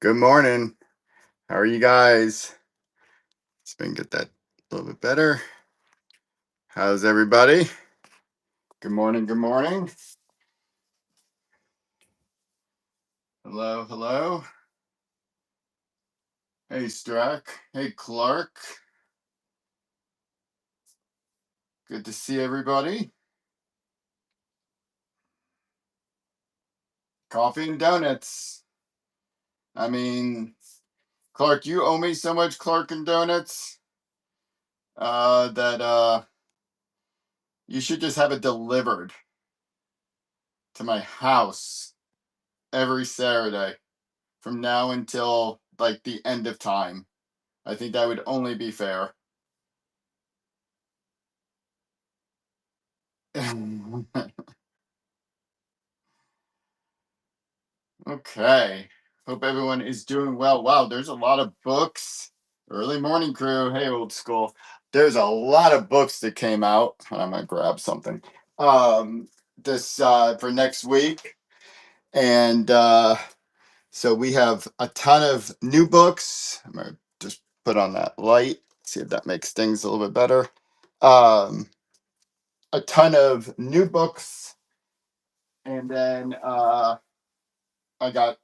Good morning. How are you guys? Let's maybe get that a little bit better. How's everybody? Good morning. Good morning. Hello. Hello. Hey, Strack. Hey, Clark. Good to see everybody. Coffee and donuts. I mean, Clark, you owe me so much Clark and donuts that you should just have it delivered to my house every Saturday from now until like the end of time. I think that would only be fair. Okay. Hope everyone is doing well. Wow, there's a lot of books. Early morning crew. Hey, old school. There's a lot of books that came out. I'm gonna grab something. This for next week. And so we have a ton of new books. I'm gonna just put on that light, see if that makes things a little bit better. Um, a ton of new books, and then I got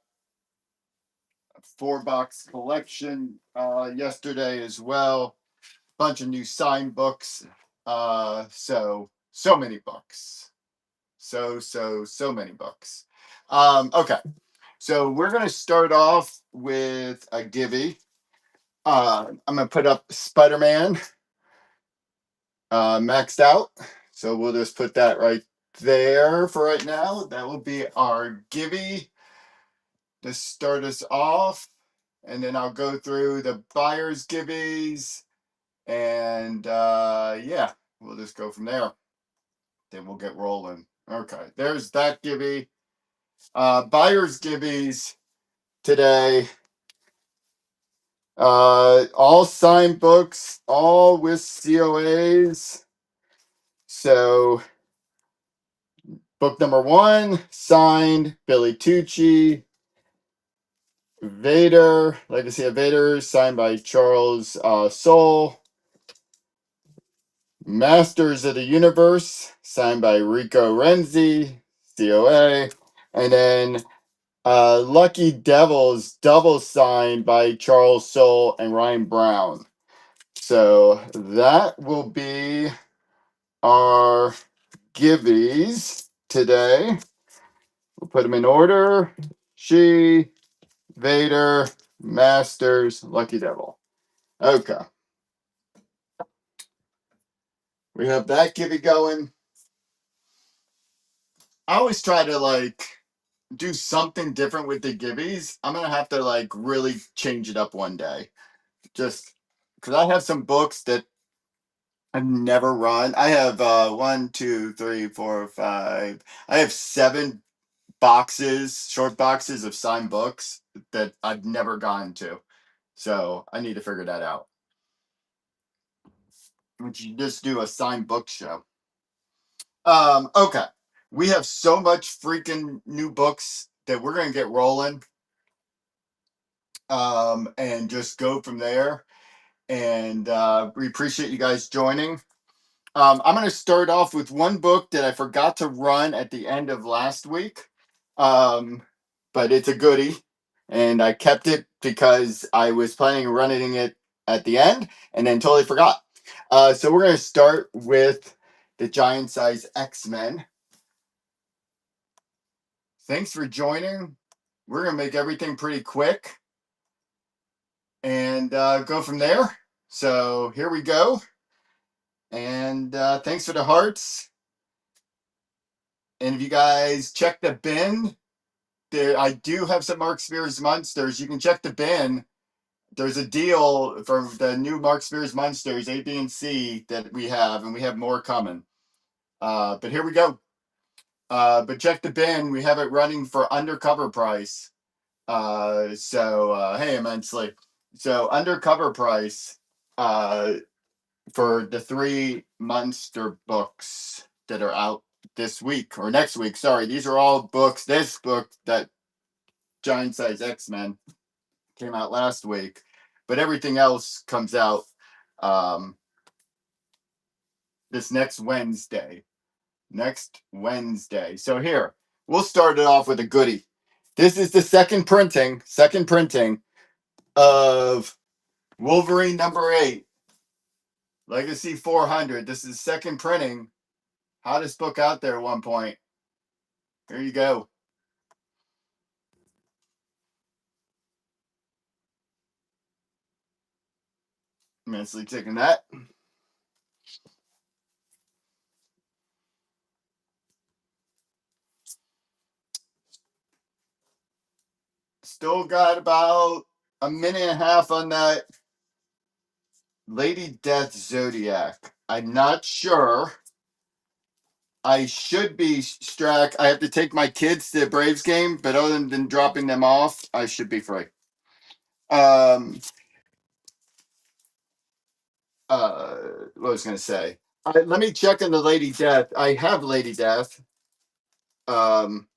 4 box collection yesterday as well. Bunch of new signed books. So many books. So many books. Okay. So we're gonna start off with a givey. I'm gonna put up Spider-Man maxed out. So we'll just put that right there for right now. That will be our givey to start us off. And then I'll go through the buyer's givvies, and yeah, we'll just go from there. Then we'll get rolling. Okay, there's that givvy. Buyer's givvies today. All signed books, all with COAs. So book number 1 signed Billy Tucci. Vader, Legacy of Vader, signed by Charles Soule. Masters of the Universe, signed by Rico Renzi, COA. And then Lucky Devils, double signed by Charles Soule and Ryan Brown. So that will be our givvies today. We'll put them in order. She, Vader, Masters, Lucky Devil. Okay. We have that givvy going. I always try to do something different with the givvies. I'm gonna have to really change it up one day, just because I have some books that I've never run. I have 1, 2, 3, 4, 5. I have 7 boxes, short boxes of signed books that I've never gone to. So I need to figure that out. We should just do a signed book show. Okay. We have so much freaking new books that we're gonna get rolling. And just go from there. And we appreciate you guys joining. I'm going to start off with one book that I forgot to run at the end of last week, but it's a goodie, and I kept it because I was planning on running it at the end, and then totally forgot. So we're going to start with the Giant Size X-Men. Thanks for joining. We're going to make everything pretty quick and go from there. So here we go. And thanks for the hearts. And if you guys check the bin, there I do have some Mark Spears Monsters. You can check the bin. There's a deal for the new Mark Spears Monsters, A, B, and C that we have, and we have more coming. But here we go. But check the bin. We have it running for undercover price. Hey, immensely. So undercover price. For the 3 monster books that are out this week or next week. Sorry, these are all books. This book, that Giant Size X-Men, came out last week, but everything else comes out um, this next Wednesday. Next Wednesday. So here, we'll start it off with a goodie. This is the second printing of Wolverine #8, Legacy 400. This is second printing. Hottest book out there at one point. Here you go. Immensely taking that. Still got about a minute and a half on that Lady Death Zodiac. I'm not sure. I should be Strack. I have to take my kids to the Braves game, but other than dropping them off, I should be free. Um, what was I gonna say? Let me check on the Lady Death. I have Lady Death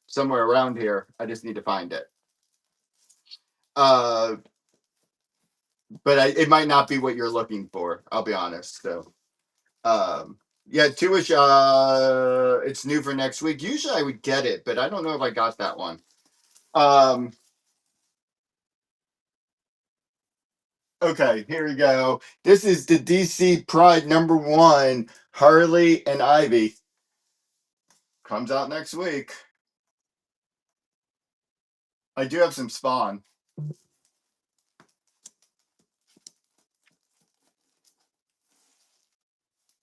somewhere around here. I just need to find it. Uh, but it might not be what you're looking for. I'll be honest. So, yeah, Two-ish. It's new for next week. Usually I would get it, but I don't know if I got that one. Okay, here we go. This is the DC Pride #1, Harley and Ivy. Comes out next week. I do have some Spawn.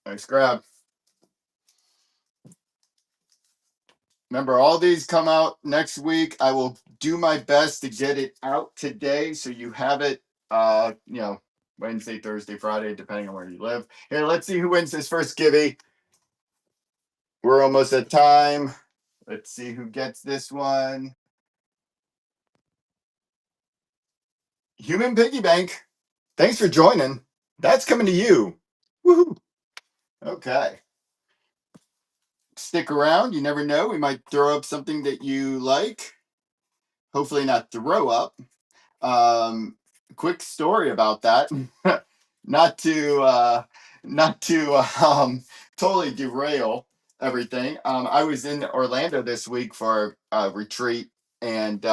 Nice grab. Remember, all these come out next week. I will do my best to get it out today so you have it, Wednesday, Thursday, Friday, depending on where you live. Here, let's see who wins this first givey. We're almost at time. Let's see who gets this one. Human Piggy Bank. Thanks for joining. That's coming to you. Woohoo. Okay. Stick around. You never know. We might throw up something that you like. Hopefully not throw up. Um, quick story about that. not to totally derail everything. I was in Orlando this week for a retreat, and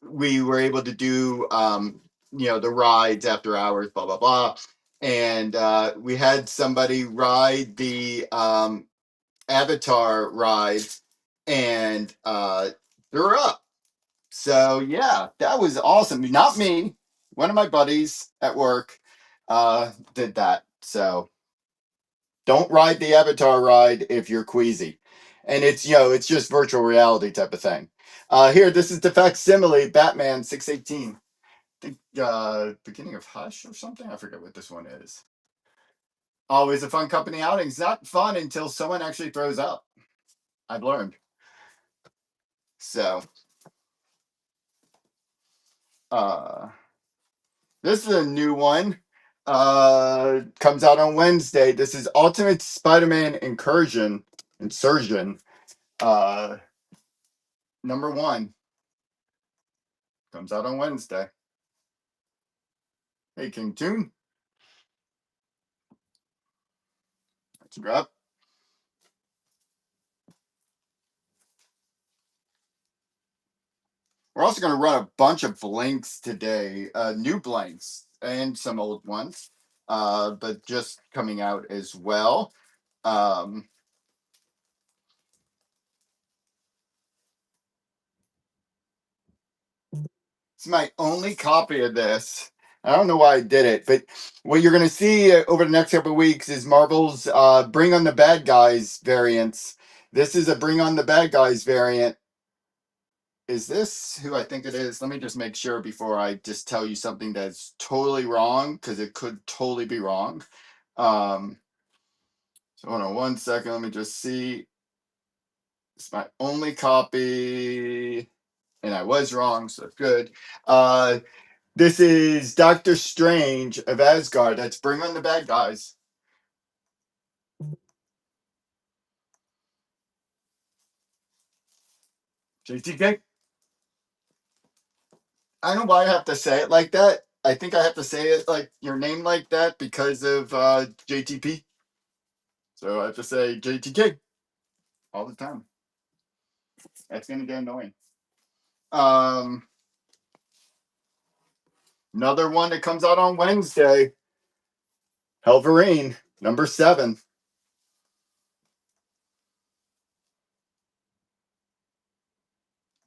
we were able to do the rides after hours, blah blah blah, and we had somebody ride the Avatar ride and threw up. So yeah, that was awesome. Not me. One of my buddies at work did that. So don't ride the Avatar ride if you're queasy. And it's just virtual reality type of thing. Here, this is the facsimile Batman 618. I think beginning of Hush or something. I forget what this one is. Always a fun company outing. It's not fun until someone actually throws up. I've learned. So uh this is a new one. Comes out on Wednesday. This is Ultimate Spider-Man Insurgent. #1. Comes out on Wednesday. Hey, King Toon. Let's grab. We're also going to run a bunch of blanks today, new blanks and some old ones, but just coming out as well. It's my only copy of this. I don't know why I did it, but what you're going to see over the next couple of weeks is Marvel's Bring on the Bad Guys variants. This is a Bring on the Bad Guys variant. Is this who I think it is? Let me just make sure before I just tell you something that's totally wrong, because it could totally be wrong. So hold on one second. Let me just see. It's my only copy, and I was wrong, so good. This is Doctor Strange of Asgard. That's Bring on the Bad Guys. JTK. I don't know why I have to say it like that. I think I have to say it like your name like that because of JTP. So I have to say JTK all the time. That's gonna get annoying. Um, Another one that comes out on Wednesday. Helverine, number 7.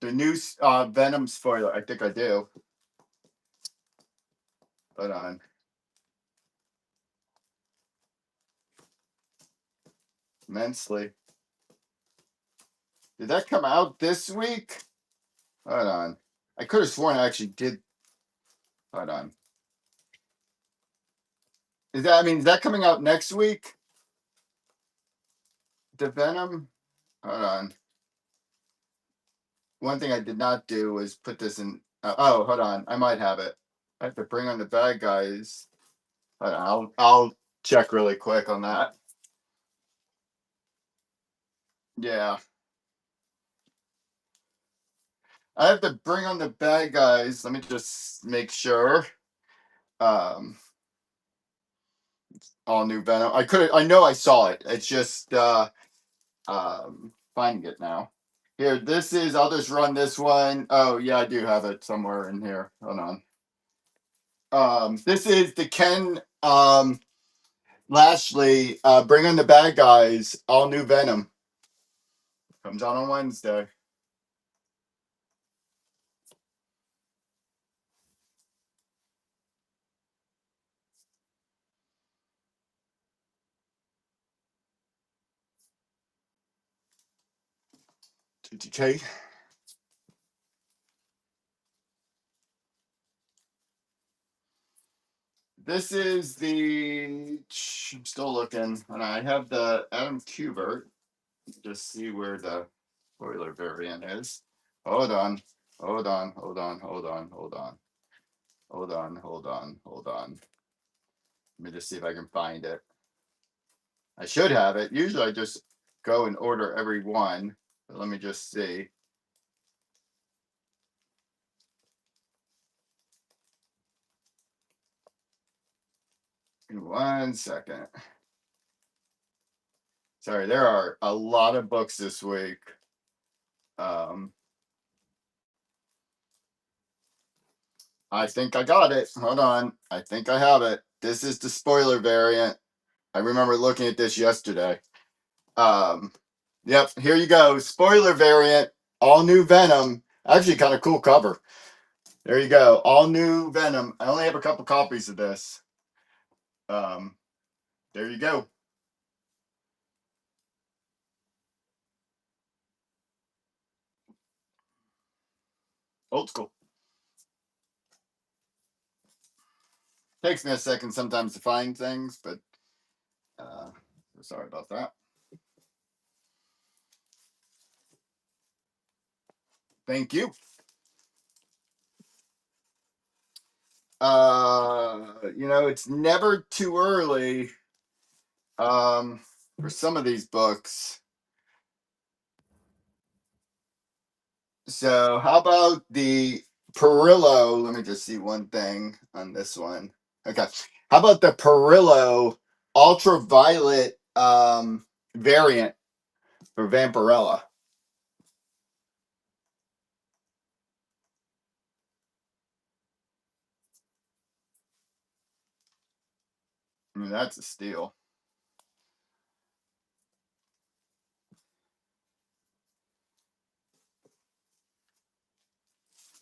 The new Venom spoiler. I think I do. Hold on. Immensely. Did that come out this week? Hold on. I could have sworn I actually did. Hold on. Is that coming out next week? The Venom? Hold on. One thing I did not do was put this in. Oh, hold on. I might have it. I have to bring on the bad guys. Hold on. I'll check really quick on that. Yeah. I have to bring on the bad guys. Let me just make sure. Um, all new Venom. I know I saw it. It's just finding it now. Here, this is. I'll just run this one. Oh yeah, I do have it somewhere in here. Hold on. This is the Ken Lashley. Bring on the bad guys. All new Venom comes out on Wednesday. TTK. This is the. I'm still looking, and I have the Adam Kubert. Just see where the spoiler variant is. Hold on. Hold on. Hold on. Hold on. Hold on. Hold on. Hold on. Hold on. Let me just see if I can find it. I should have it. Usually I just go and order every one. But let me just see. In 1 second. Sorry, there are a lot of books this week. Um, I think I got it. Hold on. I think I have it. This is the spoiler variant. I remember looking at this yesterday. Um, yep, here you go. Spoiler variant, all new Venom. Actually, kind of cool cover. There you go. All new Venom. I only have a couple copies of this. Um, there you go. Old school. Takes me a second sometimes to find things, but uh, sorry about that. Thank you. It's never too early for some of these books. So, how about the Perillo? Let me just see one thing on this one. Okay. How about the Perillo ultraviolet variant for Vampirella? I mean, that's a steal.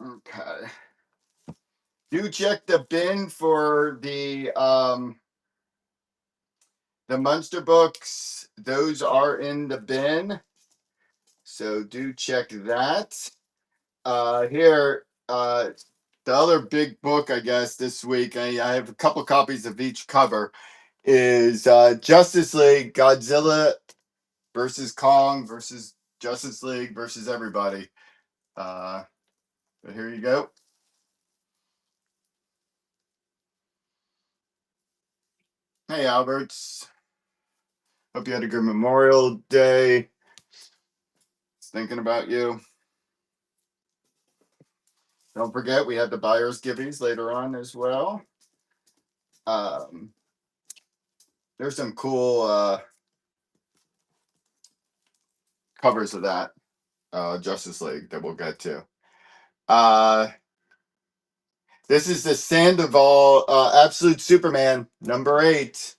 Okay. Do check the bin for the Munster books. Those are in the bin. So do check that. Here, the other big book, I guess, this week, I have a couple copies of each cover, is Justice League Godzilla versus Kong versus Justice League versus everybody. But here you go. Hey, Alberts. Hope you had a good Memorial Day. Thinking about you. Don't forget, we have the buyer's givings later on as well. Um, there's some cool covers of that Justice League that we'll get to. Uh, this is the Sandoval Absolute Superman #8.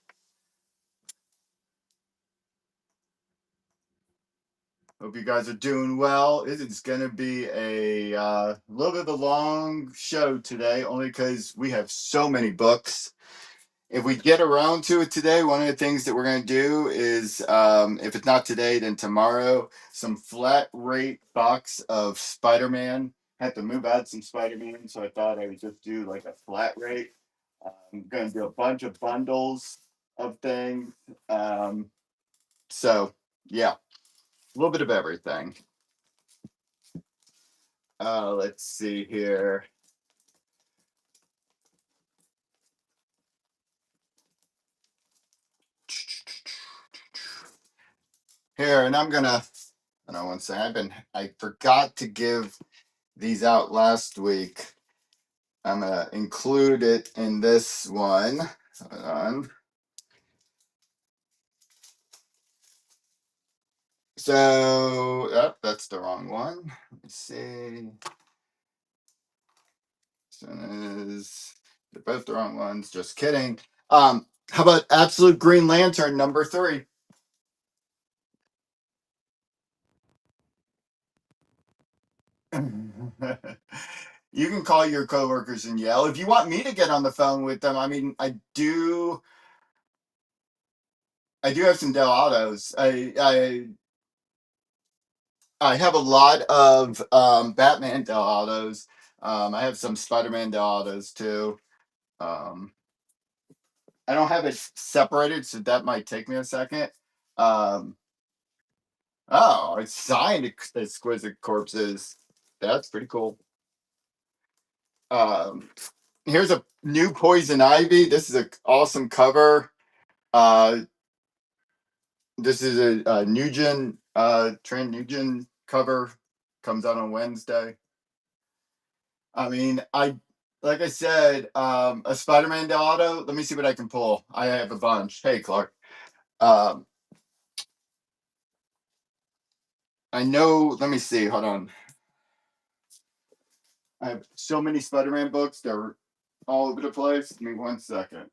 Hope you guys are doing well. It is going to be a little bit of a long show today, only because we have so many books. If we get around to it today, one of the things that we're going to do is, if it's not today, then tomorrow, some flat rate box of Spider-Man. Had to move out some Spider-Man, so I thought I would just do like a flat rate. I'm going to do a bunch of bundles of things. So, yeah, a little bit of everything. Let's see here. Here, and I'm gonna. I don't want to say I forgot to give these out last week. I'm gonna include it in this one. Hold on. So, oh, that's the wrong one. Let me see. So they're both the wrong ones. Just kidding. How about Absolute Green Lantern #3? You can call your coworkers and yell. If you want me to get on the phone with them, I mean, I do have some Dell Autos. I have a lot of Batman Dell Autos. I have some Spider-Man Dell Autos too. Um, I don't have it separated, so that might take me a second. Um, oh, it's signed Exquisite Corpses. That's pretty cool. Um, here's a new Poison Ivy. This is an awesome cover. Uh, this is a Nugent, Trent Nugent cover. Comes out on Wednesday. I mean, like I said, a Spider-Man auto. Let me see what I can pull. I have a bunch. Hey, Clark. Um, I know. Let me see. Hold on. I have so many Spider-Man books. They're all over the place. Give me 1 second.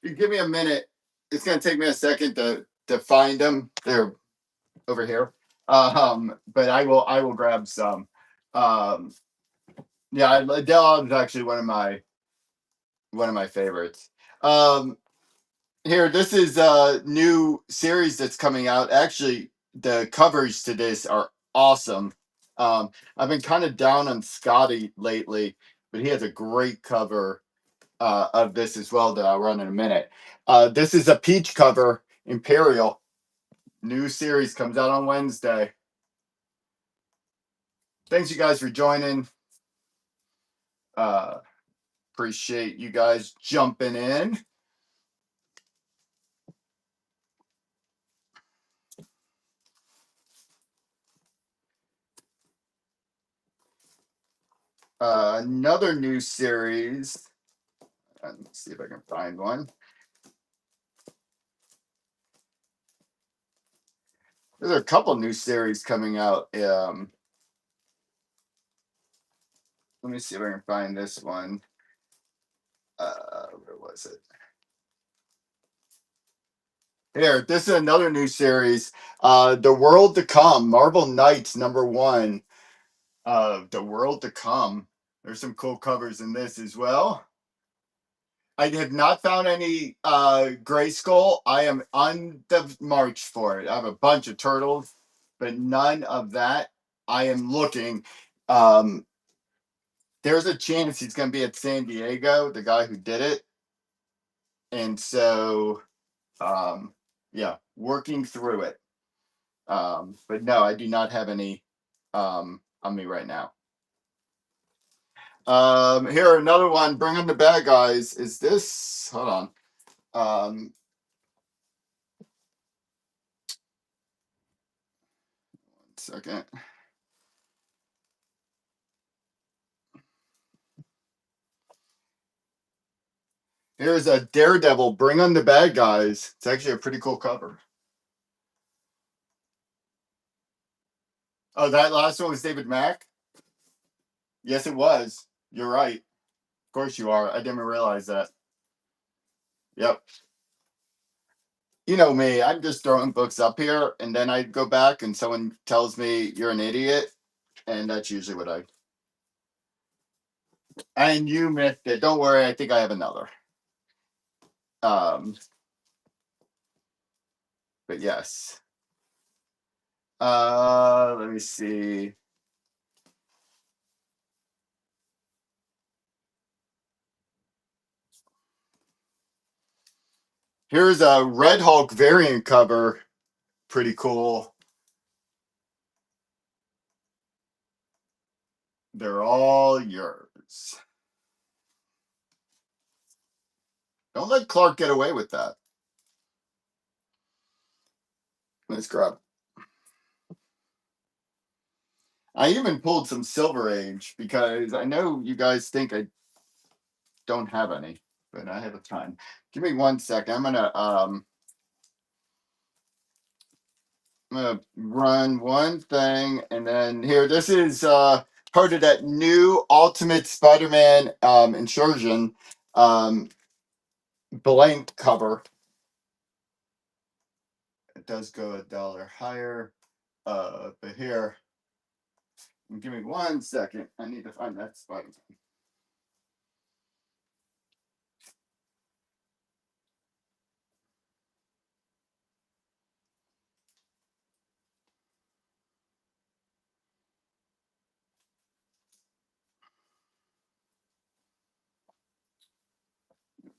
You give me a minute. It's gonna take me a second to find them. They're over here. But I will grab some. Um, yeah, Adele is actually one of my favorites. Um, Here, this is a new series that's coming out. Actually, the covers to this are awesome. I've been kind of down on Scotty lately, but he has a great cover of this as well that I'll run in a minute. This is a peach cover, Imperial. New series comes out on Wednesday. Thanks, you guys, for joining. Uh, appreciate you guys jumping in. Another new series. Let's see if I can find one. There's a couple new series coming out. Let me see if I can find this one. Where was it? Here, this is another new series. The World to Come, Marvel Knights #1. The World to Come. There's some cool covers in this as well. I have not found any Gray Skull. I am on the march for it. I have a bunch of turtles. but none of that. I am looking. Um, there's a chance he's going to be at San Diego, the guy who did it. And so, um, yeah, working through it. But no, I do not have any on me right now. Here, another one. Bring on the bad guys. Is this? Hold on. Um, 1 second. Here's a Daredevil. Bring on the bad guys. It's actually a pretty cool cover. Oh, that last one was David Mack? Yes, it was. You're right. Of course you are. I didn't realize that. Yep. You know me. I'm just throwing books up here, and then I go back, and someone tells me you're an idiot, and that's usually what I. And you missed it. Don't worry. I think I have another. Um, but yes. Let me see. Here's a Red Hulk variant cover. Pretty cool. They're all yours. Don't let Clark get away with that. Let's grab. I even pulled some Silver Age because I know you guys think I don't have any, but I have a ton. Give me 1 second. I'm gonna run one thing, and then here. This is part of that new Ultimate Spider-Man Insurgent blank cover. It does go $1 higher, but here. Give me 1 second. I need to find that Spider-Man.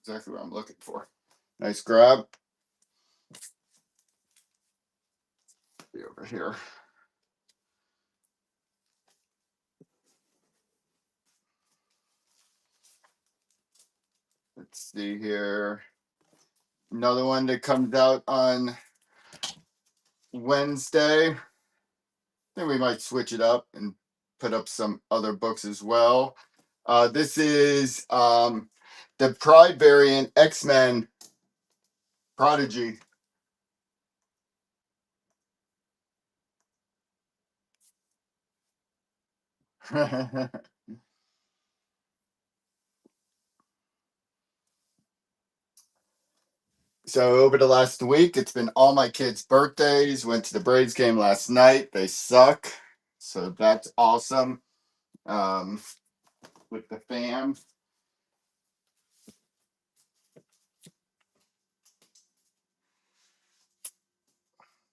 Exactly what I'm looking for. Nice grab. Be over here. Let's see here. Another one that comes out on Wednesday. Then we might switch it up and put up some other books as well. This is the Pride variant X-Men Prodigy. So over the last week, it's been all my kids' birthdays. Went to the Braves game last night. They suck, so that's awesome. With the fam.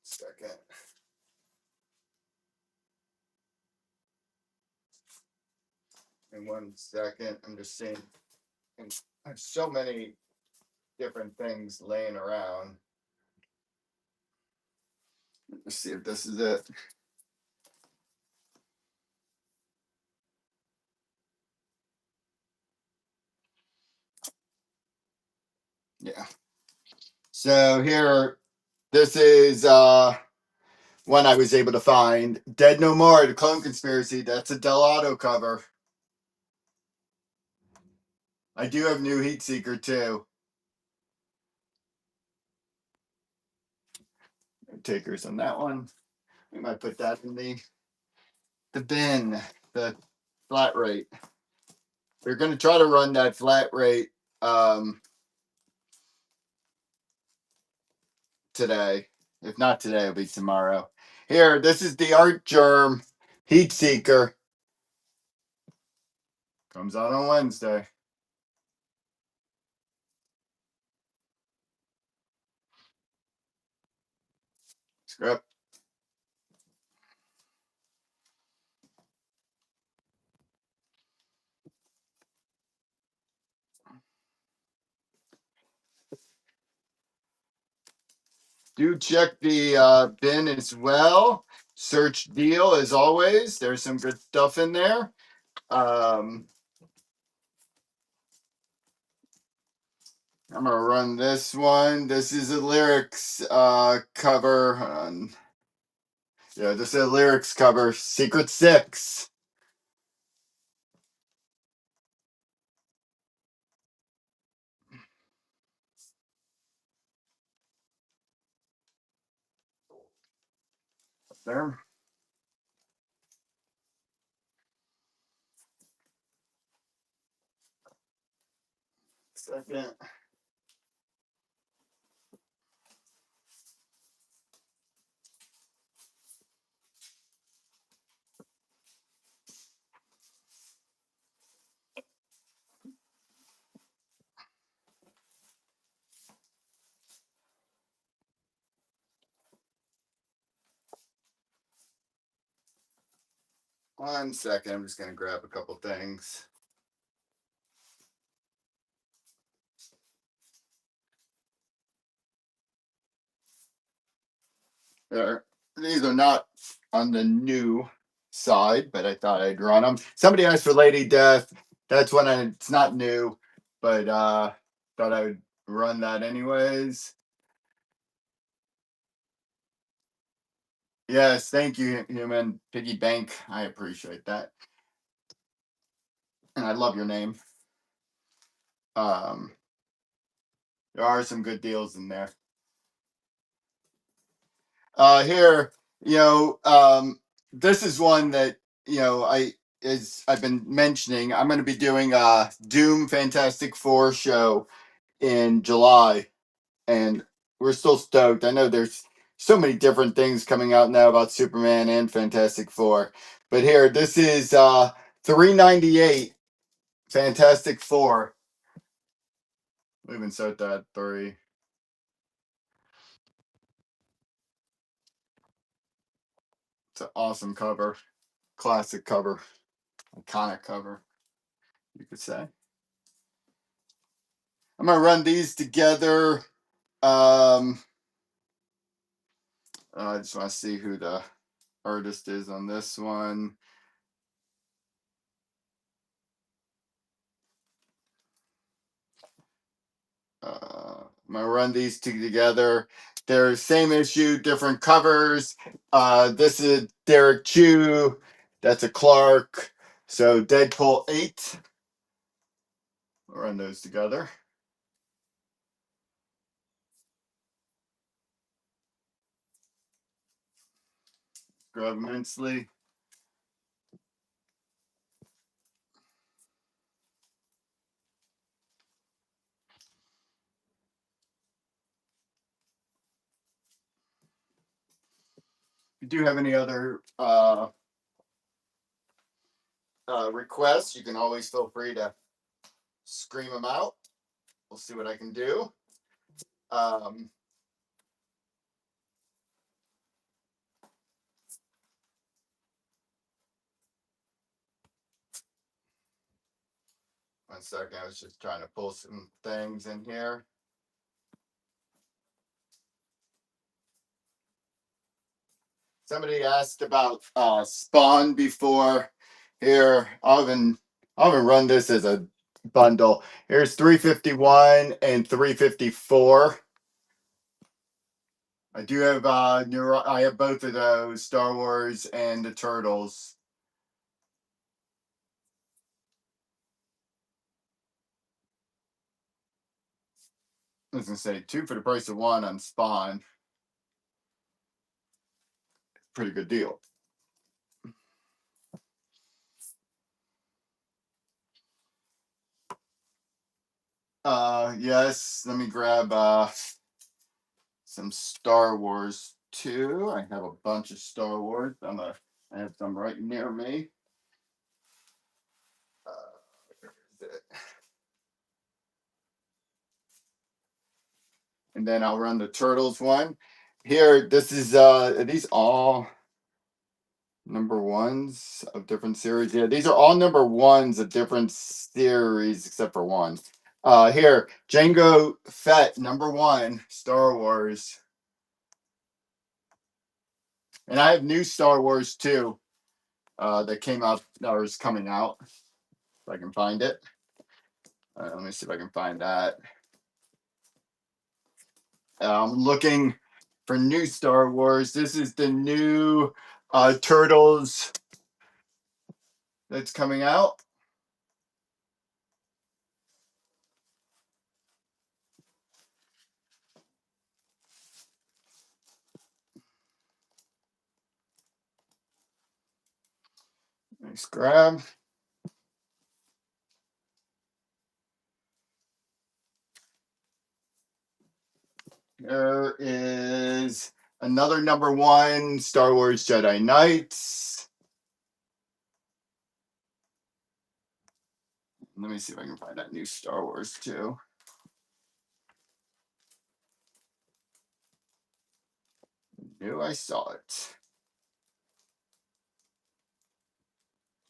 Second. In 1 second, I'm just seeing. And I have so many different things laying around. Let's see if this is it. Yeah. So here, this is one I was able to find. Dead No More, The Clone Conspiracy. That's a Delato cover. I do have New Heat Seeker too. Takers on that one. We might put that in the bin, the flat rate. We're gonna try to run that flat rate today. If not today, it'll be tomorrow. Here, this is the Artgerm Heat Seeker. Comes out on Wednesday. Script. Do check the bin as well. Search deal as always. There's some good stuff in there. I'm gonna run this one. This is a lyrics cover. Hold on. Yeah, this is a lyrics cover. Secret Six. There. Second. 1 second. I'm just gonna grab a couple things. There. These are not on the new side, but I thought I'd run them. Somebody asked for Lady Death. That's when it's not new, but thought I would run that anyways. Yes, thank you, Human Piggy Bank. I appreciate that. And I love your name. Um, there are some good deals in there. Here, this is one that I've been mentioning. I'm going to be doing a Doom Fantastic Four show in July, and we're still stoked. I know there's so many different things coming out now about Superman and Fantastic Four, but here, this is $3.98 Fantastic Four. We even set that 3. It's an awesome cover, classic cover, iconic cover, you could say. I'm gonna run these together. I just want to see who the artist is on this one. I'm gonna run these two together. They're same issue, different covers. This is Derek Chew. That's a Clark. So Deadpool 8. We'll run those together. Grab immensely. If you do have any other requests, you can always feel free to scream them out. We'll see what I can do. 1 second, I was just trying to pull some things in here. Somebody asked about Spawn before. Here, I'll even run this as a bundle. Here's 351 and 354. I do have I have both of those, Star Wars and the Turtles. I was gonna say 2 for the price of 1 on Spawn. Pretty good deal. Yes, let me grab some Star Wars too. I have a bunch of Star Wars. I have some right near me. Where is it? And then I'll run the Turtles one. Here, this is are these all number ones of different series? Yeah, these are all number ones of different series except for one. Here, Jango Fett, number 1, Star Wars. And I have new Star Wars too that came out or is coming out. If I can find it. Let me see if I can find that. I'm looking for new Star Wars. This is the new Turtles that's coming out. Nice grab. There is another #1 Star Wars Jedi Knights. Let me see if I can find that new Star Wars too. Knew I saw it.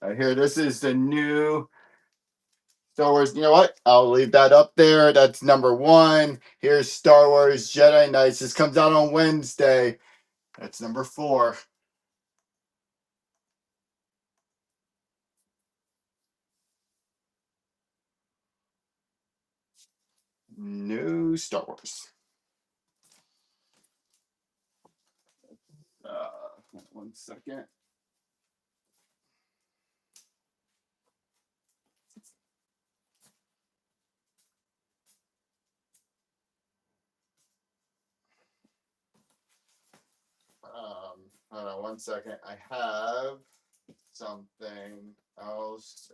Here, this is the new Star Wars. You know what? I'll leave that up there. That's #1. Here's Star Wars Jedi Knights. This comes out on Wednesday. That's #4. New Star Wars. Uh, 1 second. Hold on 1 second. I have something else.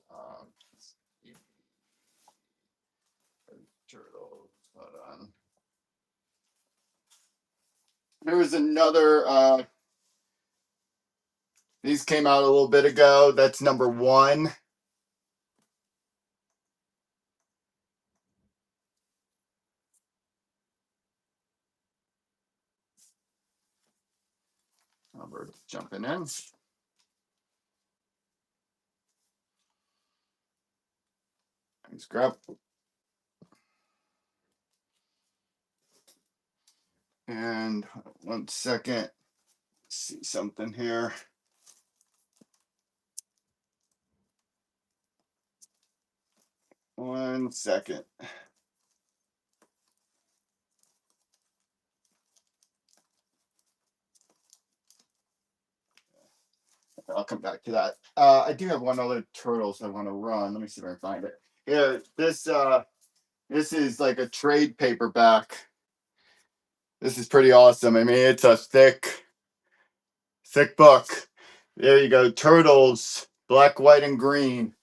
Turtles. Hold on. There was another. These came out a little bit ago. That's #1. Albert's jumping in. Let's grab. And 1 second. See something here. One second. I'll come back to that. I do have one other Turtles I want to run. Let me see if I can find it. Yeah, this is like a trade paperback. This is pretty awesome. I mean, it's a thick book. There you go. Turtles, black, white, and green.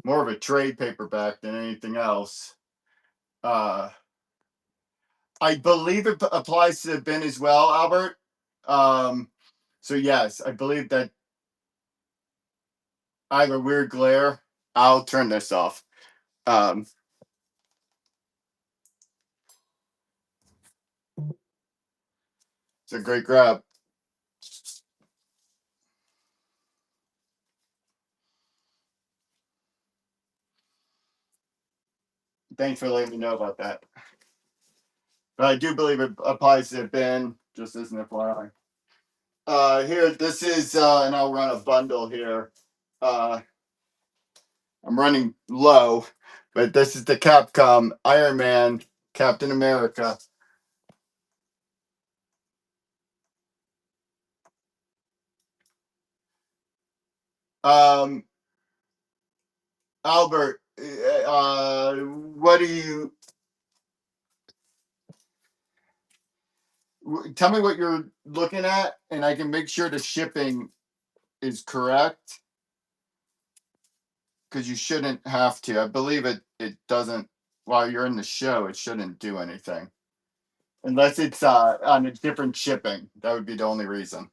More of a trade paperback than anything else. I believe it applies to the bin as well, Albert. Um, so yes, I believe that I have a weird glare. I'll turn this off. Um, it's a great grab. Thanks for letting me know about that. But I do believe it applies to the bin, just as an FYI. Here, this is, and I'll run a bundle here. Uh, I'm running low, but this is the Capcom Iron Man, Captain America. Um, Albert, what do you tell me what you're looking at, and I can make sure the shipping is correct because you shouldn't have to. I believe it doesn't. While you're in the show, it shouldn't do anything unless it's on a different shipping. That would be the only reason.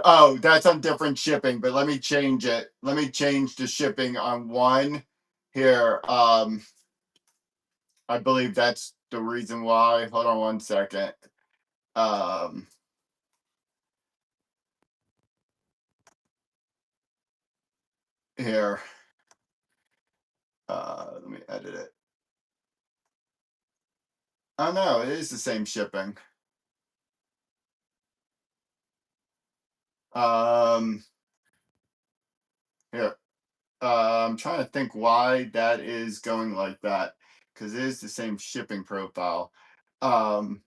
Oh, that's on different shipping, but let me change it. Let me change the shipping on one here. I believe that's the reason why. Hold on 1 second. Um, here. Let me edit it. Oh no, it is the same shipping. Um, Here. I'm trying to think why that is going like that because it is the same shipping profile. Um,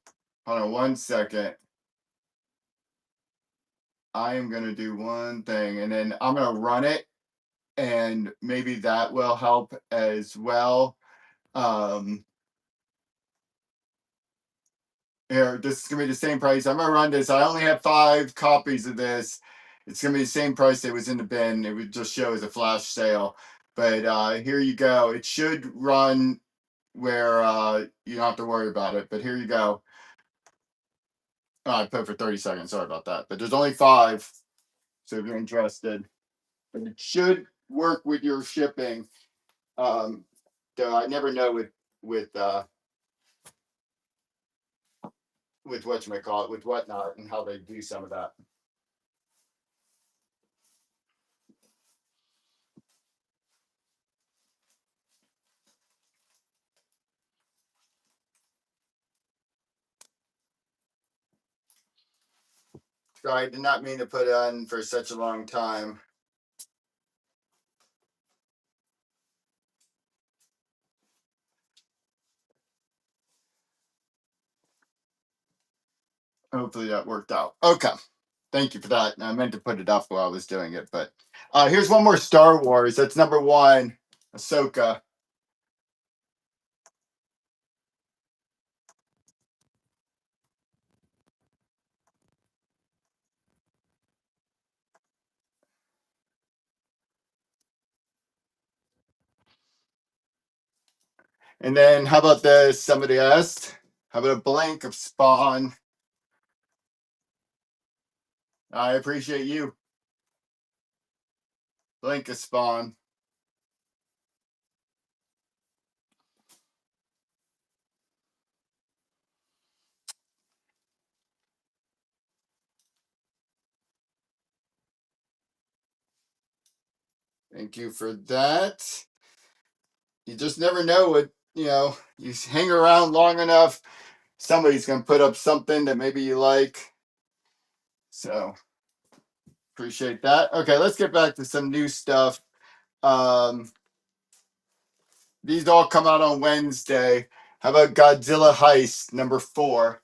Hold on 1 second. I am gonna do one thing and then I'm gonna run it and maybe that will help as well. Um, Here, this is gonna be the same price. I'm gonna run this. I only have 5 copies of this. It's gonna be the same price that was in the bin. It would just show as a flash sale. But here you go. It should run where you don't have to worry about it. But here you go. Oh, I put it for 30 seconds. Sorry about that. But there's only 5. So if you're interested, but it should work with your shipping. Um, though I never know with uh with what you may call it, with whatnot and how they do some of that. Sorry, I did not mean to put it on for such a long time. Hopefully that worked out. Okay. Thank you for that. I meant to put it up while I was doing it, but here's one more Star Wars. That's number 1, Ahsoka. And then how about this? Somebody asked. How about a blank of Spawn? I appreciate you. Blank of Spawn. Thank you for that. You just never know what, you hang around long enough, somebody's going to put up something that maybe you like. So appreciate that. Okay, let's get back to some new stuff. Um, these all come out on Wednesday. How about Godzilla Heist number 4?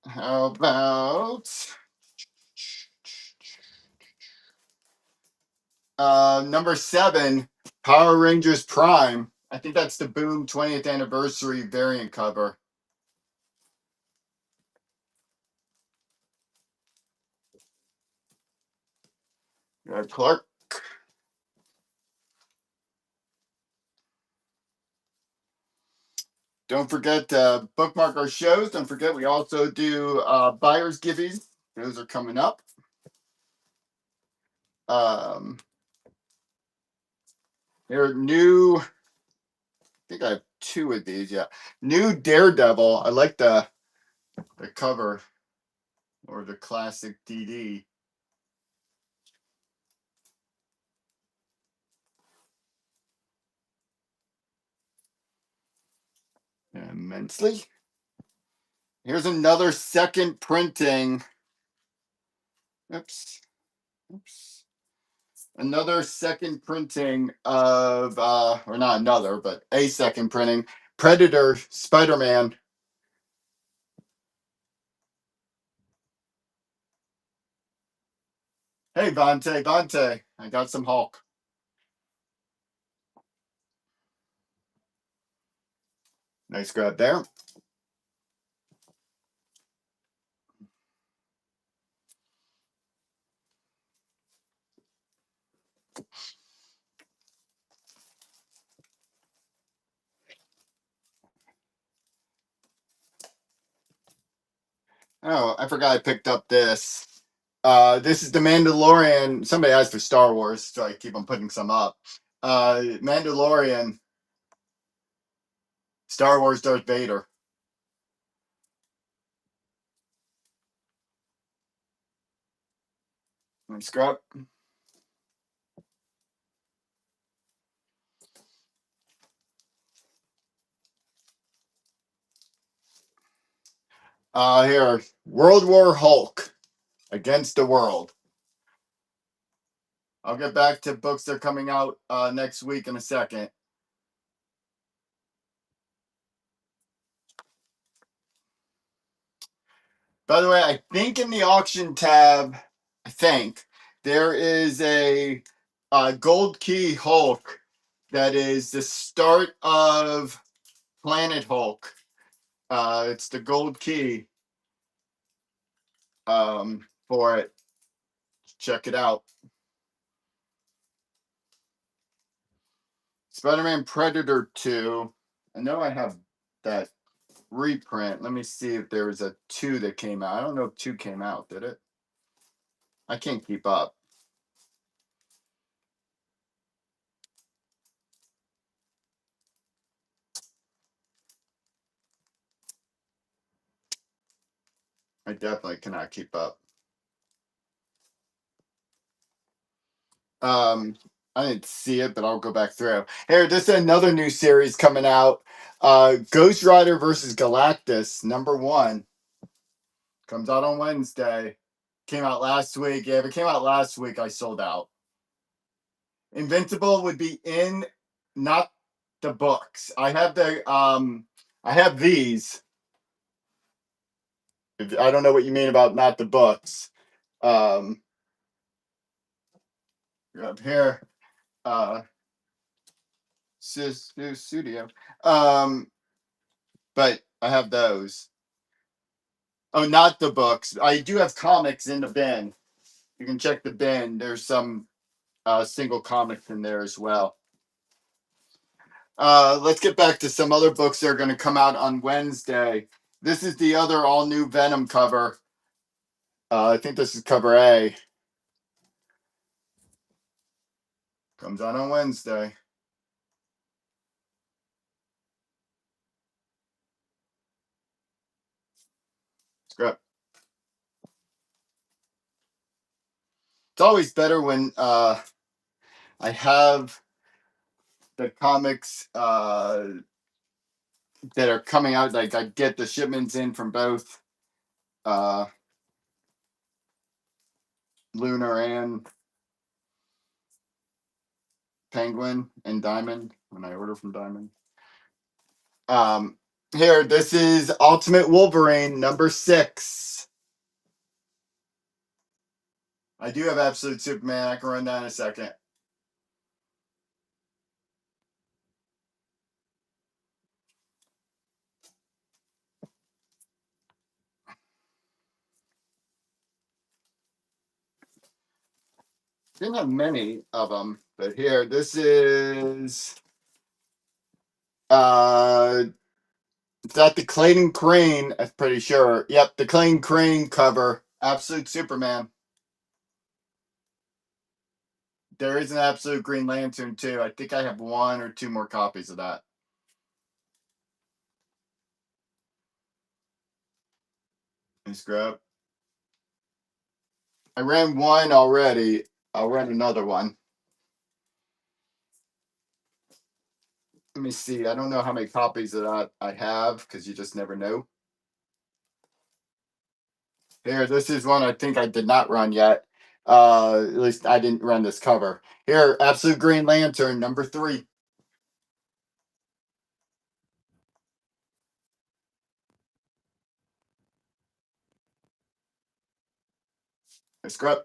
How about number 7, Power Rangers Prime? I think that's the Boom 20th anniversary variant cover. Clark. Don't forget to bookmark our shows. Don't forget we also do buyer's givings. Those are coming up. Um, There are new. I think I have 2 of these. Yeah, new Daredevil. I like the cover or the classic DD immensely. Here's another second printing. Oops. Oops. Another second printing of, or not another, but a second printing, Predator Spider-Man. Hey, Vontae, I got some Hulk. Nice grab there. Oh, I forgot I picked up this. This is the Mandalorian. Somebody asked for Star Wars, so I keep on putting some up. Mandalorian, Star Wars Darth Vader. Nice grab. Here, World War Hulk Against the World. I'll get back to books that are coming out next week in a second. By the way, I think in the auction tab, I think there is a Gold Key Hulk that is the start of Planet Hulk. It's the Gold Key for it. Check it out. Spider-Man Predator 2. I know I have that reprint. Let me see if there was a 2 that came out. I don't know if 2 came out, did it? I can't keep up. I definitely cannot keep up. I didn't see it, but I'll go back through. Here, this is another new series coming out. Ghost Rider versus Galactus, #1. Comes out on Wednesday. Came out last week. Yeah, if it came out last week, I sold out. Invincible would be in, not the books. I have these. I don't know what you mean about not the books. Um, up here, studio. But I have those. Oh, not the books. I do have comics in the bin. You can check the bin. There's some single comics in there as well. Let's get back to some other books that are going to come out on Wednesday. This is the other all new Venom cover. I think this is cover A. Comes out on Wednesday. Script. It's always better when I have the comics that are coming out. Like I get the shipments in from both Lunar and Penguin and Diamond when I order from Diamond. Um, Here, this is Ultimate Wolverine #6. I do have Absolute Superman. I can run that in a second. Didn't have many of them, but here, this is is that the Clayton Crane? I'm pretty sure. Yep, the Clayton Crane cover. Absolute Superman. There is an Absolute Green Lantern too. I think I have 1 or 2 more copies of that. Let's grab. I ran 1 already. I'll run another one. Let me see. I don't know how many copies of that I have because you just never know. Here, this is one I think I did not run yet. At least I didn't run this cover. Here, Absolute Green Lantern #3. Scrub.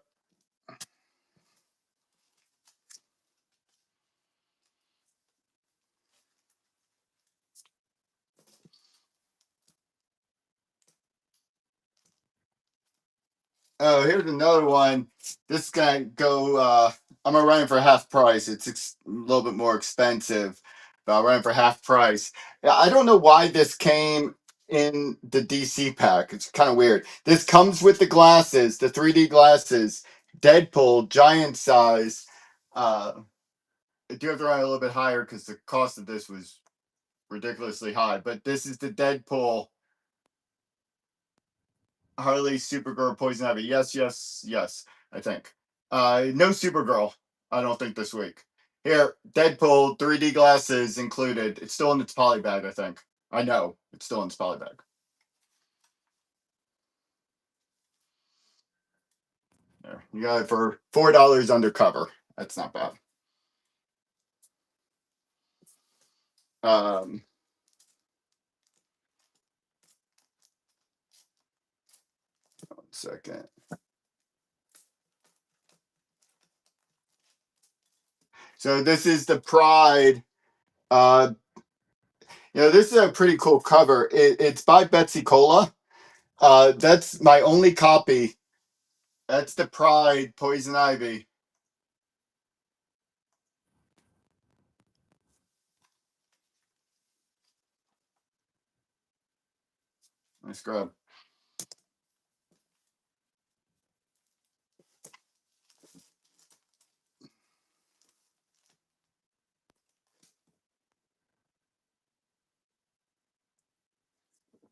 Oh, here's another one. This guy go. I'm gonna run it for half price. It's a little bit more expensive, but I'll run it for half price. Yeah, I don't know why this came in the DC pack. It's kind of weird. This comes with the glasses, the 3D glasses. Deadpool, giant size. I do have to run it a little bit higher because the cost of this was ridiculously high. But this is the Deadpool, Harley, Supergirl, Poison Ivy. Yes, yes, yes. I think. No Supergirl. I don't think this week. Here, Deadpool 3D glasses included. It's still in its poly bag. I think. I know it's still in its poly bag. There. You got it for $4 undercover. That's not bad. Um, 1 second. So this is the Pride. This is a pretty cool cover. It's by Betsy Cola. That's my only copy. That's the Pride Poison Ivy. Nice grab.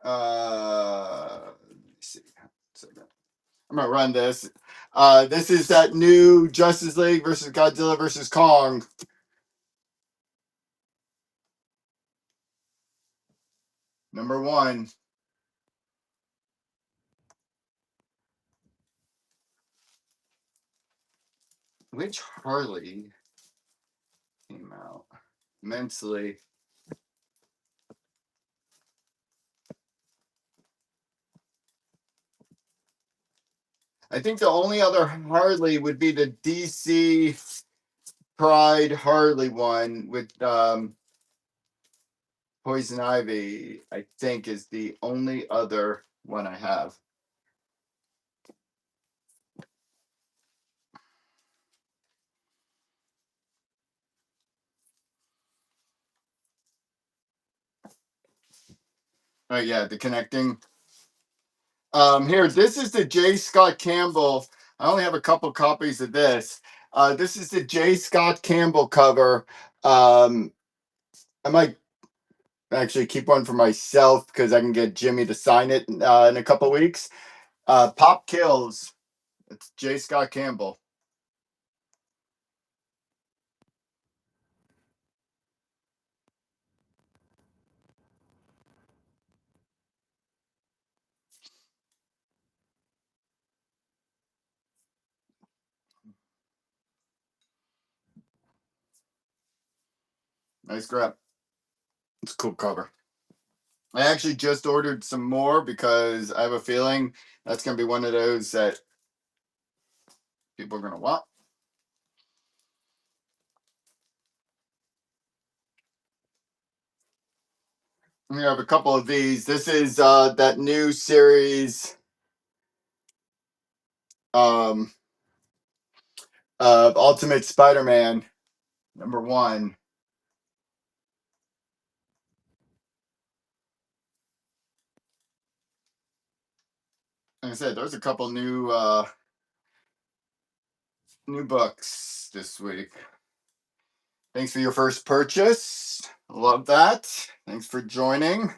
Let me see. I'm gonna run this. This is that new Justice League versus Godzilla versus Kong. #1. Which Harley came out immensely? I think the only other Harley would be the DC Pride Harley one with Poison Ivy. I think is the only other one I have. Oh yeah, the connecting. Here, this is the J. Scott Campbell. I only have a couple copies of this. This is the J. Scott Campbell cover. I might actually keep one for myself because I can get Jimmy to sign it in a couple weeks. Pop Kills. It's J. Scott Campbell. Nice grab. It's a cool cover. I actually just ordered some more because I have a feeling that's going to be one of those that people are going to want. We have a couple of these. This is that new series um, of Ultimate Spider-Man #1. Like I said, there's a couple new books this week. Thanks for your first purchase. Love that. Thanks for joining.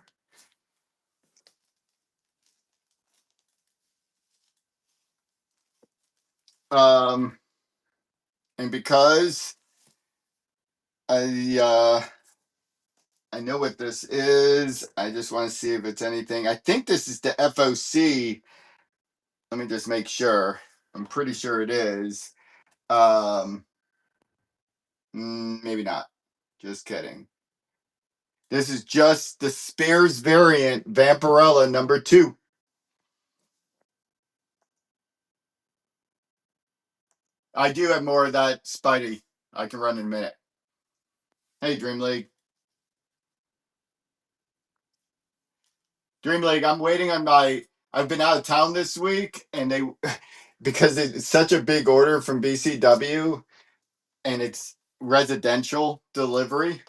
And because I know what this is, I just want to see if it's anything. I think this is the FOC. Let me just make sure. I'm pretty sure it is. Maybe not. Just kidding. This is just the Spears variant, Vampirella #2. I do have more of that Spidey. I can run in a minute. Hey, Dream League. Dream League, I'm waiting on my. I've been out of town this week, and they, because it's such a big order from BCW, and it's residential delivery,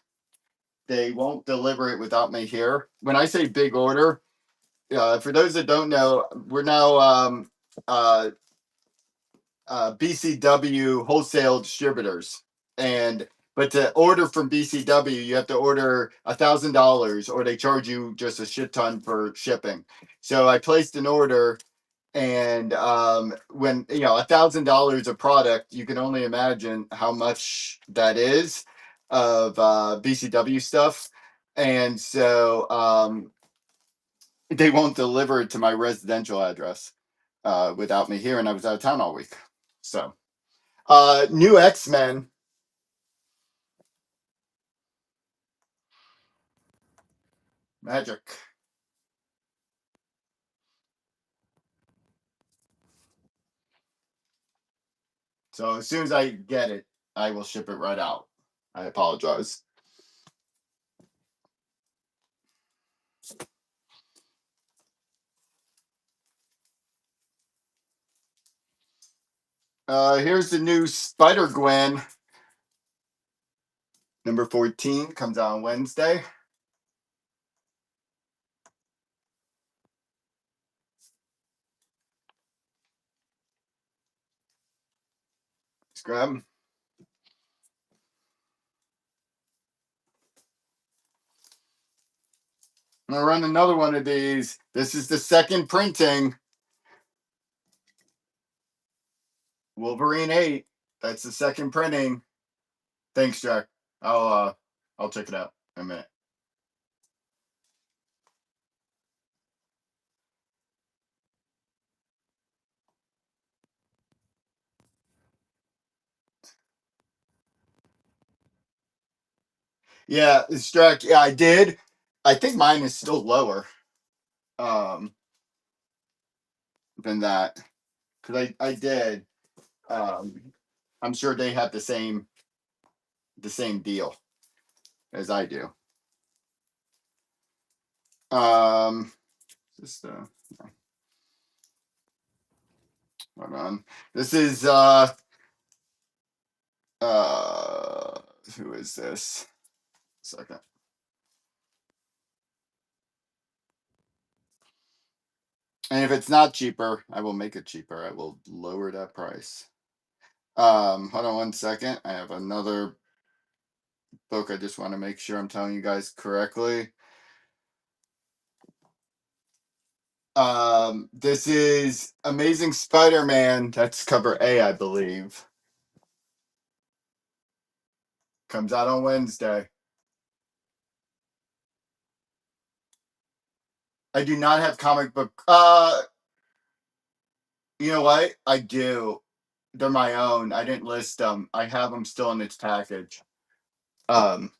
they won't deliver it without me here. When I say big order, for those that don't know, we're now uh, BCW wholesale distributors, and but to order from BCW, you have to order $1,000, or they charge you just a shit ton for shipping. So I placed an order, and when $1,000 of product, you can only imagine how much that is of BCW stuff, and so they won't deliver it to my residential address without me here, and I was out of town all week. So, new X-Men. Magic. So as soon as I get it, I will ship it right out. I apologize. Here's the new Spider-Gwen. Number 14 comes out on Wednesday. Let's grab them. I'm gonna run another one of these. This is the second printing. Wolverine 8. That's the second printing. Thanks, Jack. I'll check it out in a minute. Yeah, it's Jack. Yeah, I did. I think mine is still lower um than that. Because I did. I'm sure they have the same deal as I do. Just hold on. This is who is this? Second. And if it's not cheaper, I will make it cheaper. I will lower that price. Hold on one second. I have another book. I just want to make sure I'm telling you guys correctly. This is Amazing Spider-Man. That's cover A, I believe. Comes out on Wednesday. I do not have comic book. You know what? I do. They're my own. I didn't list them. I have them still in its package. Um,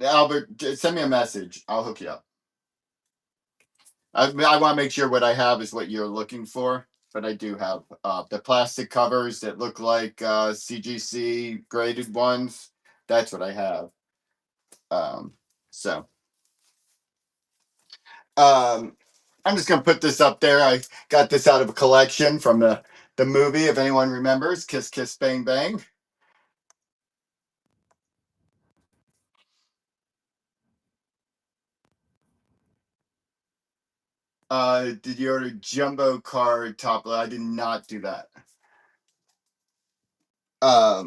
Albert, send me a message. I'll hook you up. I want to make sure what I have is what you're looking for, but I do have the plastic covers that look like CGC graded ones. That's what I have. So I'm just gonna put this up there. I got this out of a collection from the movie. If anyone remembers, Kiss Kiss Bang Bang. Did you order jumbo card top? I did not do that. I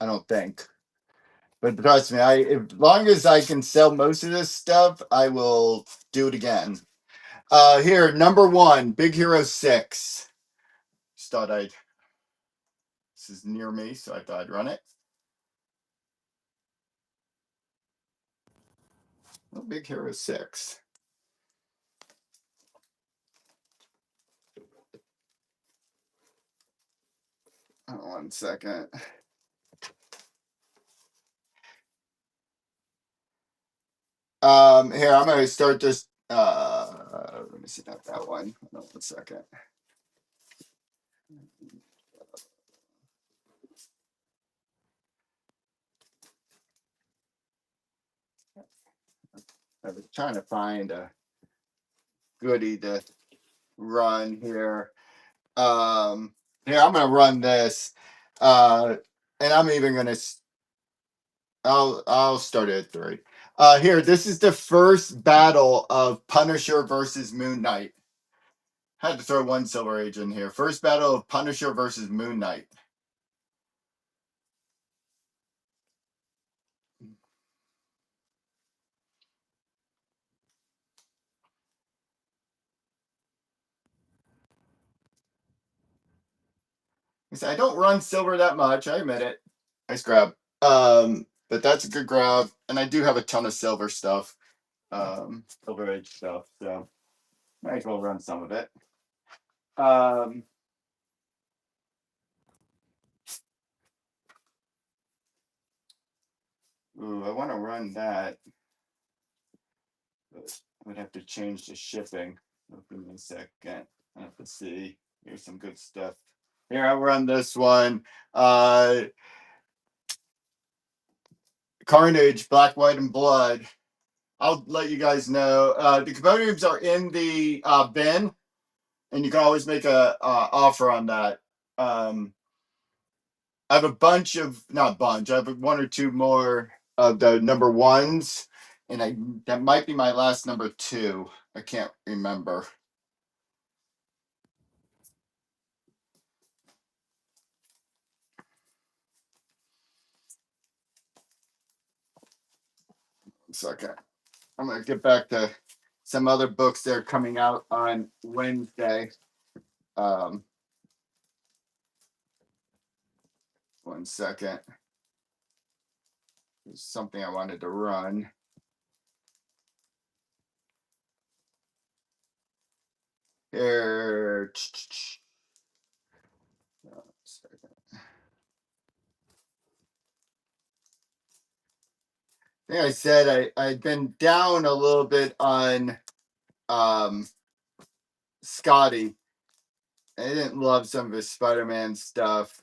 don't think. But trust me, as long as I can sell most of this stuff, I will do it again. Here, number one, Big Hero 6. Just thought I'd. This is near me, so I thought I'd run it. Oh, Big Hero 6. Oh, 1 second. Here, I'm gonna start this. Let me see, not that one. Hold on 1 second. I was trying to find a goodie to run here. Here, I'm gonna run this. And I'm even gonna. I'll start it at 3. Here, this is the first battle of Punisher versus Moon Knight. Had to throw one Silver Age in here. First battle of Punisher versus Moon Knight. I don't run silver that much. I admit it. Nice grab. But that's a good grab, and I do have a ton of silver stuff, Silver Age stuff. So might as well run some of it. Um, Ooh, I want to run that. But I would have to change the shipping. Give me a second. I have to see. Here's some good stuff. Here, I'll run this one. Carnage, Black, White, and Blood. I'll let you guys know. The components are in the bin, and you can always make a offer on that. I have a bunch of not a bunch. I have one or two more of the number ones, and that might be my last number two. I can't remember. Second. I'm gonna get back to some other books that are coming out on Wednesday. Um, one second. There's something I wanted to run. Here. I think I said I'd been down a little bit on um, Scotty. I didn't love some of his Spider-Man stuff,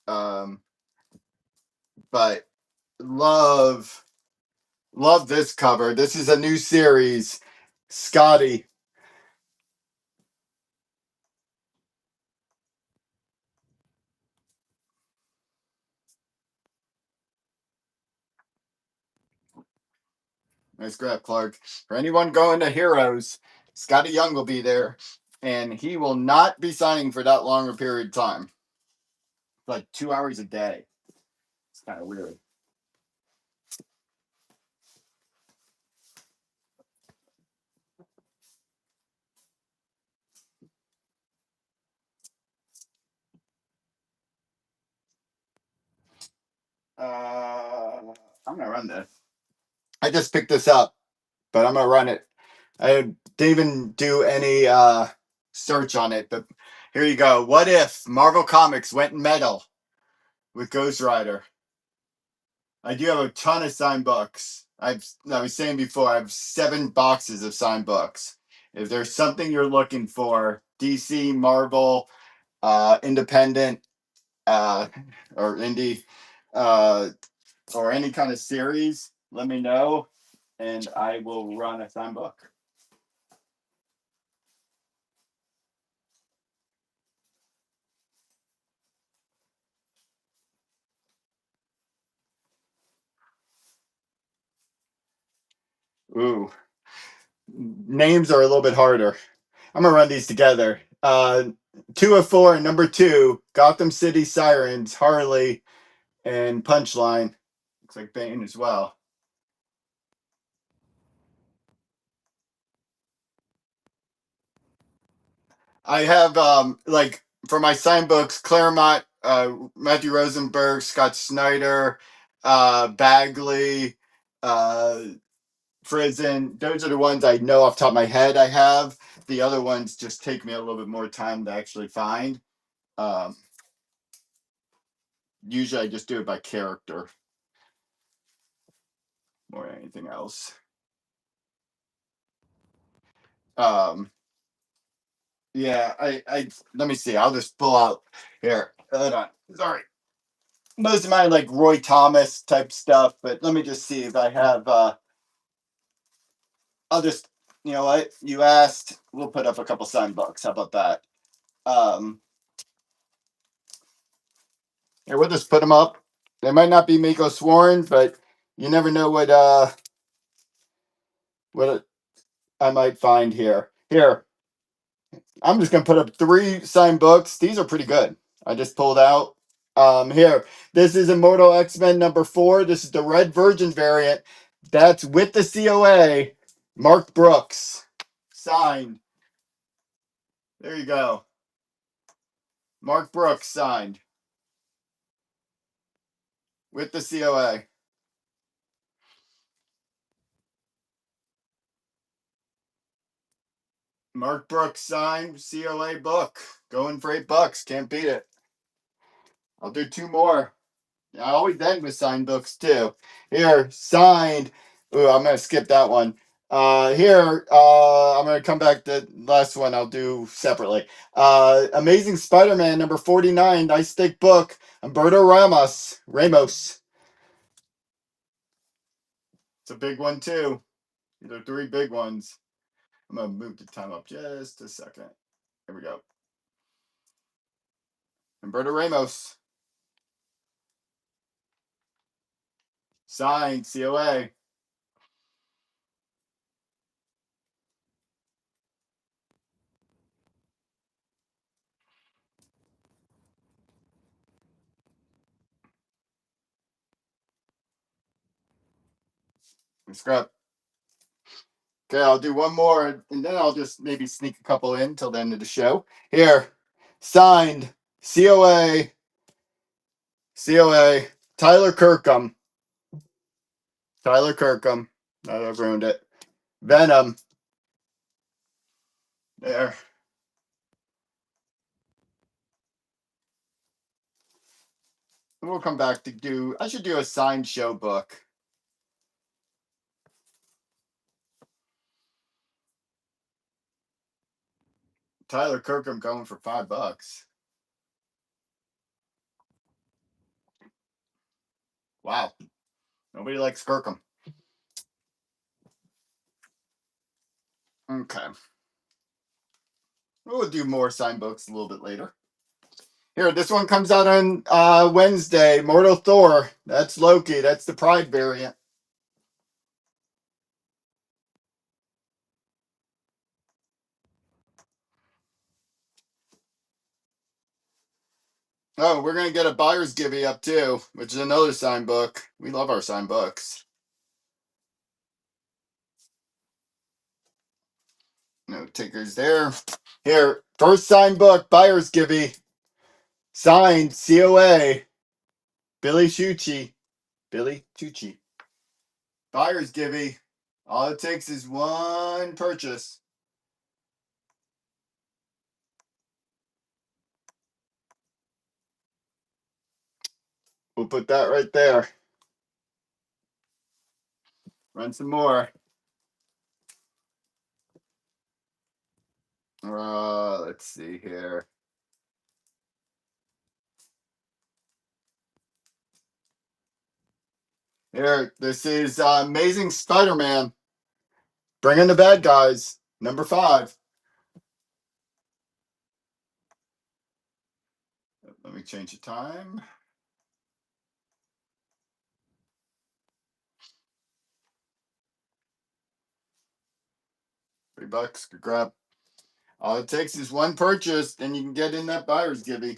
um, but love this cover. This is a new series, Scotty. Nice grab, Clark. For anyone going to Heroes, Scotty Young will be there, and he will not be signing for that longer period of time. Like 2 hours a day. It's kind of weird. I'm gonna run this. I just picked this up, but I'm gonna run it. I didn't even do any search on it, but here you go. What if Marvel Comics went metal with Ghost Rider? I do have a ton of signed books. I was saying before, I have 7 boxes of signed books. If there's something you're looking for, DC, Marvel, independent, uh, or indie, uh, or any kind of series, let me know, and I will run a signed book. Ooh, names are a little bit harder. I'm gonna run these together. 2 of 4, number 2, Gotham City Sirens, Harley, and Punchline. Looks like Bane as well. I have like for my sign books, Claremont, Matthew Rosenberg, Scott Snyder, Bagley, uh, Frizen. Those are the ones I know off the top of my head I have. The other ones just take me a little bit more time to actually find. Um, Usually I just do it by character more than anything else. Um, yeah, I let me see. I'll just pull out here. Hold on. Sorry. Most of mine like Roy Thomas type stuff, but let me just see if I have I'll just you know what? You asked, we'll put up a couple signed books. How about that? Um Here, we'll just put them up. They might not be Mako sworn, but you never know what I might find here. Here, I'm just gonna put up 3 signed books. These are pretty good. I just pulled out. Here, this is Immortal X-Men #4. This is the Red Virgin variant. That's with the COA. Mark Brooks signed. There you go. Mark Brooks signed with the COA. Mark Brooks signed COA book. Going for $8. Can't beat it. I'll do 2 more. I always end with signed books too. Here, signed. Ooh, I'm gonna skip that one. Here, I'm gonna come back to the last one. I'll do separately. Amazing Spider-Man number 49. Nice thick book. Umberto Ramos. Ramos. It's a big one too. These are three big ones. I'm gonna move the time up just a second. Here we go. Umberto Ramos. Signed. COA. Scrap. Okay, I'll do one more and then I'll just maybe sneak a couple in till the end of the show. Here, signed, COA, COA, Tyler Kirkham. Tyler Kirkham. Now that I've ruined it. Venom. There. And we'll come back to do, I should do a signed show book. Tyler Kirkham going for $5. Wow. Nobody likes Kirkham. Okay. We'll do more signed books a little bit later. Here, this one comes out on Wednesday. Mortal Thor. That's Loki. That's the Pride variant. Oh, we're gonna get a buyer's givey up too, which is another signed book. We love our signed books. No takers there. Here, first signed book, buyer's givey. Signed, COA. Billy Chucci. Billy Chucci. Buyer's givey. All it takes is one purchase. We'll put that right there. Run some more. Let's see here. Here, this is Amazing Spider-Man. Bring in the bad guys. Number 5. Let me change the time. $3. Good grab. All it takes is one purchase, and you can get in that buyer's givey.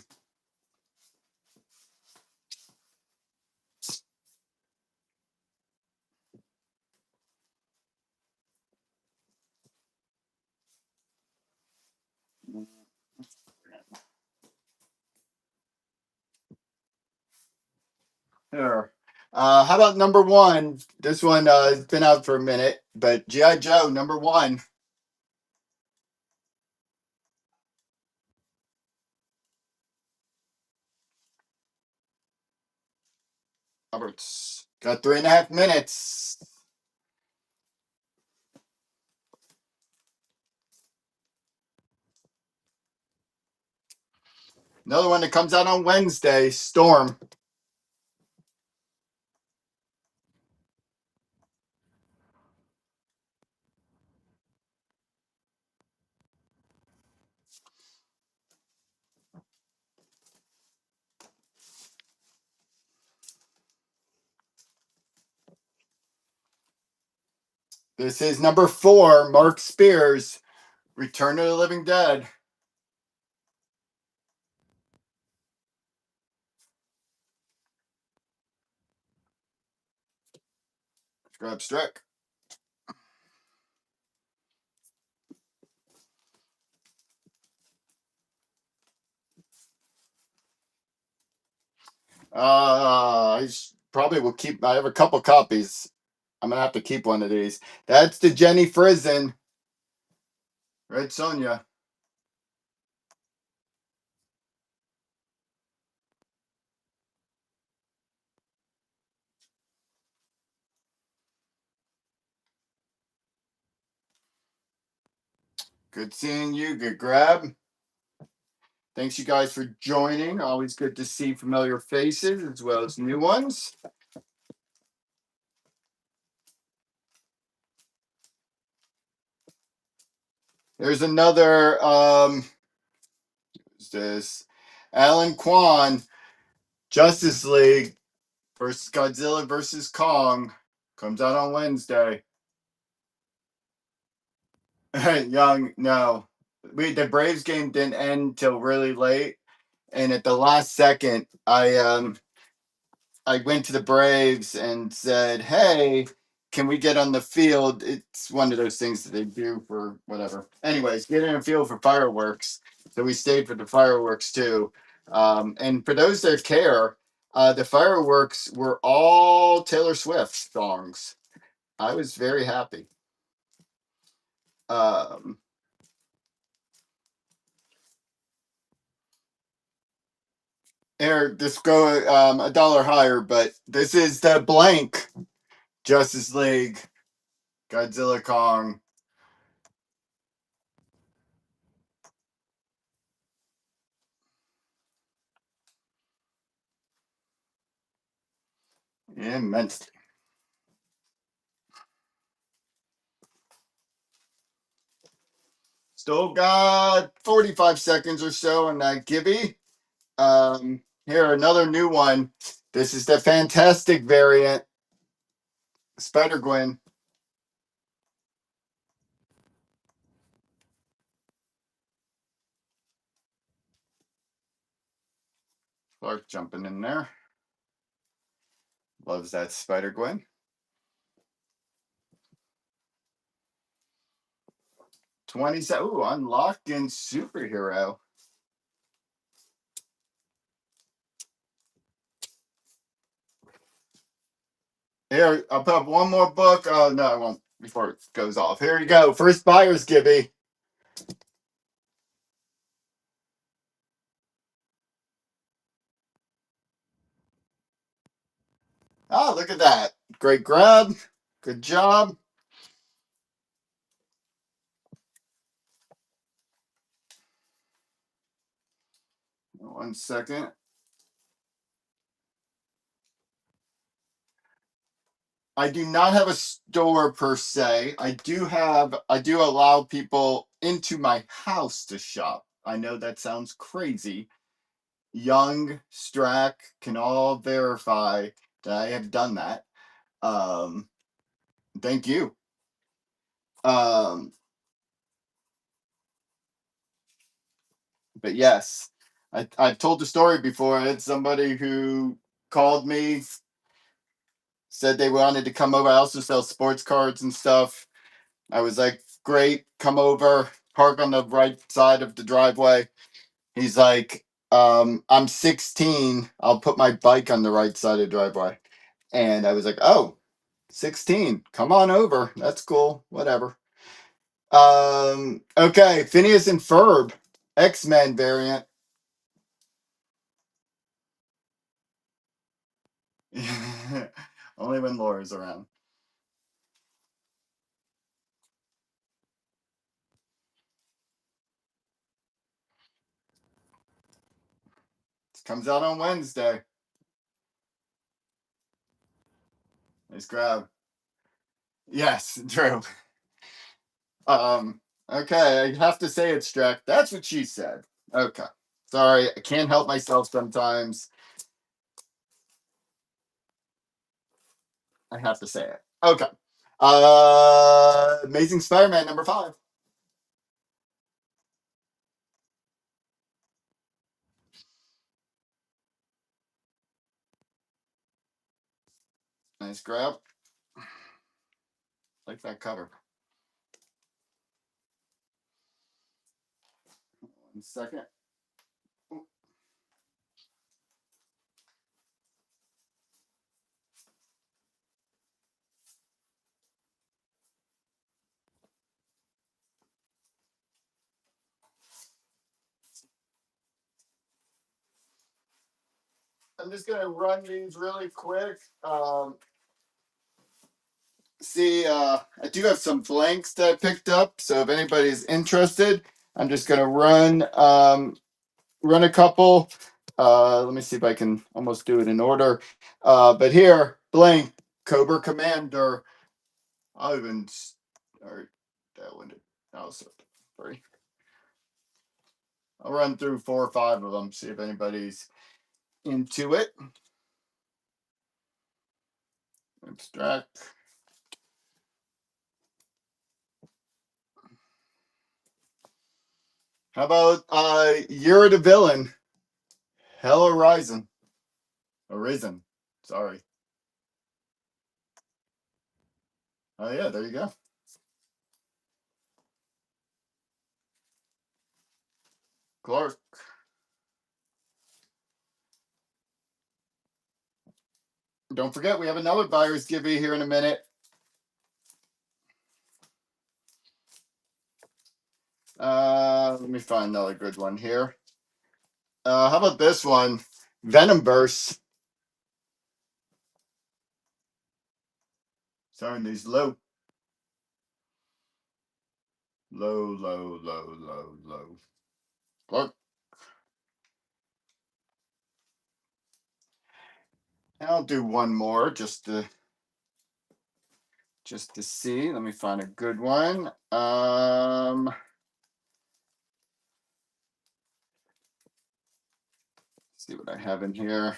Here. How about number 1? This one has been out for a minute, but G.I. Joe number 1. Roberts. Got 3.5 minutes. Another one that comes out on Wednesday, Storm. This is number 4, Mark Spears, Return of the Living Dead. Grab Strick. I probably will keep. I have a couple copies. I'm gonna have to keep one of these. That's the Jenny Frison, Red Sonja. Good seeing you. Good grab. Thanks, you guys, for joining. Always good to see familiar faces as well as new ones. There's another. Who's this? Alan Kwan, Justice League versus Godzilla versus Kong, comes out on Wednesday. Young, no. The Braves game didn't end till really late, and at the last second, I went to the Braves and said, "Hey, can we get on the field?" It's one of those things that they do for whatever. Anyways, get in the field for fireworks. So we stayed for the fireworks too. And for those that care, the fireworks were all Taylor Swift songs. I was very happy. Um, this go a dollar higher, but this is the blank Justice League Godzilla Kong. Immensely. Still got 45 seconds or so on that Gibby. Here, another new one. This is the fantastic variant, Spider Gwen. Clark jumping in there. Loves that Spider Gwen. 27. Ooh, unlocked in superhero. Here, I'll put up one more book. Oh, no, I won't before it goes off. Here you go. First buyers, Gibby. Oh, look at that. Great grab. Good job. 1 second. I do not have a store per se. I do allow people into my house to shop. I know that sounds crazy. Young, Strack can all verify that I have done that. Um, thank you. Um, but yes, I've told the story before. I had somebody who called me, said they wanted to come over. I also sell sports cards and stuff. I was like, great, come over, park on the right side of the driveway. He's like, I'm 16. I'll put my bike on the right side of the driveway. And I was like, oh, 16. Come on over. That's cool. Whatever. Okay, Phineas and Ferb, X-Men variant. Only when Laura's around. It comes out on Wednesday. Nice grab. Yes, true. Okay, I have to say it, Strack. That's what she said. Okay. Sorry, I can't help myself sometimes. I have to say it. Okay. Amazing Spider-Man number 5. Nice grab. Like that cover. 1 second. I'm just gonna run these really quick. see, I do have some blanks that I picked up. So if anybody's interested, I'm just gonna run a couple. Let me see if I can almost do it in order. But here, blank, Cobra Commander. I'll even start that one. Oh, sorry. I'll run through 4 or 5 of them, see if anybody's into it. Abstract. How about You're the Villain? Hell Horizon. Arisen. Sorry. Oh yeah, there you go. Clark. Don't forget, we have another virus givey here in a minute. Let me find another good one here. How about this one? Venomverse. Sorry, these low. Low. Clark. I'll do one more just to see. Let me find a good one. See what I have in here.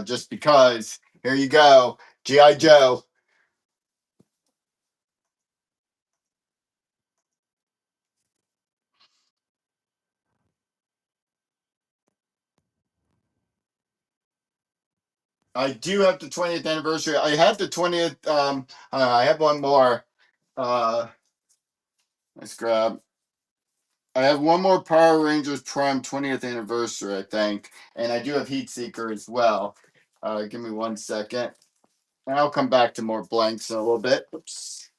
Just because. Here you go. G.I. Joe. I do have the 20th anniversary. I have the 20th. I have one more. Uh, let's grab. I have one more Power Rangers Prime 20th anniversary, I think, and I do have Heat Seeker as well. Give me 1 second, and I'll come back to more blanks in a little bit. Oops.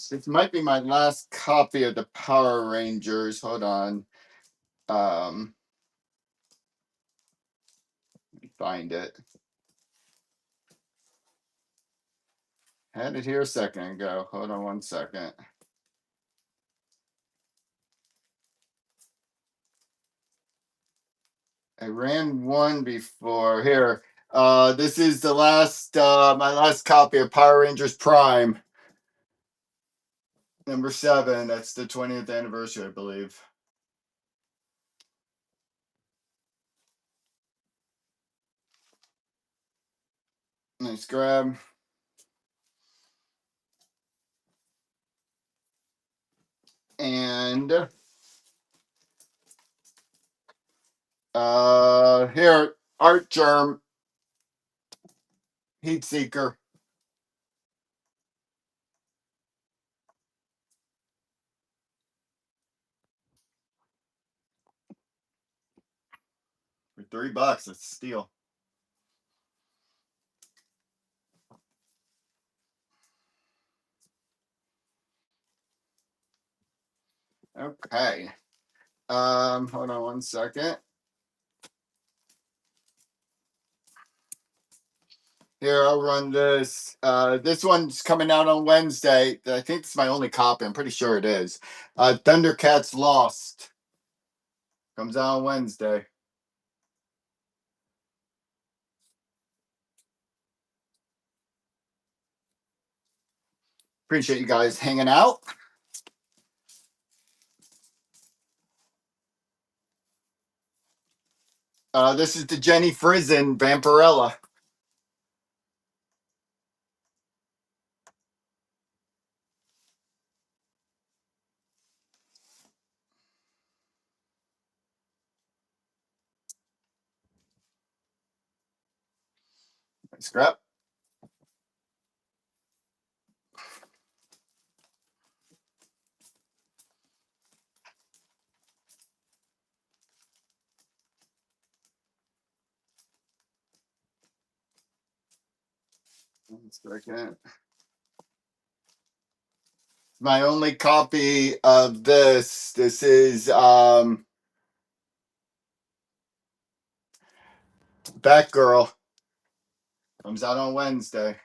This might be my last copy of the Power Rangers. Hold on. Let me find it. Had it here a second ago. Hold on 1 second. I ran one before. Here. This is the last my last copy of Power Rangers Prime. Number 7. That's the 20th anniversary, I believe. Nice grab. And here, Artgerm, Heat Seeker. For $3, it's a steal. Okay. Hold on 1 second. Here, I'll run this. This one's coming out on Wednesday. I think it's my only copy. I'm pretty sure it is. Thundercats Lost. Comes out on Wednesday. Appreciate you guys hanging out. This is the Jenny Frison Vampirella. Scrap. My only copy of this. This is Batgirl. Comes out on Wednesday.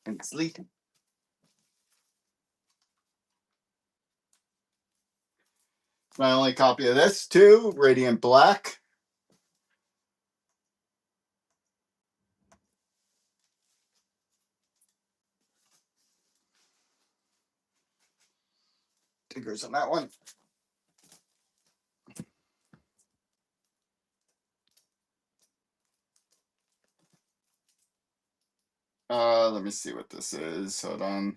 And it's leaking. My only copy of this too, Radiant Black. Stickers on that one. Let me see what this is. Hold on.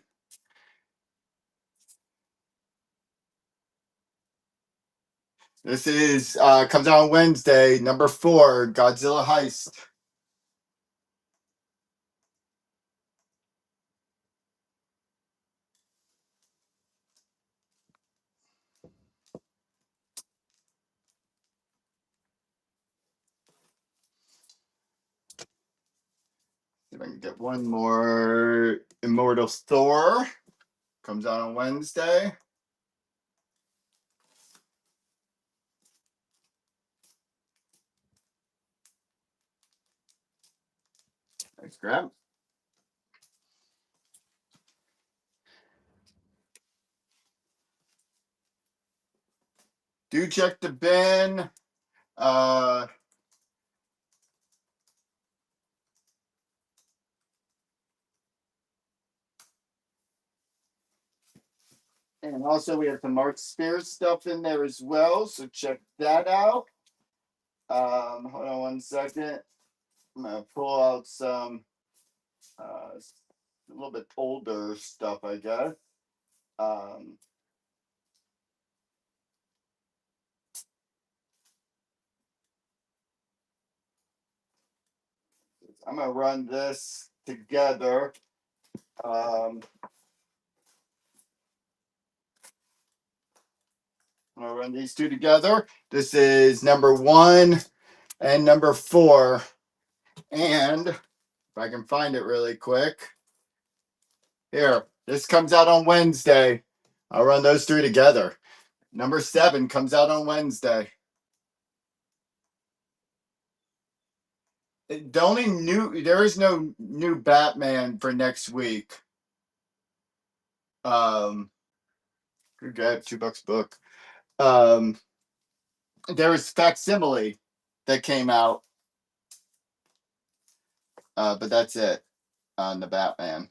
This is comes out on Wednesday, number 4, Godzilla Heist. See if I can get one more. Immortal Thor comes out on Wednesday. Thanks, Grab. Do check the bin. And also we have some Mark Spears stuff in there as well, so check that out. Hold on one second. I'm gonna pull out some a little bit older stuff, I guess. Um, I'm gonna run this together. I'm gonna run these two together. This is number 1 and number 4. And if I can find it really quick. Here, this comes out on Wednesday. I'll run those 3 together. Number 7 comes out on Wednesday. There is no new Batman for next week. Good guy, $2 book. There was Facsimile that came out, but that's it on the Batman.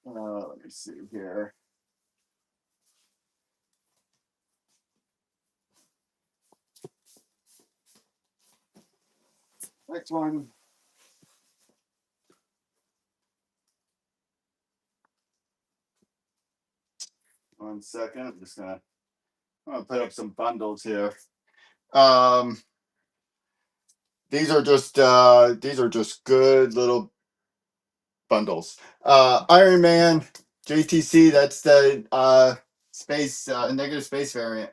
Let me see here. Next one. One second. I'm gonna put up some bundles here. These are just good little bundles. Iron Man, JTC. That's the space negative space variant.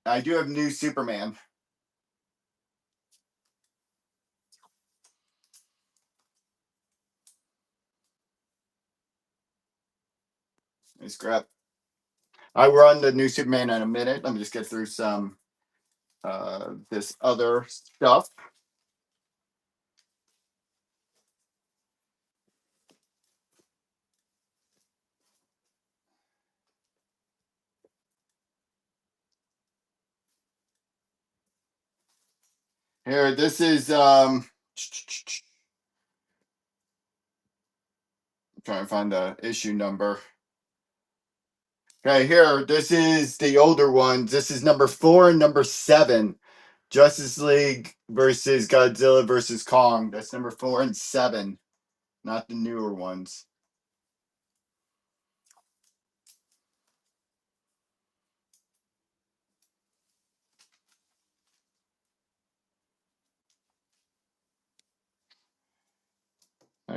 I do have new Superman. Nice crap. I run the new Superman in a minute. Let me just get through some this other stuff. Here, this is I'm trying to find the issue number. Okay, here, this is the older ones. This is number 4 and number 7. Justice League versus Godzilla versus Kong. That's number 4 and 7, not the newer ones.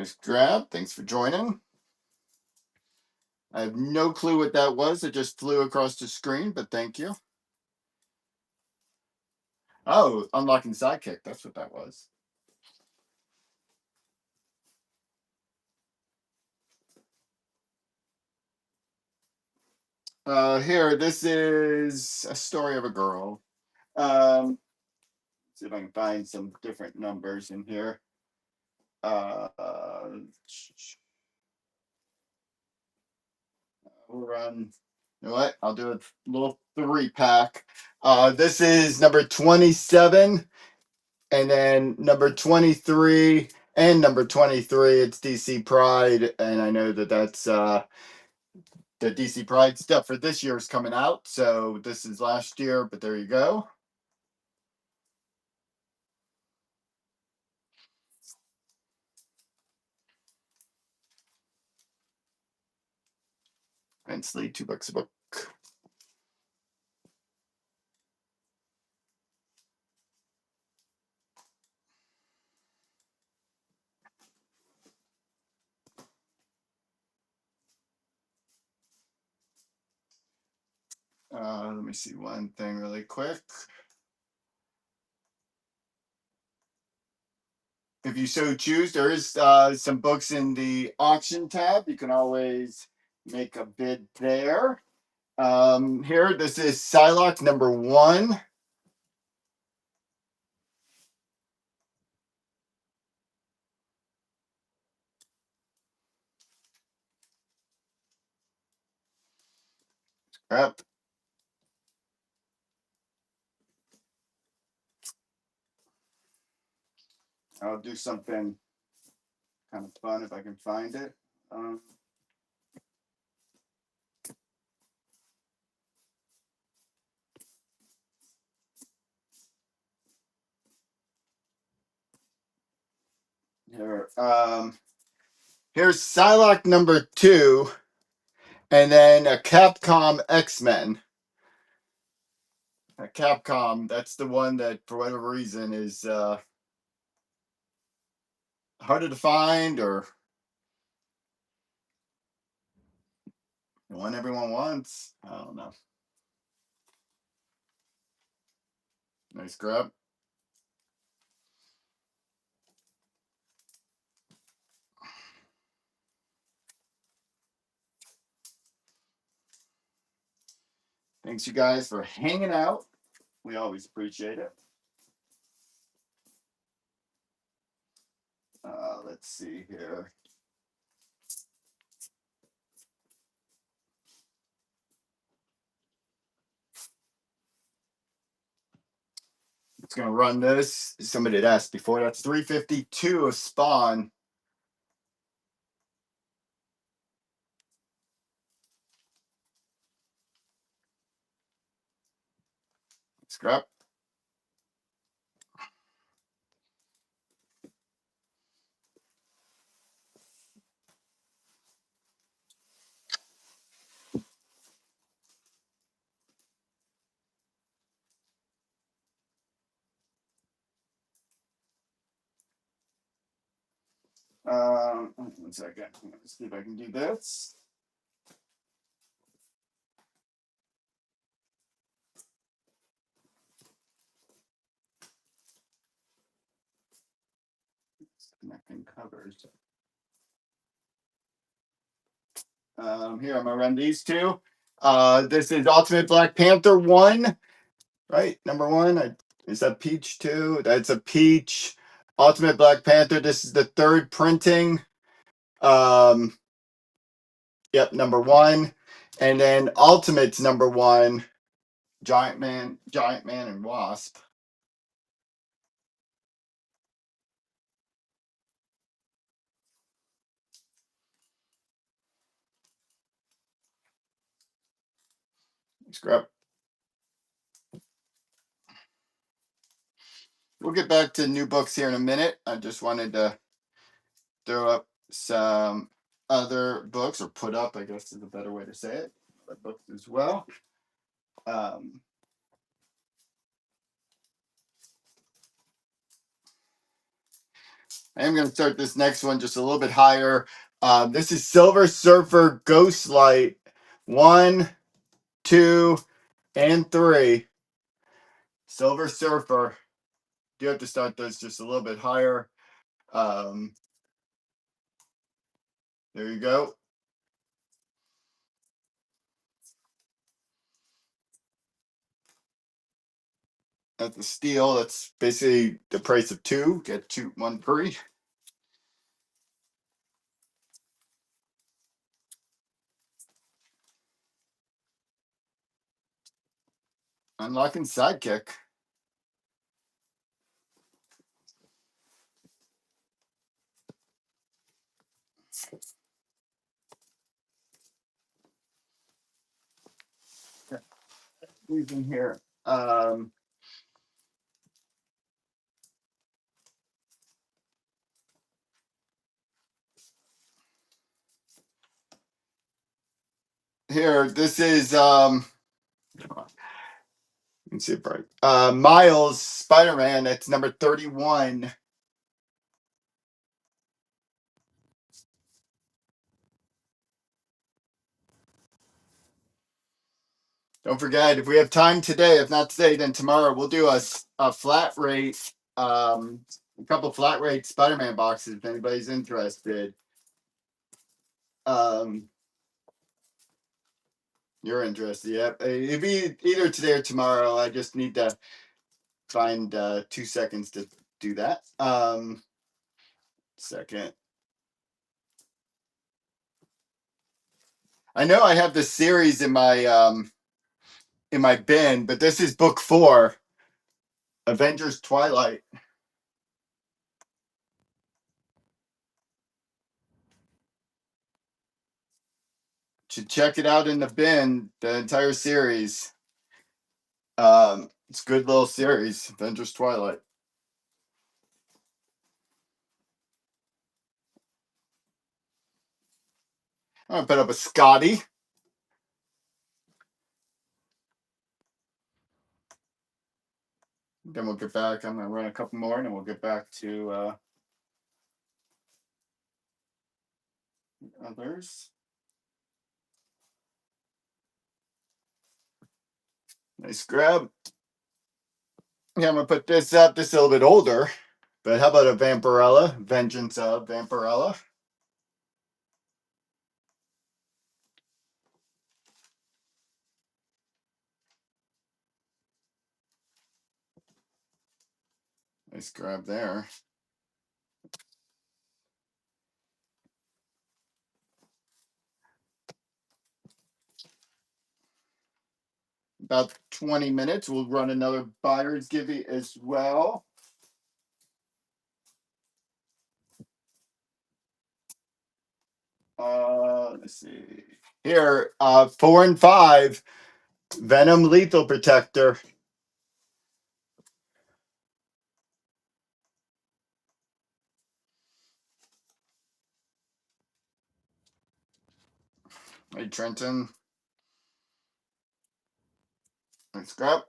Nice grab. Thanks for joining. I have no clue what that was. It just flew across the screen, but thank you. Oh, unlocking sidekick. That's what that was. Here, this is a story of a girl. See if I can find some different numbers in here. Uh, we'll run. You know what? I'll do a little 3-pack. This is number 27, and then number 23 and number 23. It's DC Pride, and I know that that's the DC Pride stuff for this year is coming out. So this is last year, but there you go. Vince Lee, $2 a book. Let me see one thing really quick. If you so choose, there is some books in the auction tab. You can always make a bid there. Here, this is Psylocke number 1. Crap. I'll do something kind of fun if I can find it. Here, here's Psylocke number 2, and then a Capcom X-Men. Capcom, that's the one that for whatever reason is harder to find, or the one everyone wants. I don't know. Nice grab. Thanks, you guys, for hanging out. We always appreciate it. Let's see here. It's gonna run this. Somebody had asked before. That's 352 of Spawn. Scrap. One second. Let's see if I can do this. Connecting covers. Here I'm gonna run these two. This is Ultimate Black Panther 1, right? Number 1. Is that Peach 2? That's a Peach. Ultimate Black Panther. This is the 3rd printing. Yep, number 1. And then Ultimate's number 1. Giant Man, and Wasp. Scrap. We'll get back to new books here in a minute. I just wanted to throw up some other books, or put up, I guess is a better way to say it. Other books as well. I am going to start this next one just a little bit higher. This is Silver Surfer Ghost Light 1, 2, and 3. Silver Surfer. Do have to start those just a little bit higher. There you go. That's the steel. That's basically the price of 2. Get 2, 1 free. Unlocking Sidekick. Who's in here? Here, this is let's see it bright. Miles Spider-Man. That's number 31. Don't forget, if we have time today, if not today, then tomorrow we'll do a flat rate, a couple flat rate Spider-Man boxes if anybody's interested. You're interested, yeah. It'd be either today or tomorrow. I just need to find 2 seconds to do that. Second. I know I have the series in my bin, but this is book 4, Avengers Twilight. Should check it out in the bin, the entire series. It's a good little series, Avengers Twilight. I'm gonna put up a Scotty. Then we'll get back. I'm gonna run a couple more, and then we'll get back to others. Nice grab. Yeah, I'm gonna put this up. This is a little bit older, but how about a Vampirella? Vengeance of Vampirella. Nice grab there. About 20 minutes. We'll run another buyer's givey as well. Let's see. Here, 4 and 5, Venom Lethal Protector. Hey, Trenton. Nice grab.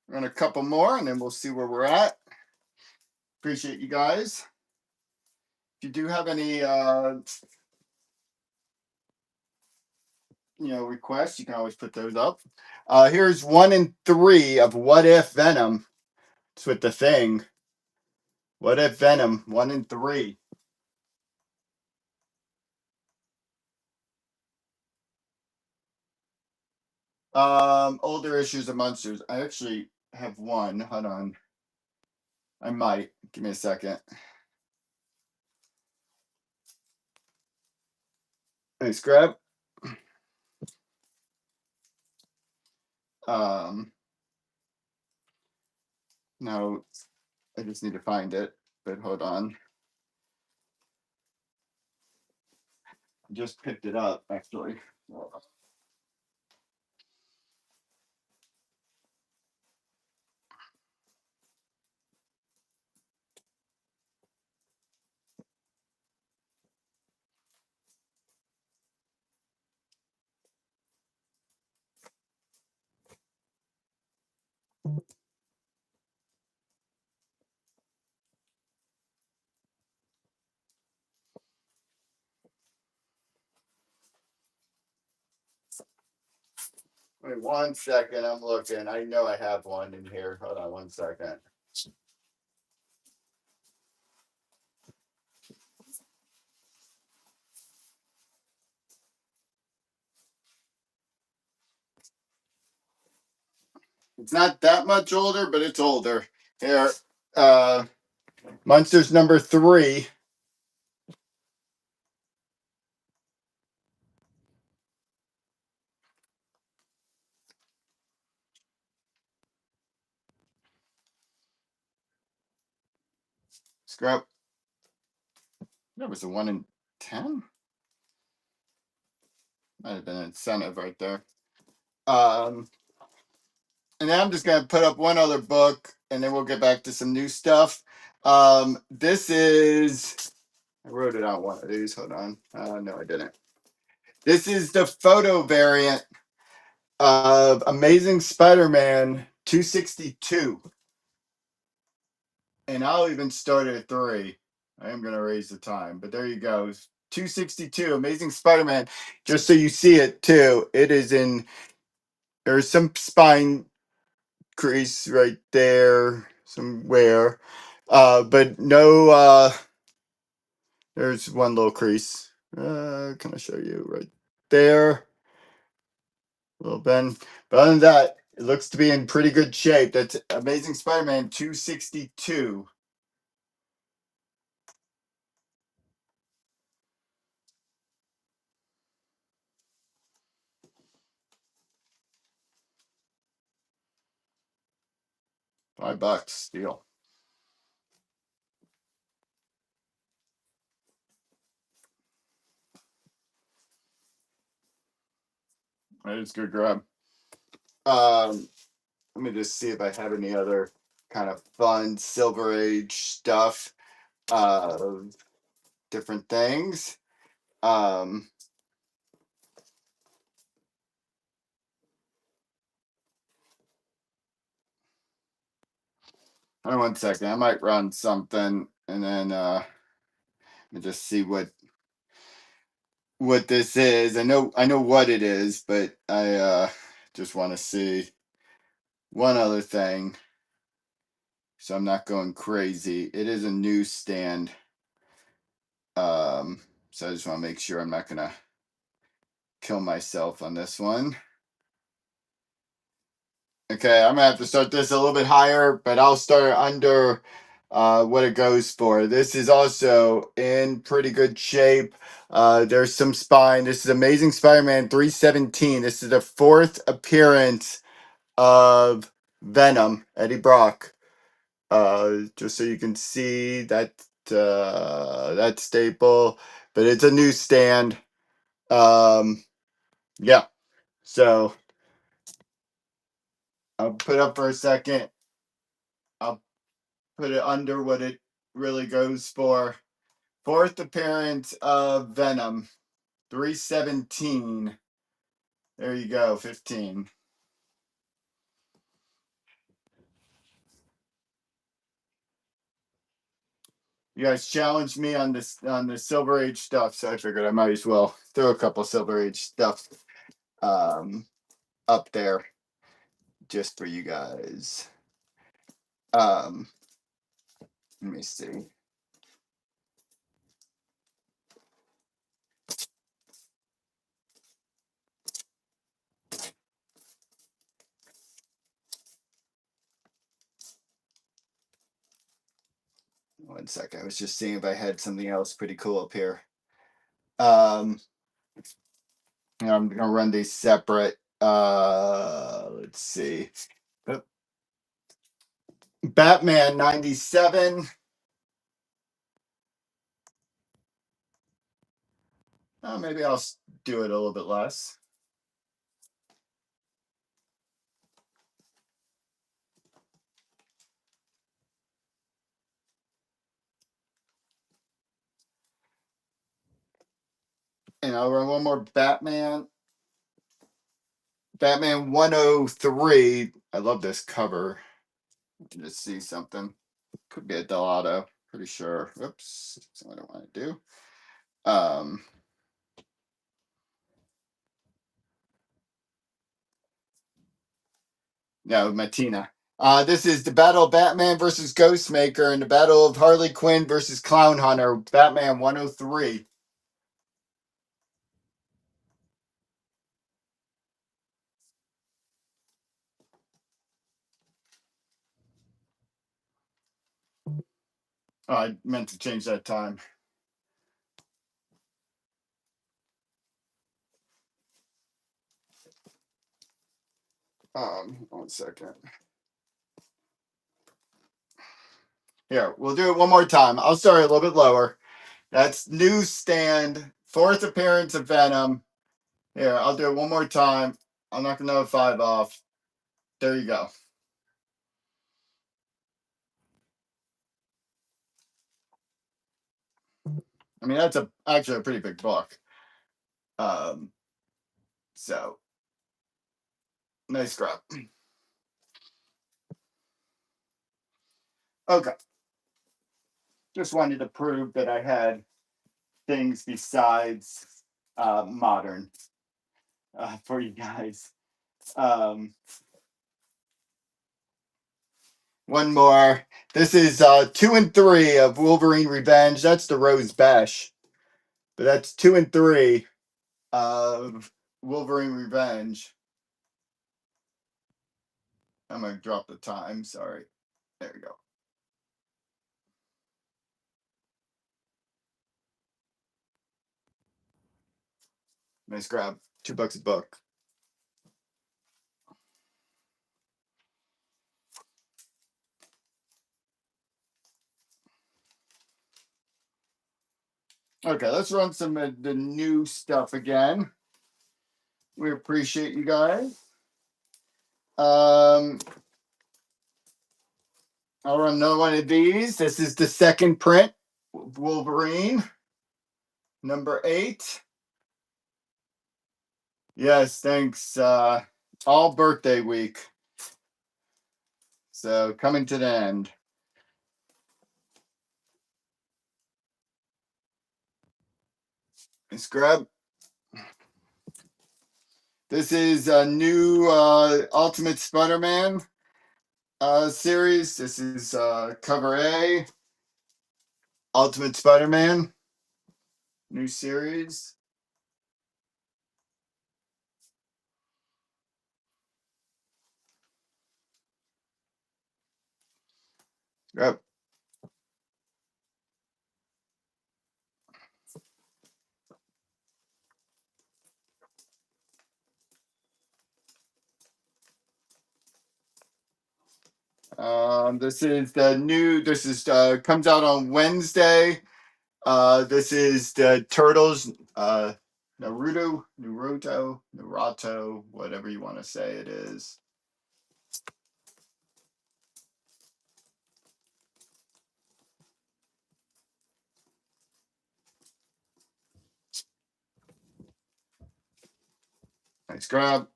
Run a couple more, and then we'll see where we're at. Appreciate you guys. If you do have any requests, you can always put those up. Here's 1 and 3 of What If Venom. It's with the Thing. What If Venom, 1 and 3. Older issues of Monsters. I actually have one. Hold on. I might. Give me a second. Nice grab. No, I just need to find it. But hold on. I just picked it up, actually. Wait 1 second. I'm looking. I know I have one in here. Hold on 1 second. It's not that much older, but it's older. Here, uh, Munsters number 3. Scrub. That was a 1 in 10. Might have been an incentive right there. And then I'm just gonna put up one other book, and then we'll get back to some new stuff. This is. I wrote it on one of these. Hold on. No, I didn't. This is the photo variant of Amazing Spider-Man 262. And I'll even start at 3. I am going to raise the time, but there you go. 262, Amazing Spider-Man. Just so you see it too, it is in, there's some spine crease right there somewhere. But no, there's one little crease. Can I show you right there? Little Ben. But other than that, it looks to be in pretty good shape. That's Amazing Spider-Man 262. $5 deal. That is a good grab. Let me just see if I have any other kind of fun Silver Age stuff. Different things. Hold on 1 second. I might run something and then let me just see what this is. I know what it is, but I just want to see one other thing. So I'm not going crazy. It is a newsstand. So I just want to make sure I'm not gonna kill myself on this one. Okay, I'm gonna have to start this a little bit higher, but I'll start under what it goes for. This is also in pretty good shape. There's some spine. This is Amazing Spider-Man 317. This is the 4th appearance of Venom, Eddie Brock. Just so you can see that staple, but it's a newsstand. Yeah. So I'll put up for a second. I'll put it under what it really goes for. 4th appearance of Venom, 317. There you go, 15. You guys challenged me on the Silver Age stuff, so I figured I might as well throw a couple Silver Age stuff up there just for you guys. Let me see. One second. I was just seeing if I had something else pretty cool up here. I'm gonna run these separate. Let's see. Batman 97. Maybe I'll do it a little bit less. And I'll run one more Batman. Batman 103. I love this cover. Just see something. Could be a Delato. Pretty sure. Oops. That's what I don't want to do. No, Matina. This is the Battle of Batman versus Ghostmaker and the Battle of Harley Quinn versus Clown Hunter. Batman 103. Oh, I meant to change that time. 1 second. Here, we'll do it one more time. I'll start a little bit lower. That's Newsstand, fourth appearance of Venom. Here, I'll do it one more time. I'll knock another 5 off. There you go. I mean, that's actually a pretty big book. So nice grab. Okay. Just wanted to prove that I had things besides modern for you guys. One more. This is 2 and 3 of Wolverine Revenge. That's the Rose Bash. But that's 2 and 3 of Wolverine Revenge. I'm going to drop the time. Sorry. There we go. Nice grab. $2 a book. Okay, let's run some of the new stuff again. We appreciate you guys. I'll run another one of these. This is the second print, Wolverine, number 8. Yes, thanks. All birthday week. So coming to the end. Let's grab. This is a new Ultimate Spider-Man series. This is cover A. Ultimate Spider-Man. New series. Grab. This is the new. This is comes out on Wednesday. This is the Turtles. Naruto, whatever you want to say it is. Nice grab.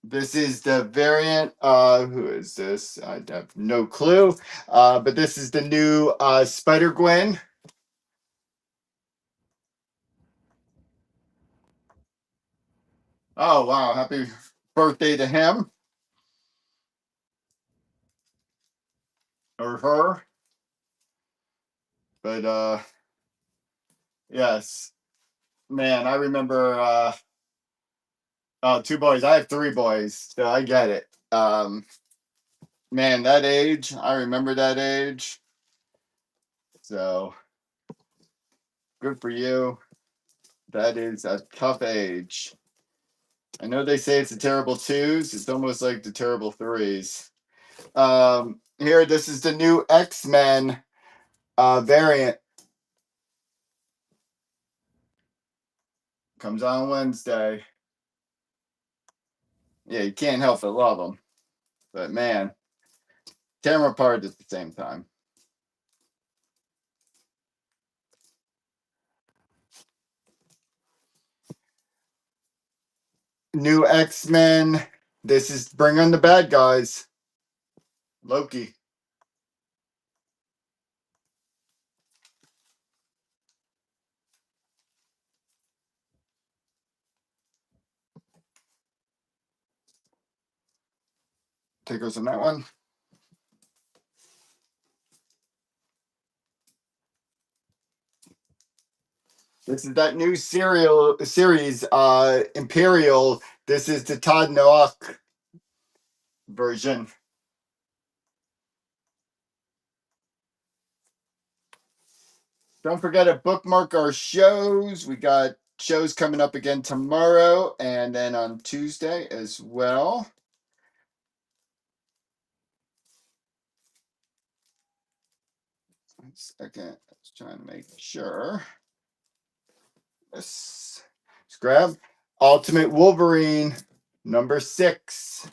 This is the variant. Who is this? I have no clue. But this is the new Spider Gwen. Oh wow! Happy birthday to him or her. But yes, man, I remember. 2 boys. I have 3 boys, so I get it. Man, that age. I remember that age. So good for you. That is a tough age. I know they say it's the terrible 2s. It's almost like the terrible 3s. Here, this is the new X-Men variant. Comes on Wednesday. Yeah, you can't help but love them. But man, tear them apart at the same time. New X-Men. This is Bring on the Bad Guys. Loki. takers on that one. This is that new series, Imperial. This is the Todd Noak version. Don't forget to bookmark our shows. We got shows coming up again tomorrow and then on Tuesday as well. One second. I was trying to make sure. Let's grab Ultimate Wolverine number 6.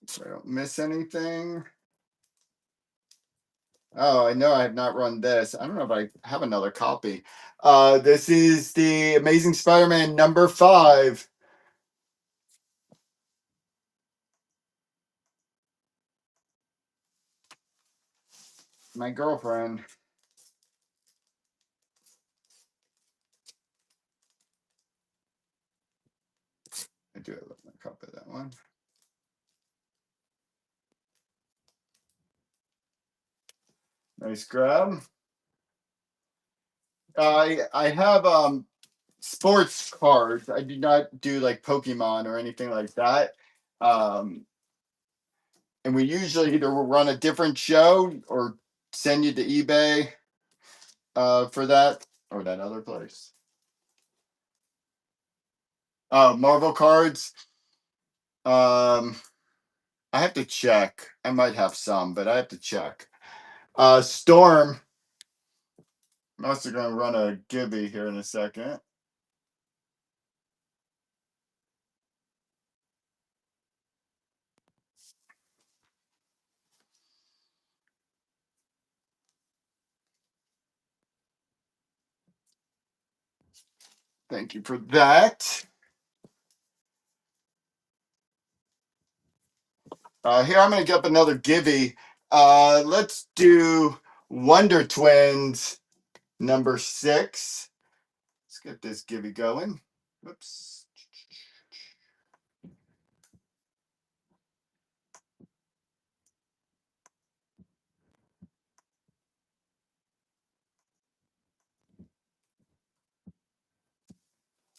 So I don't miss anything. Oh, I know I have not run this. I don't know if I have another copy. This is the Amazing Spider-Man number 5. My girlfriend. I do have a copy of that one. Nice grab. I have sports cards. I do not do like Pokemon or anything like that. Um, and we usually either will run a different show or send you to eBay for that or that other place. Marvel cards. I have to check. I might have some, but I have to check. Storm. I'm also going to run a Gibby here in a second. Thank you for that. Here I'm going to get up another Gibby. Let's do Wonder Twins number 6. Let's get this Gibby going. Whoops.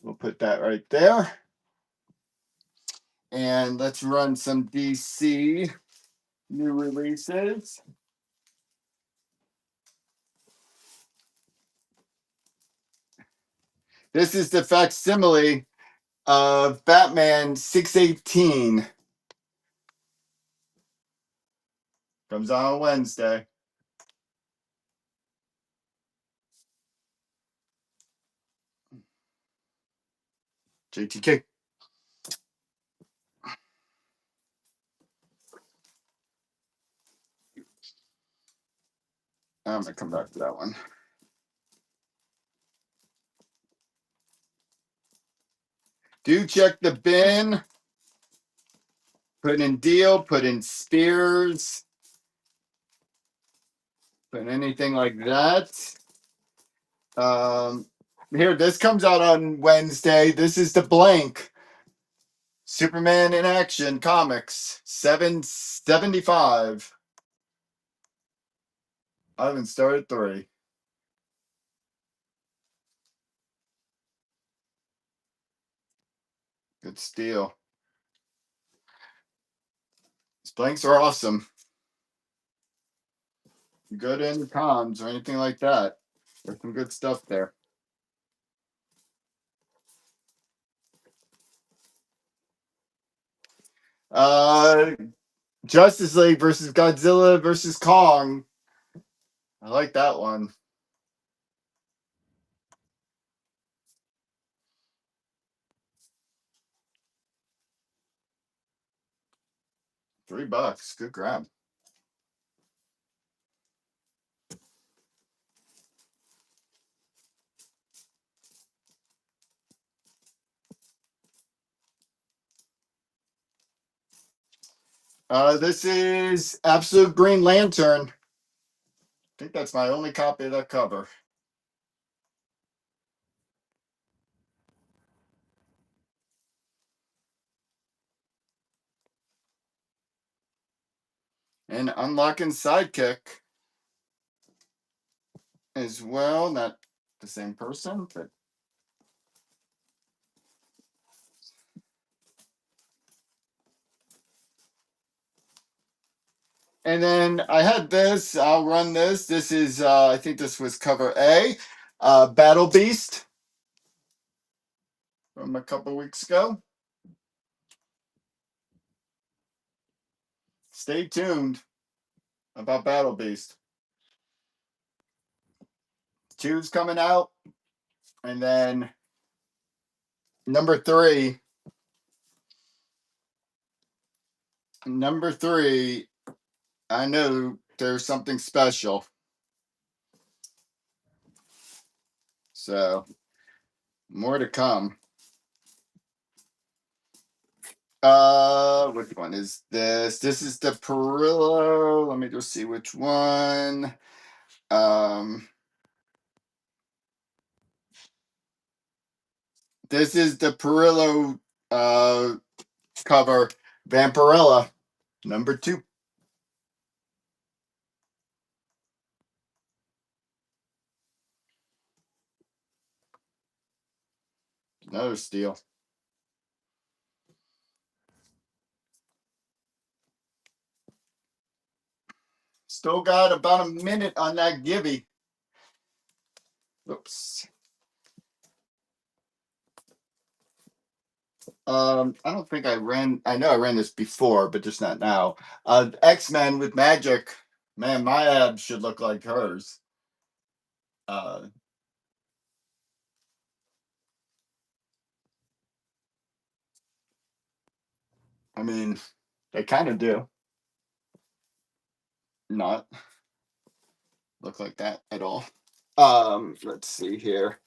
We'll put that right there. And let's run some DC new releases. This is the facsimile of Batman 618. Comes on Wednesday. JTK. I'm going to come back to that one. Do check the bin. Put in Deal, put in Spears, put in anything like that. Here, this comes out on Wednesday. This is the blank. Superman in Action Comics, $7.75. I haven't started 3. Good steal. These blanks are awesome. You go to any cons or anything like that. There's some good stuff there. Uh, Justice League versus Godzilla versus Kong. I like that one. $3. Good grab. This is Absolute Green Lantern. I think that's my only copy of that cover. And Unlocking Sidekick as well. Not the same person, but. And then I had this. I'll run this. This is, I think this was cover A, Battle Beast from a couple weeks ago. Stay tuned about Battle Beast. 2's coming out. And then number 3. Number 3, I know there's something special. So, more to come. Which one is this? This is the Perillo. Let me just see which one. This is the Perillo cover, Vampirella, number 2. Another steal. Still got about a minute on that Gibby. Oops. I don't think I ran. I know I ran this before, but just not now. X-Men with Magic. Man, my abs should look like hers. Uh, I mean, they kind of do. Not look like that at all. Let's see here.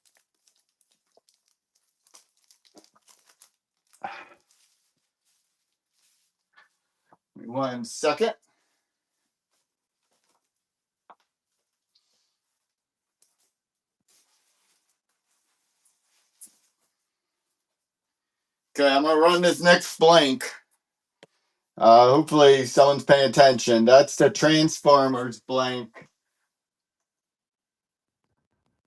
One second. Okay, I'm gonna run this next blank. Hopefully someone's paying attention. That's the Transformers blank.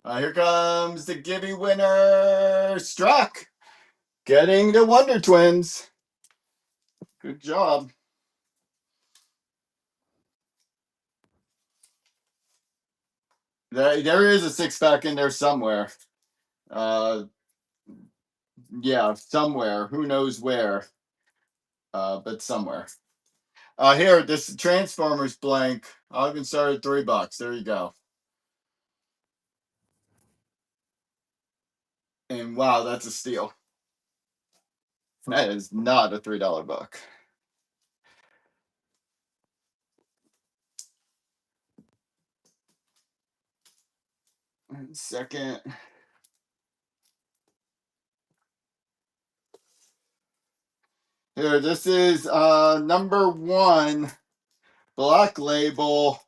Here comes the Gibby winner, Struck, getting the Wonder Twins. Good job. There is a 6-pack in there somewhere. Yeah, somewhere. Who knows where? But somewhere. Here, this Transformers blank. I'll even start at $3. There you go. And wow, that's a steal. That is not a $3 book. Second. Here, this is number 1, Black Label,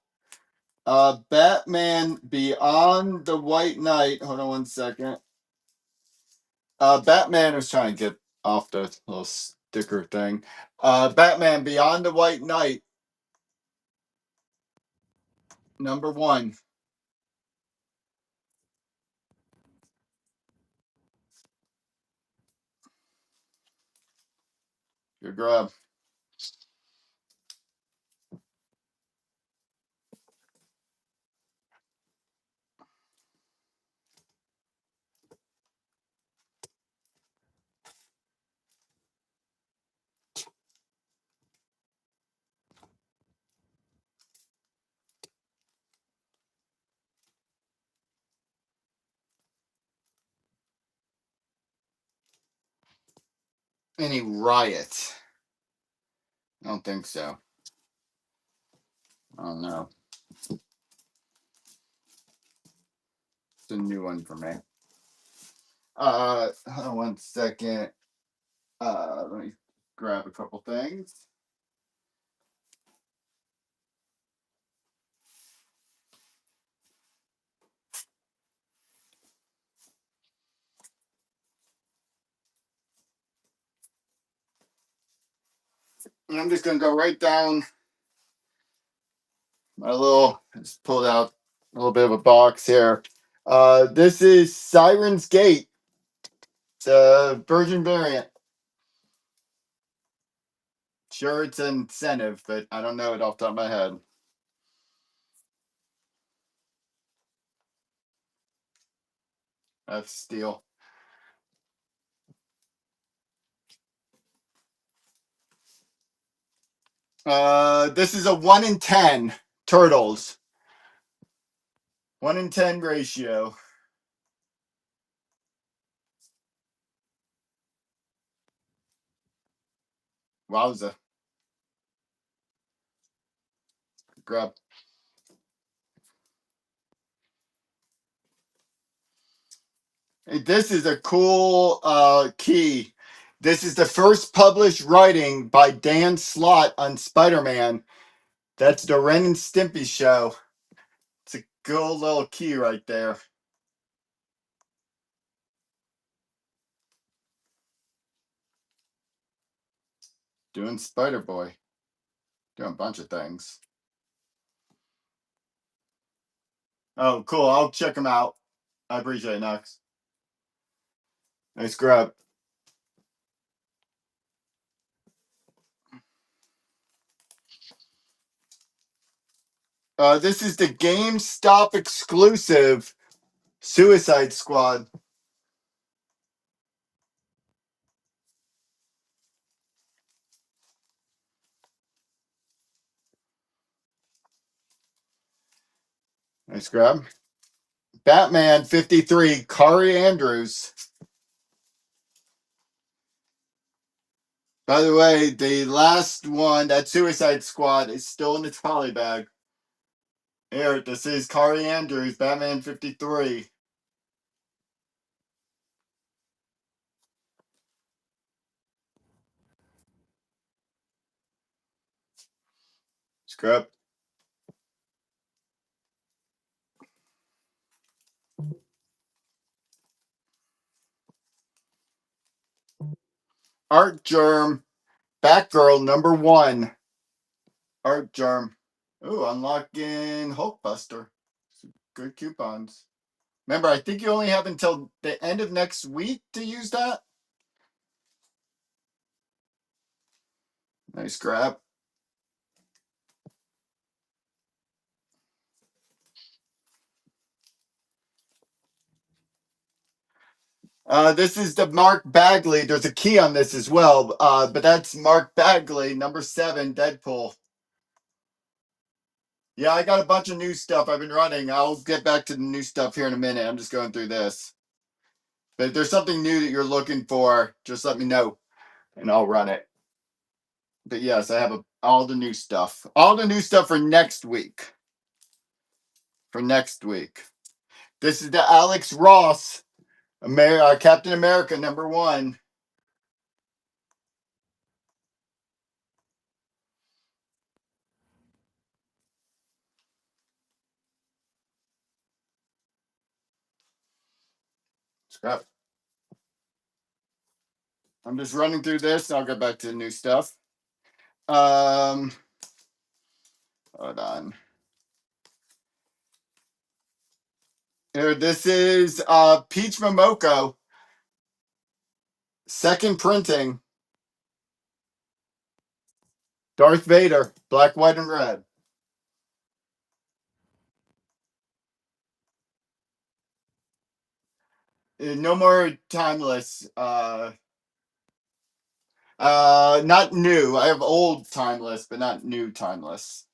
Batman Beyond the White Knight. Hold on one second. Batman is trying to get off the little sticker thing. Batman Beyond the White Knight, number 1. Good grab. Any Riot? I don't think so. Oh no. It's a new one for me. Hold on one second. Let me grab a couple things. And I'm just gonna go right down my little, just pulled out a little bit of a box here. This is Siren's Gate, the Virgin variant. Sure, it's an incentive, but I don't know it off the top of my head. That's steel. This is a 1 in 10 turtles. 1 in 10 ratio. Wowza. Grab. Hey, this is a cool key. This is the first published writing by Dan Slott on Spider-Man. That's the Ren and Stimpy show. It's a cool little key right there. Doing Spider-Boy. Doing a bunch of things. Oh, cool. I'll check them out. I appreciate it, Knox. Nice grab. This is the GameStop exclusive Suicide Squad. Nice grab. Batman 53, Kari Andrews. By the way, the last one, that Suicide Squad, is still in its poly bag. Here, this is Kari Andrews, Batman 53. Scrub. Art Germ, Batgirl #1. Art Germ. Ooh, unlocking Hulkbuster. Good coupons. Remember, I think you only have until the end of next week to use that. Nice grab. This is the Mark Bagley. There's a key on this as well, but that's Mark Bagley, #7, Deadpool. Yeah, I got a bunch of new stuff I've been running. I'll get back to the new stuff here in a minute. I'm just going through this. But if there's something new that you're looking for, just let me know and I'll run it. But yes, I have all the new stuff. All the new stuff for next week. For next week. This is the Alex Ross, Captain America #1. Scrap. I'm just running through this. I'll get back to the new stuff. Hold on. Here, this is Peach Momoko. Second printing. Darth Vader, black, white, and red. No more timeless. Not new. I have old timeless, but not new timeless.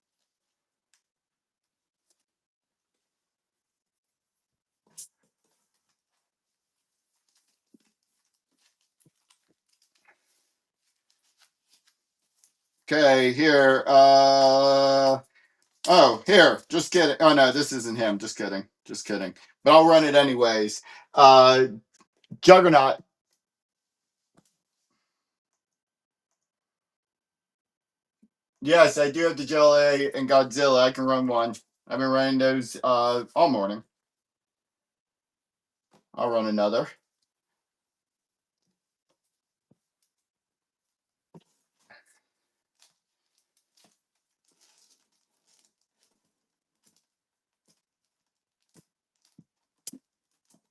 Okay, here. Oh, here. Just kidding. Oh no, this isn't him. Just kidding. Just kidding. But I'll run it anyways. Juggernaut. Yes, I do have the Jelly and Godzilla. I can run one. I've been running those all morning. I'll run another.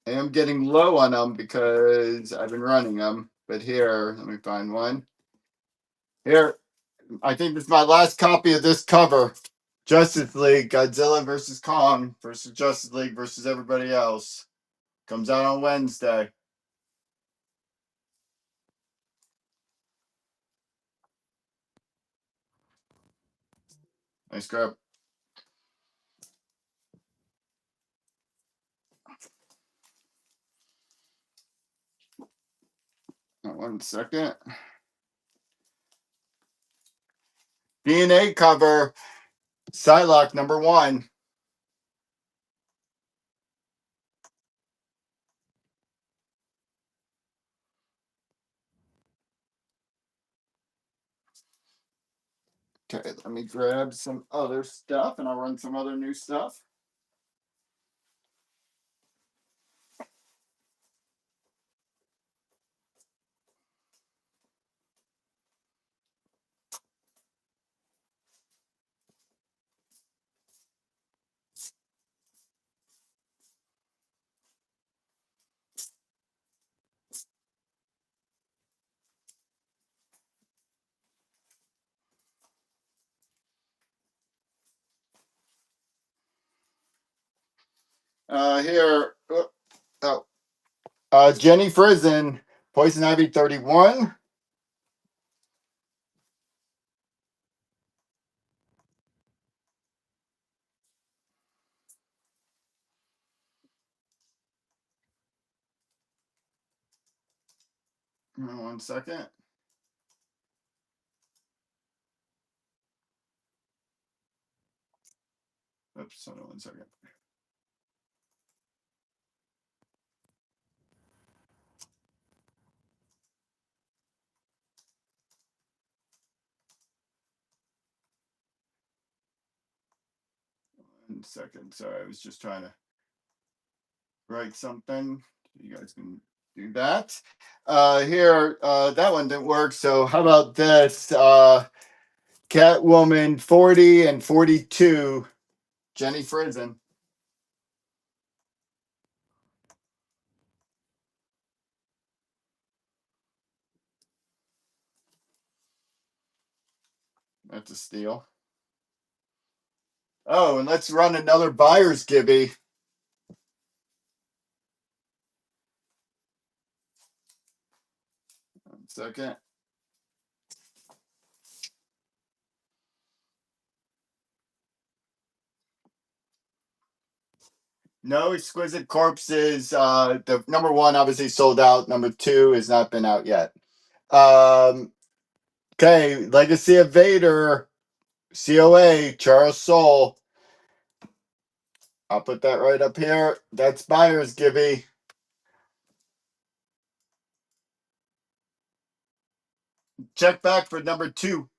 I am getting low on them because I've been running them. But here, let me find one. Here, I think this is my last copy of this cover. Justice League, Godzilla versus Kong versus Justice League versus everybody else. Comes out on Wednesday. Nice grab. One second. DNA cover, Psylocke #1. Okay, let me grab some other stuff and I'll run some other new stuff. Here, oh, Jenny Frison, Poison Ivy 31. One second. Oops, hold on 1 second. One second. Sorry, I was just trying to write something. You guys can do that. Here, that one didn't work. So how about this? Catwoman 40 and 42, Jenny Frison. That's a steal. Oh, and let's run another buyer's Gibby. 1 second. No Exquisite Corpses. The #1 obviously sold out. #2 has not been out yet. Okay, Legacy of Vader, COA, Charles Soule. I'll put that right up here. That's buyer's Gibby. Check back for #2.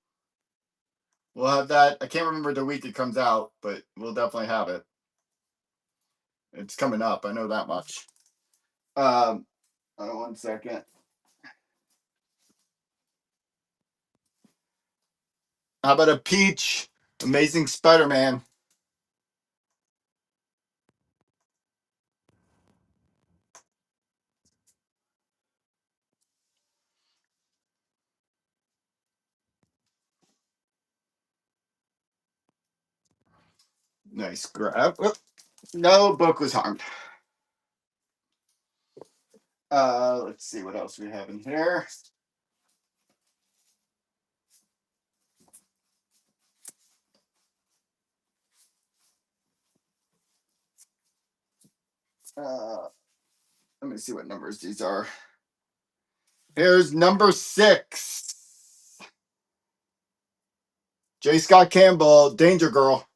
We'll have that. I can't remember the week it comes out, but we'll definitely have it. It's coming up. I know that much. 1 second. How about a Peach? Amazing Spider-Man. Nice grab. Whoop. No book was harmed. Let's see what else we have in here. Let me see what numbers these are. Here's #6. J. Scott Campbell, Danger Girl.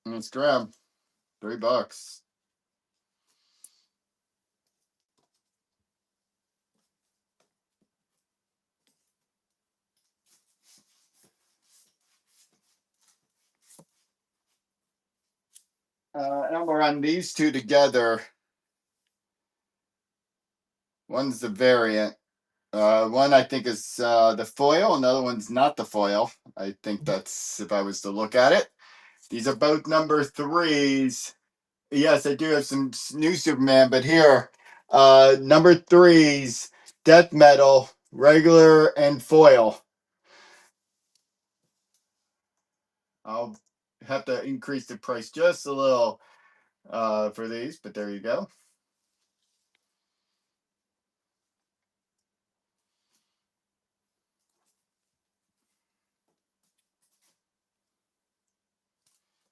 Let's grab $3. And we'll run these two together. One's the variant. One I think is the foil. Another one's not the foil. I think that's if I was to look at it. These are both number threes. Yes, I do have some new Superman, but here, number threes, death metal, regular and foil. I'll have to increase the price just a little for these, but there you go.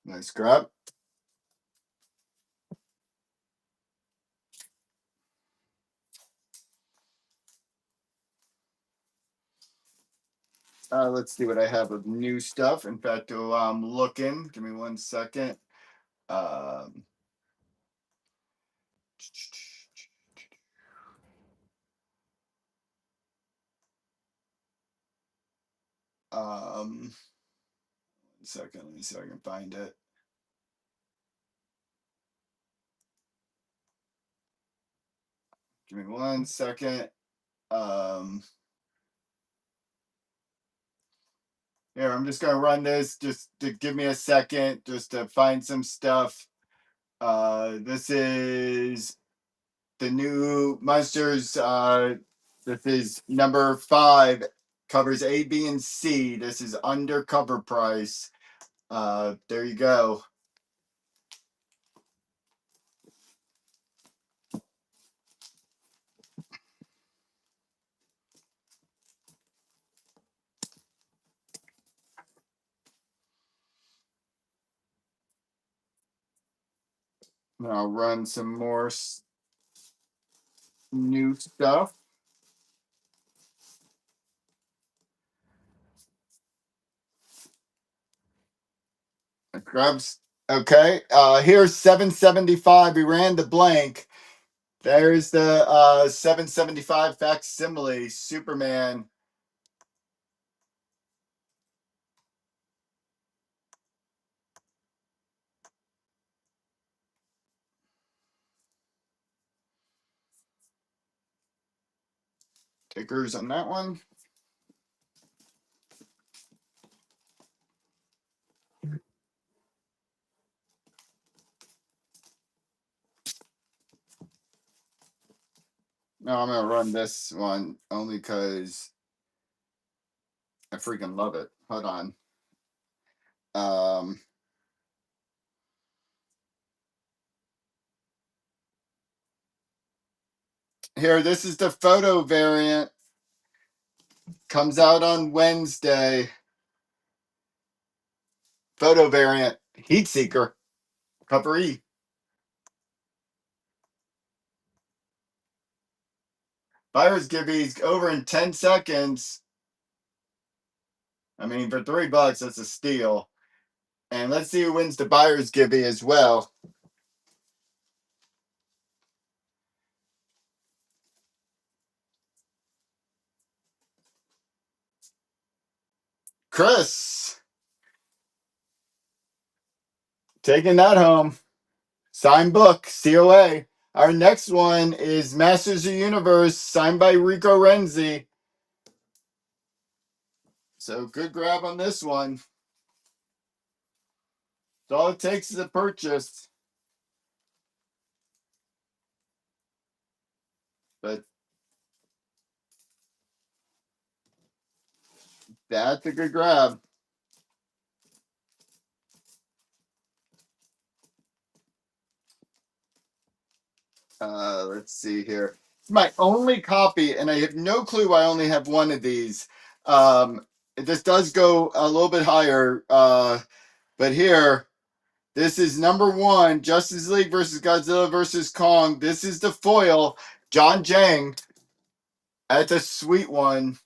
Nice grab. Let's see what I have of new stuff. In fact, while I'm looking, give me 1 second. Um, um, 1 second. Let me see if I can find it. Give me 1 second. Here, I'm just gonna run this just to give me a second, just to find some stuff. This is the new Monsters. This is number 5, covers A, B, and C. This is undercover price. There you go. I'll run some more new stuff. Grabs. Okay. Here's 775. We ran the blank. There's the 775 facsimile Superman. Takers on that one. No, I'm gonna run this one only because I freaking love it. Hold on. Um, Here, this is the photo variant. Comes out on Wednesday. Photo variant. Heat Seeker. Cover E. Buyer's Gibby's over in 10 seconds. I mean, for $3, that's a steal. And let's see who wins the Buyer's Gibby as well. Chris. Taking that home. Signed book, COA. Our next one is Masters of the Universe, signed by Rico Renzi. So good grab on this one. All it takes is a purchase. But that's a good grab. Let's see here. It's my only copy, and I have no clue I only have one of these. This does go a little bit higher, but here, this is number 1, Justice League versus Godzilla versus Kong. This is the foil, John Jang. That's a sweet one.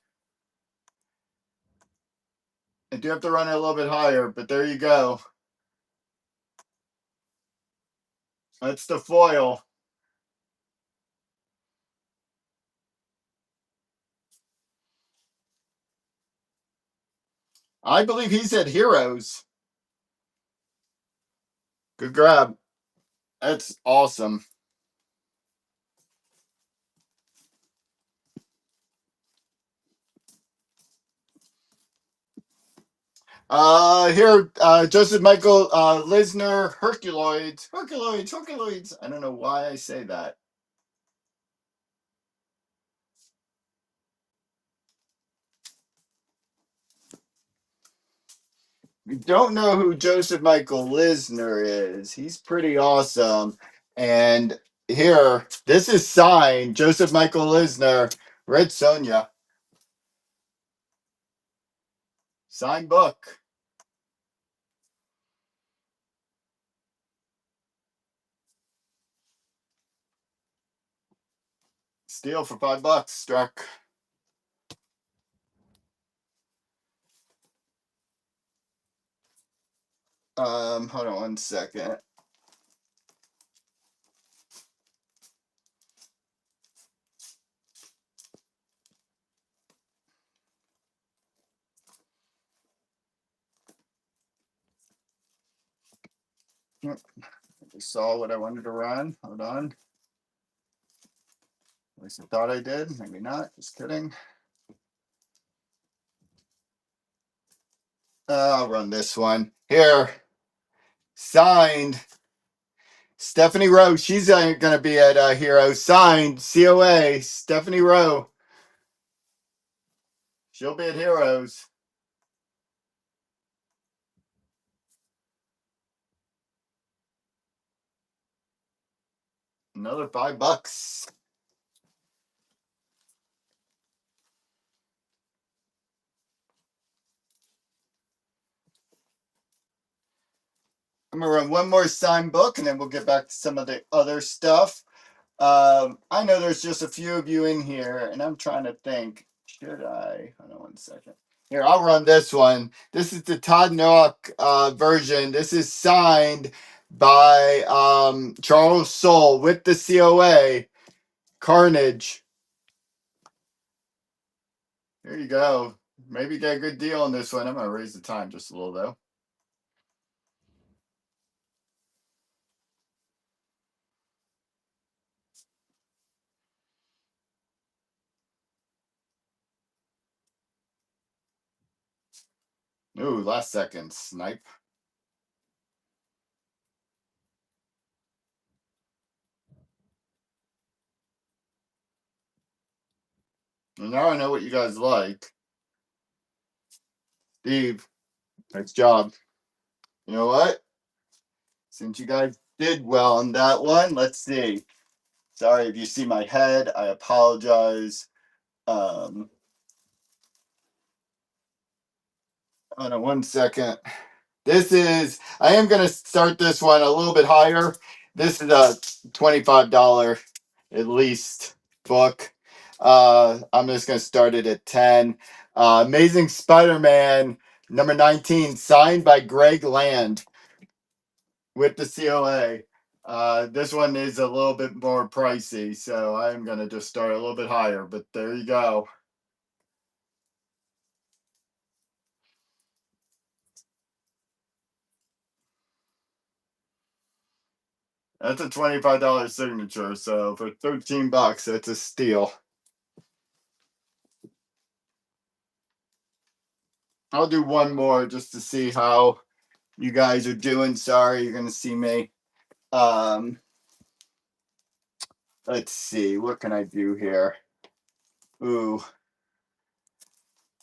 I do have to run it a little bit higher, but there you go. That's the foil. I believe he said Heroes. Good grab. That's awesome. Here, Joseph Michael Lisner, Herculoids. I don't know why I say that. You don't know who Joseph Michael Lisner is. He's pretty awesome. And here, this is signed Joseph Michael Lisner, Red Sonja, signed book. Steal for $5. Struck. Hold on one second. I just saw what I wanted to run. Hold on. At least I thought I did. Maybe not. Just kidding. I'll run this one. Here, signed Stephanie Rowe. She's going to be at Hero. Signed COA Stephanie Rowe. She'll be at Heroes. Another $5. I'm gonna run one more signed book, and then we'll get back to some of the other stuff. I know there's just a few of you in here, and I'm trying to think. Should I? Hold on one second. Here, I'll run this one. This is the Todd Noack version. This is signed by Charles Soule with the COA. Carnage. There you go. Maybe get a good deal on this one. I'm gonna raise the time just a little though. Ooh, last second snipe. And now I know what you guys like. Steve, nice job. You know what? Since you guys did well on that one, let's see. Sorry if you see my head. I apologize. Hold on one second. I am going to start this one a little bit higher. This is a $25 at least book. I'm just going to start it at 10. Amazing Spider-Man number 19, signed by Greg Land with the COA. This one is a little bit more pricey, so I'm going to just start a little bit higher, but there you go. That's a $25 signature, so for $13, that's a steal. I'll do one more just to see how you guys are doing. Sorry, you're gonna see me. Um, let's see, what can I do here? Ooh,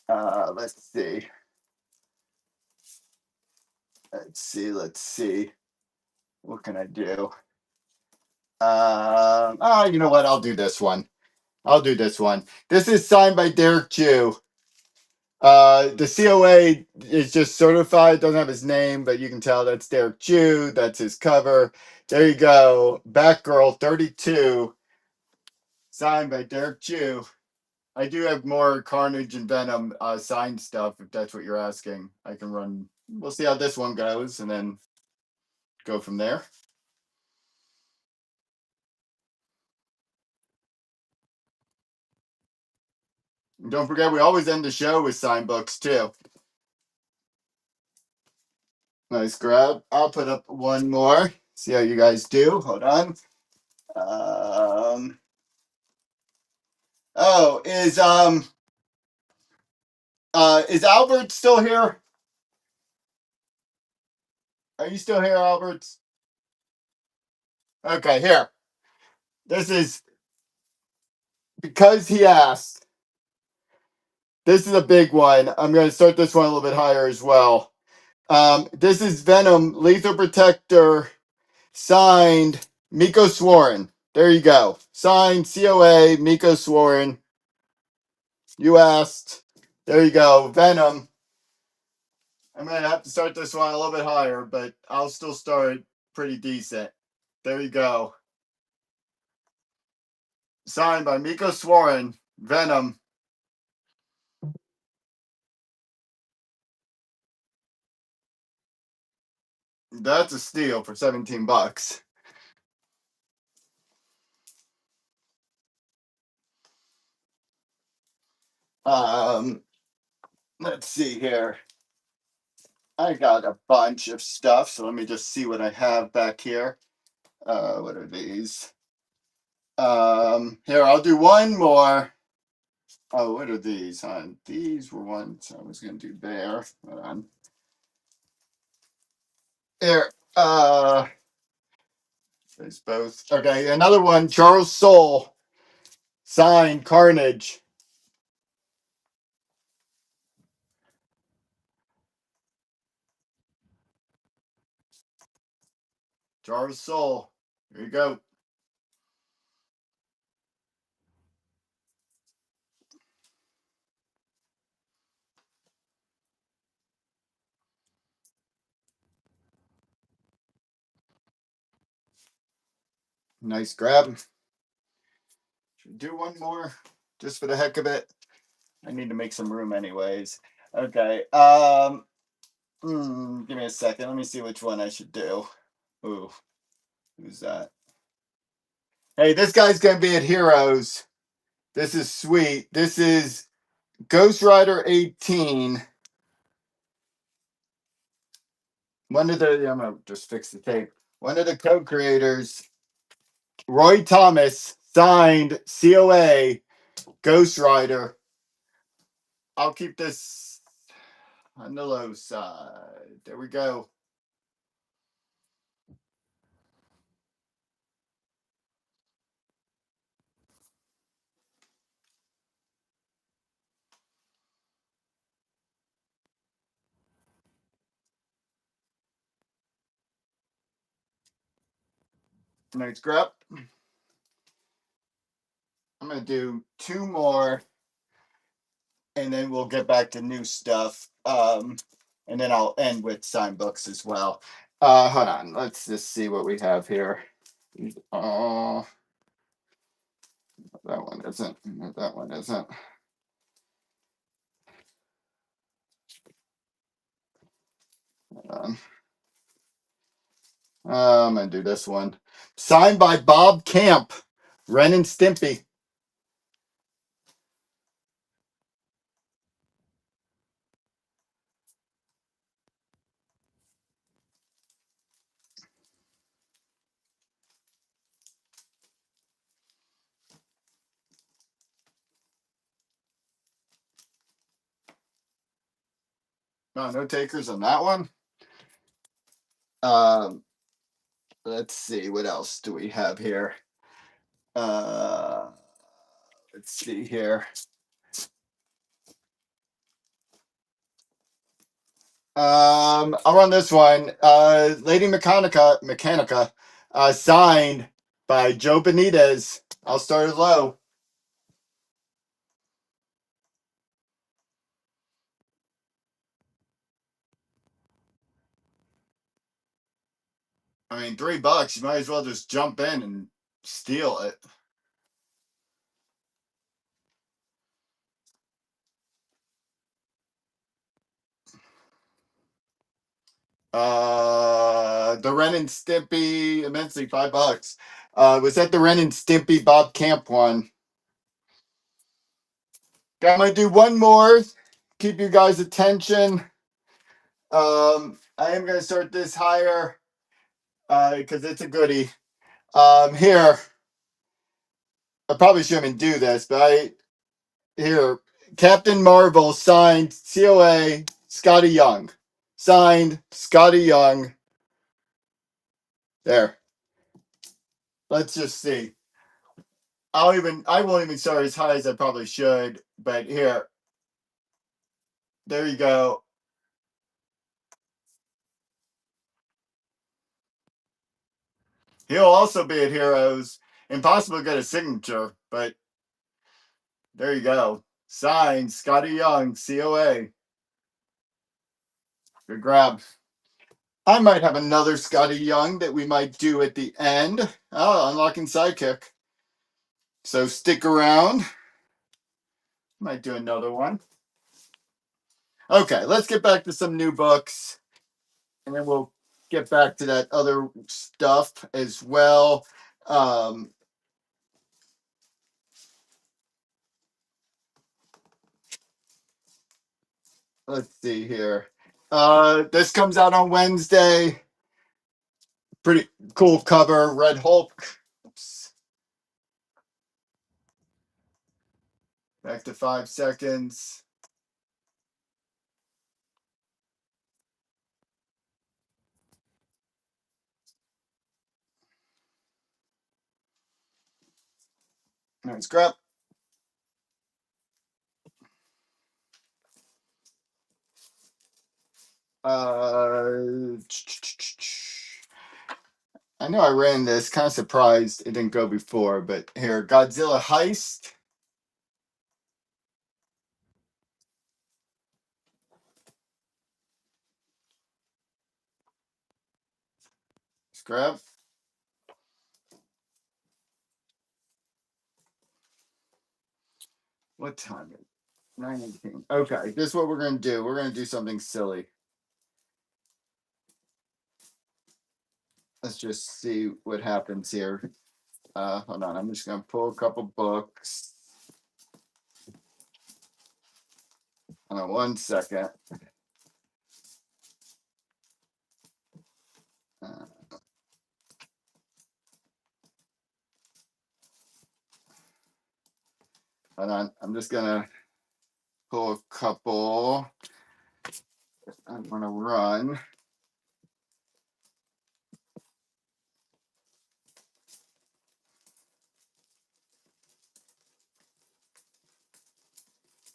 let's see. Let's see. What can I do? You know what? I'll do this one. This is signed by Derek Jew. The COA is just certified, doesn't have his name, but you can tell that's Derek Jew. That's his cover. There you go. Batgirl 32, signed by Derek Jew. I do have more Carnage and Venom signed stuff, if that's what you're asking. I can run. We'll see how this one goes, and then go from there. And don't forget, we always end the show with signed books too. Nice grab. I'll put up one more. See how you guys do. Hold on. Oh, is Albert still here? Are you still here, Alberts? Okay, here. This is because he asked. This is a big one. I'm going to start this one a little bit higher as well. This is Venom, Lethal Protector, signed Miko Swarren. There you go. Signed COA, Miko Swarren. You asked. There you go. Venom. I'm going to have to start this one a little bit higher, but I'll still start pretty decent. There you go. Signed by Miko Swarren, Venom. That's a steal for $17. Um, let's see here. I got a bunch of stuff, so let me just see what I have back here. What are these? Here, I'll do one more. Oh, what are these? These were ones I was going to do there. Hold on. Here, there's both. Okay, another one, Charles Soule, signed Carnage. Charles Soule. Here you go. Nice grab. Should we do one more just for the heck of it? I need to make some room anyways. Okay. Give me a second. Let me see which one I should do. Ooh, who's that? Hey, this guy's gonna be at Heroes. This is sweet. This is Ghost Rider 18. One of the I'm gonna just fix the tape. One of the co-creators, Roy Thomas, signed COA Ghost Rider. I'll keep this on the low side. There we go. Nice grab. I'm gonna do two more, and then we'll get back to new stuff. And then I'll end with signed books as well. Hold on. Let's just see what we have here. Oh, that one isn't. That one isn't. Hold on. I'm gonna do this one. Signed by Bob Camp, Ren and Stimpy. No, no takers on that one. Um, let's see what else do we have here. Uh, let's see here. I'll run this one. Lady Mechanica, signed by Joe Benitez. I'll start it low. I mean, $3. You might as well just jump in and steal it. The Ren and Stimpy immensely $5. Was that the Ren and Stimpy Bob Camp one? Okay, I'm gonna do one more. Keep you guys' attention. I am gonna start this higher because it's a goodie. Here, I probably shouldn't even do this, but here, Captain Marvel signed COA Scotty Young. Signed Scotty Young. There. Let's just see. I won't even start as high as I probably should, but here. There you go. He'll also be at Heroes. Impossible to get a signature, but there you go. Signed, Scotty Young, COA. Good grab. I might have another Scotty Young that we might do at the end. Oh, unlocking sidekick. So stick around. Might do another one. Okay, let's get back to some new books. And then we'll get back to that other stuff as well. Let's see here. This comes out on Wednesday. Pretty cool cover, Red Hulk. Oops. Back to 5 seconds. Nice grab. I know I ran this. Kind of surprised it didn't go before, but here, Godzilla Heist. Let's grab. What time is it? 9:18. Okay, this is what we're gonna do. We're gonna do something silly. Let's just see what happens here. Hold on, I'm just gonna pull a couple books. Hold on 1 second. Uh, Hold on, I'm just gonna pull a couple. I'm gonna run.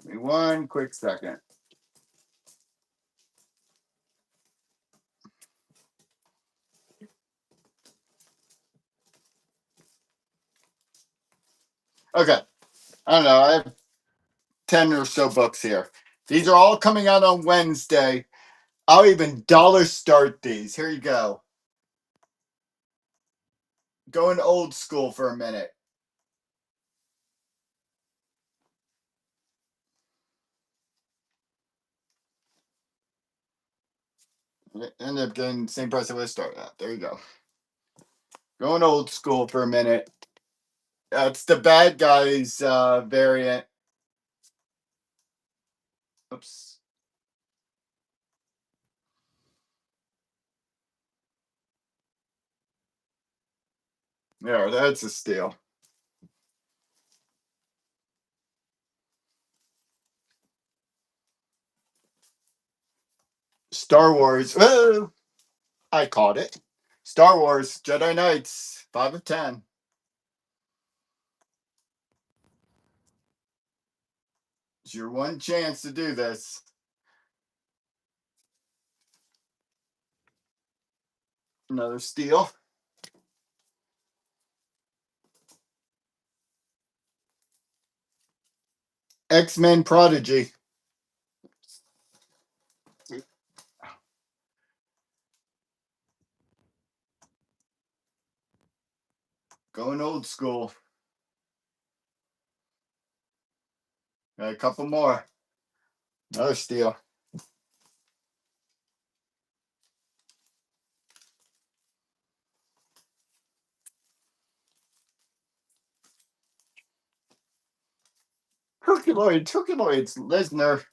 Give me 1 quick second. Okay, I don't know. I have 10 or so books here. These are all coming out on Wednesday. I'll even dollar start these. Here you go. Going old school for a minute. End up getting the same price I would start at. There you go. Going old school for a minute. It's the bad guys variant. Oops. There, that's a steal. Star Wars. Whoa, I caught it. Star Wars Jedi Knights. 5 of 10. It's your one chance to do this. Another steal. X-Men Prodigy. Going old school. Got a couple more. Another steal. Herculoids, Lesnar.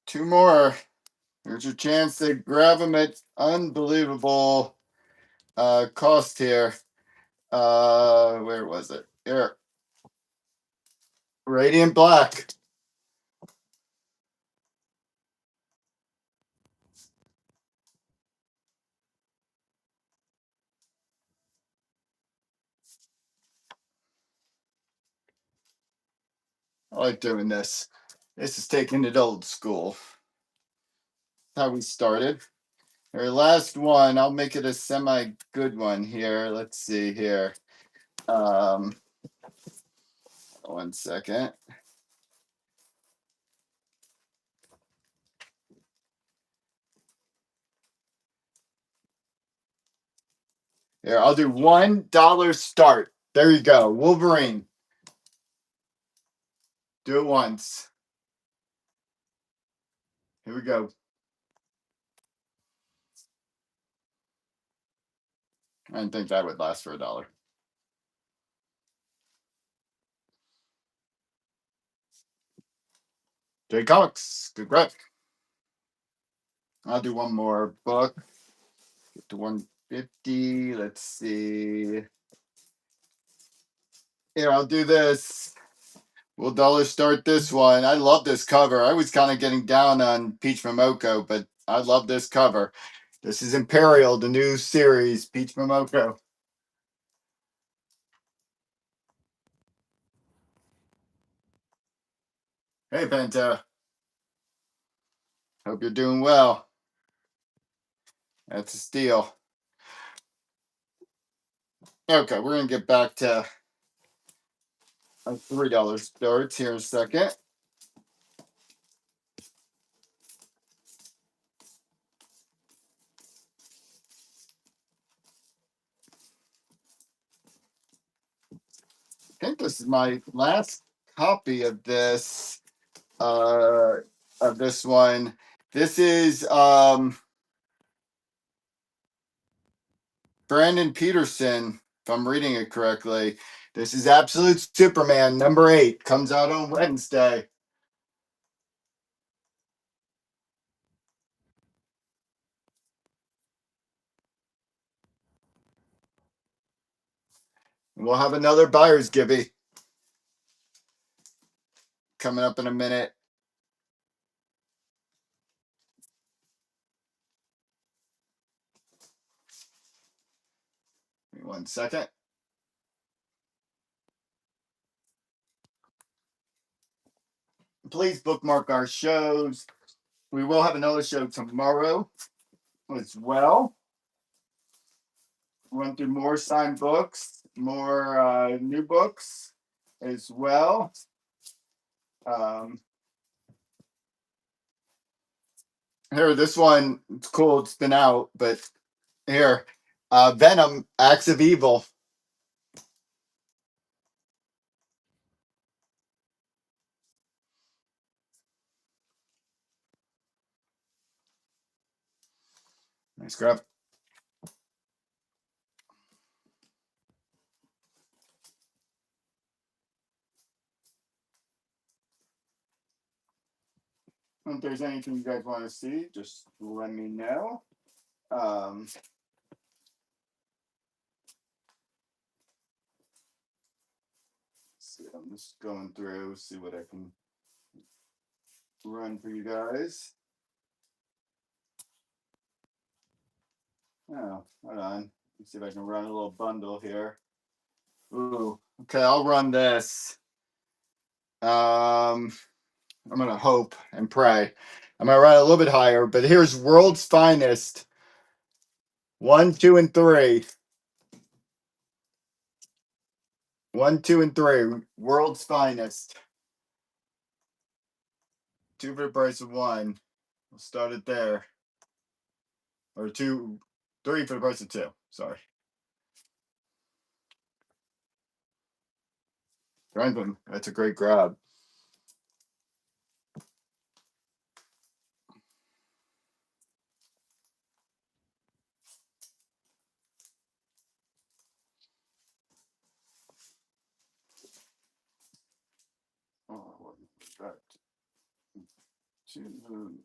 Two more. Here's your chance to grab them at unbelievable cost here. Where was it? Here. Radiant Black. I like doing this. This is taking it old school. How we started. Our last one, I'll make it a semi good one here. Let's see here. 1 second. Here, I'll do $1 start. There you go. Wolverine. Do it once. Here we go. I didn't think that would last for $1. J Comics. Good graphic. I'll do one more book. Get to 150. Let's see. Here, I'll do this. We'll dollar start this one. I love this cover. I was kind of getting down on Peach Momoko, but I love this cover. This is Imperial, the new series, Peach Momoko. Hey, Penta. Hope you're doing well. That's a steal. Okay, we're going to get back to $3 starts here in a second. I think this is my last copy of this one. This is Brandon Peterson, if I'm reading it correctly. This is Absolute Superman number 8. Comes out on Wednesday. We'll have another buyer's gibby coming up in a minute. 1 second. Please bookmark our shows. We will have another show tomorrow as well. Run through more signed books, more new books as well. Here, this one, it's cool. It's been out, but here, Venom, Acts of Evil. Nice grab. If there's anything you guys want to see, just let me know. See, I'm just going through, see what I can run for you guys. Oh, hold on. Let's see if I can run a little bundle here. Ooh, okay, I'll run this. I'm gonna hope and pray. I'm gonna run a little bit higher, but here's World's Finest. 1, 2, and 3. 1, 2, and 3. World's Finest. 2 for the price of 1. We'll start it there. Or 2, 3 for the price of 2. Sorry. Franklin, that's a great grab. Oh, what was that? 2.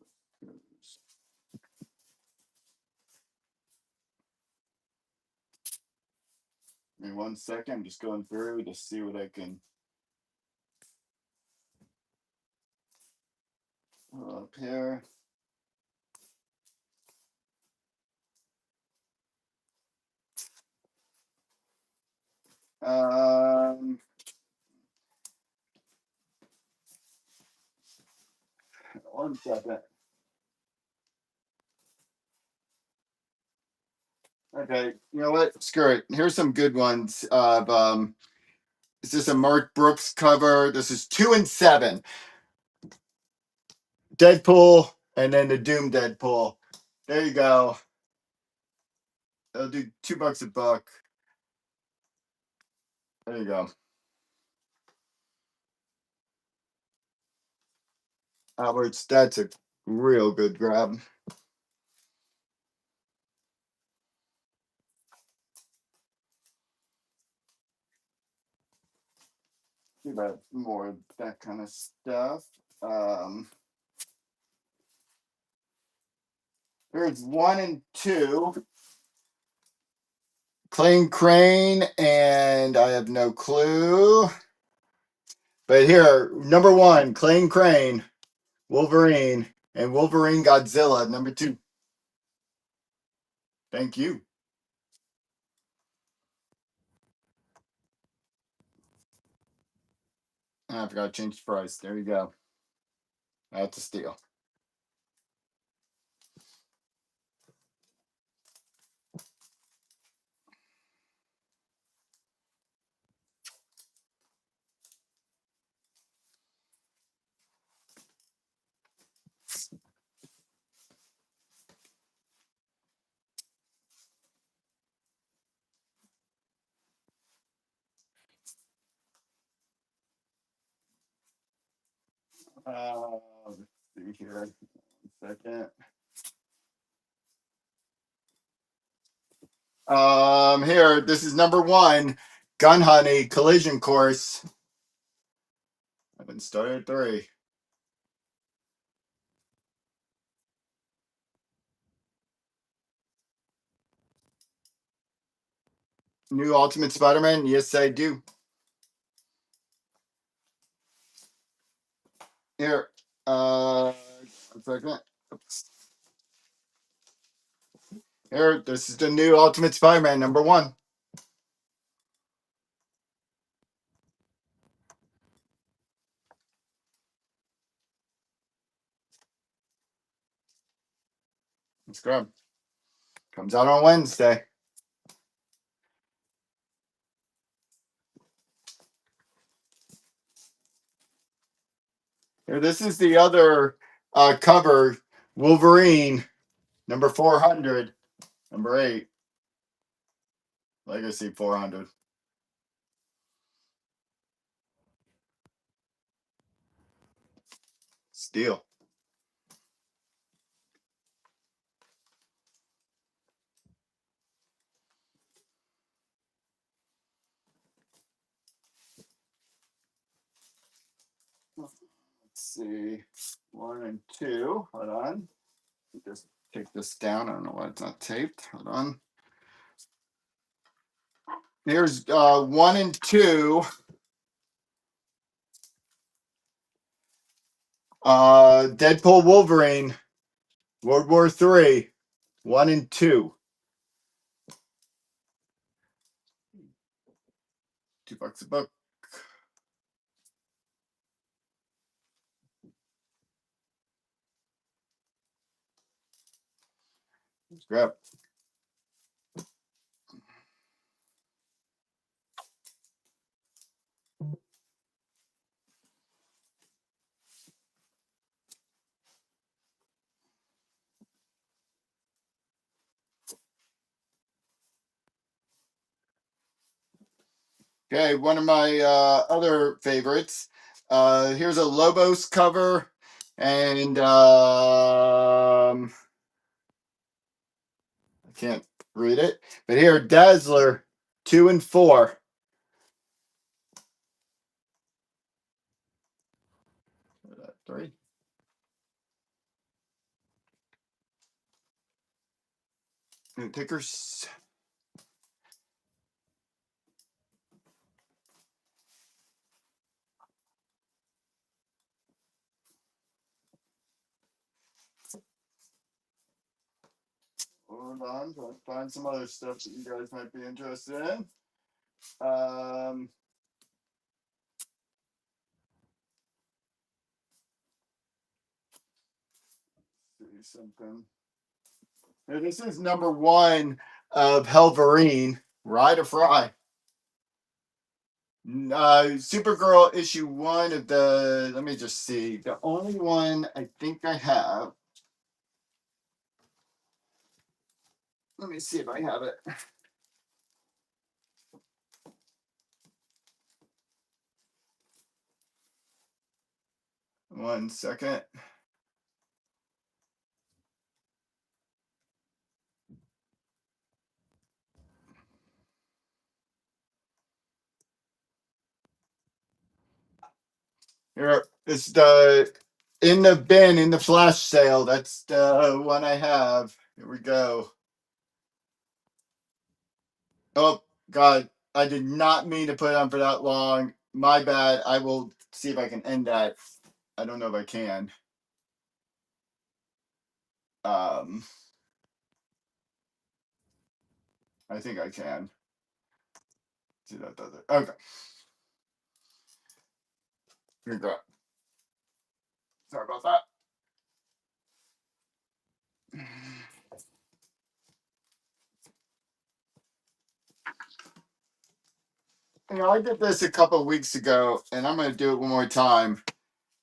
1 second. I'm just going through to see what I can pull up here. Um, 1 second. Okay, you know what? Screw it. Here's some good ones. Is this a Mark Brooks cover? This is 2 and 7. Deadpool and then the Doom Deadpool. There you go. I'll do $2 a book. There you go. Alberts, that's a real good grab. About more of that kind of stuff. Here's 1 and 2. Clayne Crane, and I have no clue. But here, number 1, Clayne Crane, Wolverine, and Wolverine Godzilla, number 2. Thank you. I forgot to change the price. There you go. That's a steal. Let's see here. 1 second. Here, this is number 1, Gun Honey Collision Course. I've been started at 3. New Ultimate Spider-Man? Yes, I do. Here, 1 second. Oops. Here, this is the new Ultimate Spider-Man, number 1. Let's grab. Comes out on Wednesday. Here, this is the other cover, Wolverine, number 400, number 8, Legacy 400. Steal. Let's see, 1 and 2. Hold on. Just take this down. I don't know why it's not taped. Hold on. Here's 1 and 2. Deadpool Wolverine, World War III, 1 and 2. $2 a book. Let's grab. Okay, one of my other favorites. Here's a Lobos cover, and I can't read it, but here, Dazzler, 2 and 4. 3. New tickers. hold on. Let's find some other stuff that you guys might be interested in. See something. Here, this is number one of Helverine, Ride or Fry. Supergirl issue one of the. Let me just see. The only one I think I have. Let me see if I have it. One second. Here, it's the in the bin in the flash sale. That's the one I have. Here we go. Oh God, I did not mean to put it on for that long. My bad. I will see if I can end that. I don't know if I can. Um, I think I can. See that does it. Okay. Here we go. Sorry about that. I did this a couple of weeks ago, and I'm going to do it one more time.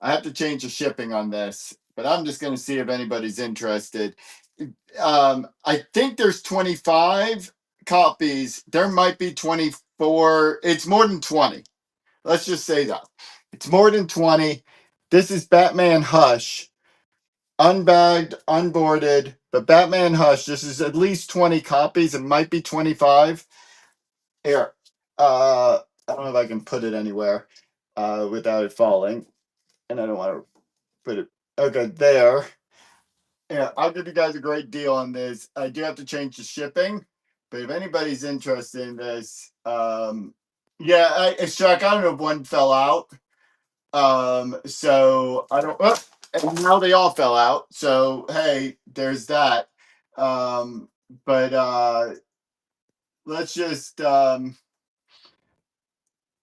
I have to change the shipping on this, but I'm just going to see if anybody's interested. I think there's 25 copies. There might be 24. It's more than 20. Let's just say that. It's more than 20. This is Batman Hush. Unbagged, unboarded, but Batman Hush. This is at least 20 copies. It might be 25. Here. I don't know if I can put it anywhere without it falling. And I don't want to put it. Okay, there. Yeah, I'll give you guys a great deal on this. I do have to change the shipping, but if anybody's interested in this, yeah, it's Chuck. I don't know if one fell out. So I don't. And now they all fell out. So hey, there's that. Um, but let's just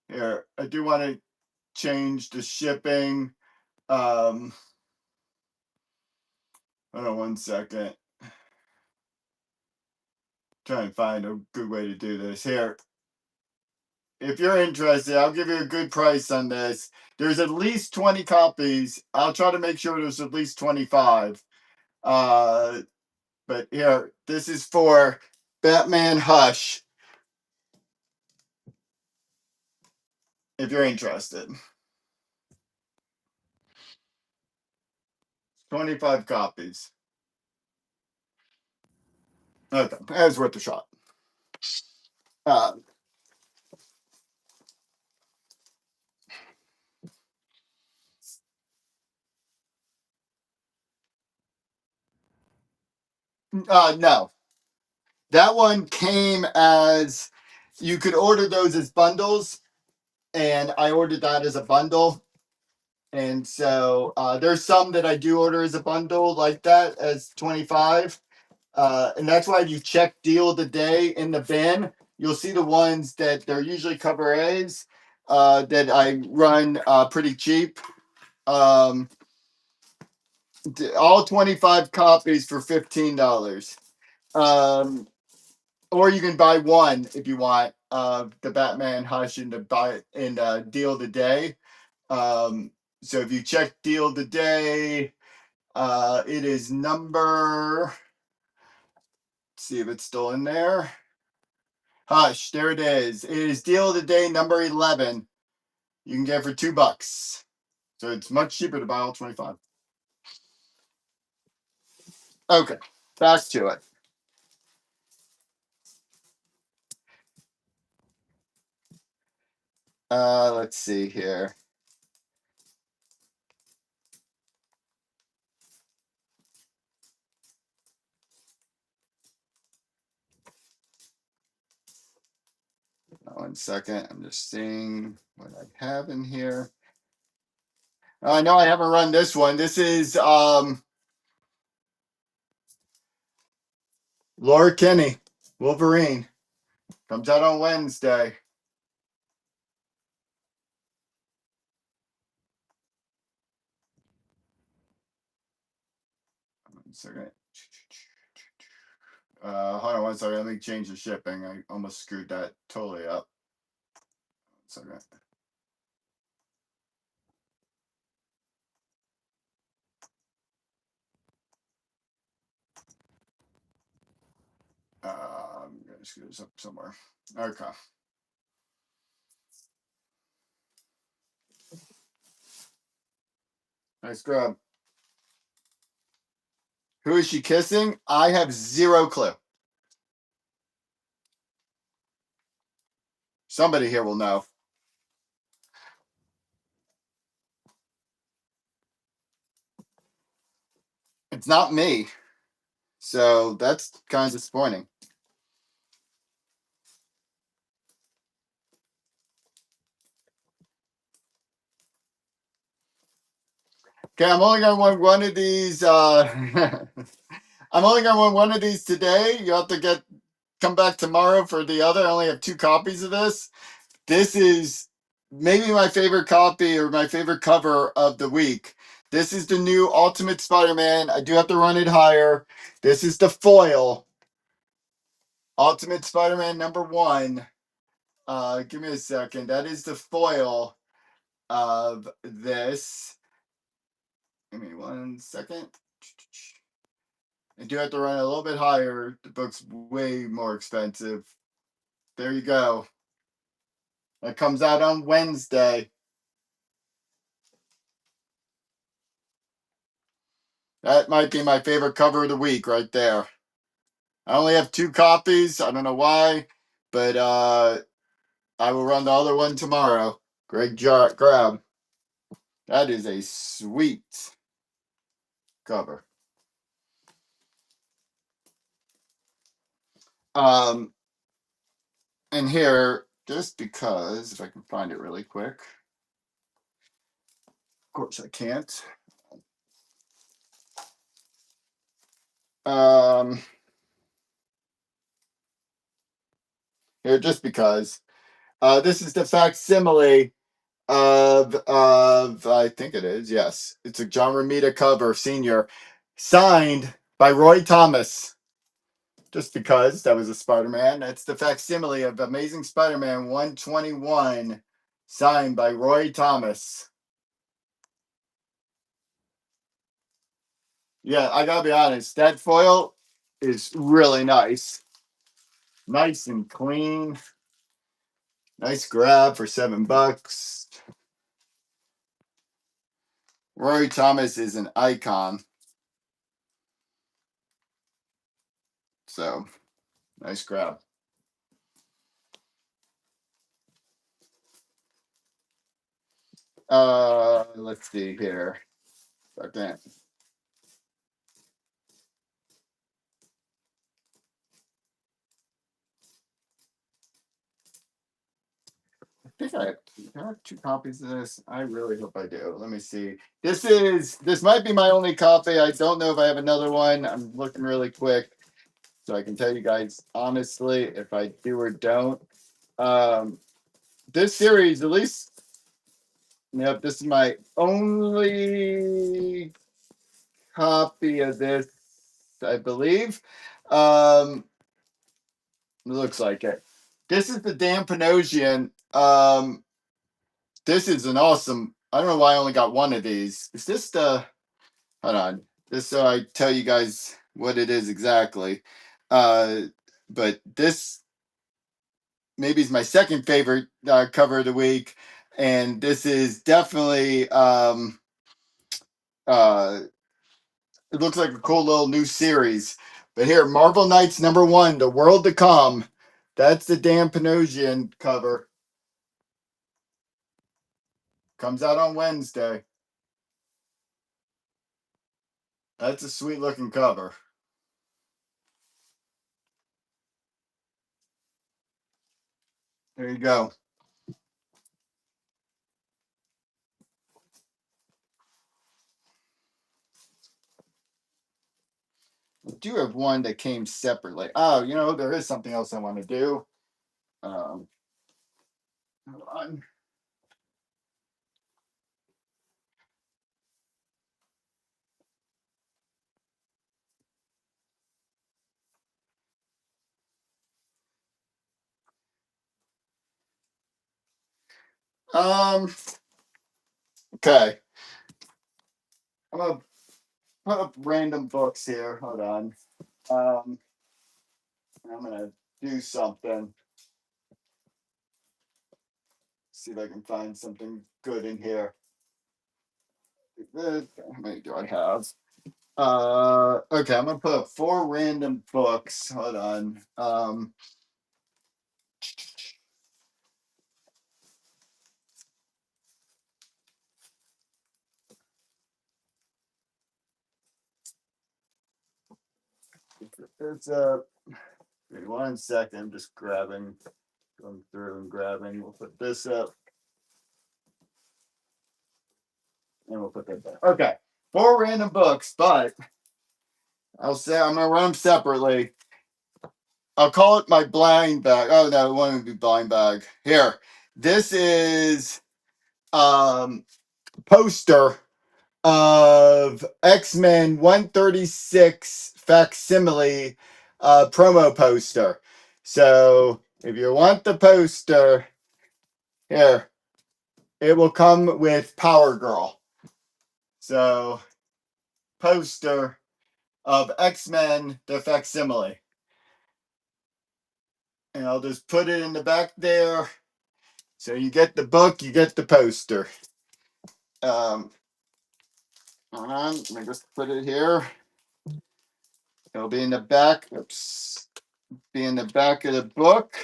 here. I do want to change the shipping. Hold on one second. Trying to find a good way to do this here. If you're interested, I'll give you a good price on this. There's at least 20 copies. I'll try to make sure there's at least 25. But here, this is for Batman Hush. If you're interested, 25 copies. Okay, that's worth a shot. Uh, no, that one came as you could order those as bundles, and I ordered that as a bundle. And so there's some that I do order as a bundle like that as 25. And that's why if you check deal of the day in the bin, you'll see the ones that they're usually cover A's that I run pretty cheap. All 25 copies for $15. Or you can buy one if you want the Batman Hush and the buy and deal of the day. So if you check deal of the day, it is number. Let's see if it's still in there. Hush, there it is. It is deal of the day number 11. You can get it for $2. So it's much cheaper to buy all 25. Okay, back to it. Let's see here. One second. I'm just seeing what I have in here. I know I haven't run this one. This is Laura Kinney, Wolverine. Comes out on Wednesday. One second. Hold on one second. Let me change the shipping. I almost screwed that totally up. 1 second. I'm gonna screw this up somewhere. Okay. Nice grab. Who is she kissing? I have zero clue. Somebody here will know. It's not me. So that's kind of disappointing. Okay, I'm only gonna want one of these. I'm only gonna want one of these today. You have to come back tomorrow for the other. I only have 2 copies of this. This is maybe my favorite copy or my favorite cover of the week. This is the new Ultimate Spider-Man. I do have to run it higher. This is the foil. Ultimate Spider-Man #1. Give me a second. That is the foil of this. Give me 1 second. I do have to run it a little bit higher. The book's way more expensive. There you go. That comes out on Wednesday. That might be my favorite cover of the week right there. I only have 2 copies. I don't know why, but I will run the other one tomorrow. Great grab. That is a sweet cover. Um, and here, just because, if I can find it really quick. Of course I can't. Here, just because. This is the facsimile of I think it is, yes. It's a John Romita cover, senior, signed by Roy Thomas. Just because that was a Spider-Man. That's the facsimile of Amazing Spider-Man 121, signed by Roy Thomas. Yeah, I gotta be honest, that foil is really nice. Nice and clean. Nice grab for $7. Roy Thomas is an icon. So, nice grab. Let's see here. Second. I think I have 2 copies of this. I really hope I do. Let me see. This might be my only copy. I don't know if I have another one. I'm looking really quick, so I can tell you guys honestly if I do or don't. Um, this series, at least, yep, this is my only copy of this, I believe. Looks like it. This is the Dan Panosian. This is an awesome. I don't know why I only got one of these. Is this the? Hold on. Just so I tell you guys what it is exactly. Uh, but this maybe is my second favorite cover of the week, and this is definitely uh, it looks like a cool little new series. But here, Marvel Knights #1, The World to Come. That's the Dan Panosian cover. Comes out on Wednesday. That's a sweet looking cover. There you go. do have one that came separately. Oh, there is something else I want to do. Hold on. Okay. I'm gonna put up random books here. Hold on. Um, I'm gonna do something. See if I can find something good in here. How many do I have? Okay, I'm gonna put up four random books. Hold on. It's wait 1 second. I'm just going through and grabbing. We'll put this up, and we'll put that back. Okay, four random books, but I'm gonna run them separately. I'll call it my blind bag. Oh no, it won't be blind bag. Here, this is poster of X-Men 136 facsimile promo poster. So if you want the poster, here, it will come with Power Girl. So poster of X-Men the facsimile. And I'll just put it in the back there. So you get the book, you get the poster. Hold on, let me just put it here. It'll be in the back. Oops. Be in the back of the book.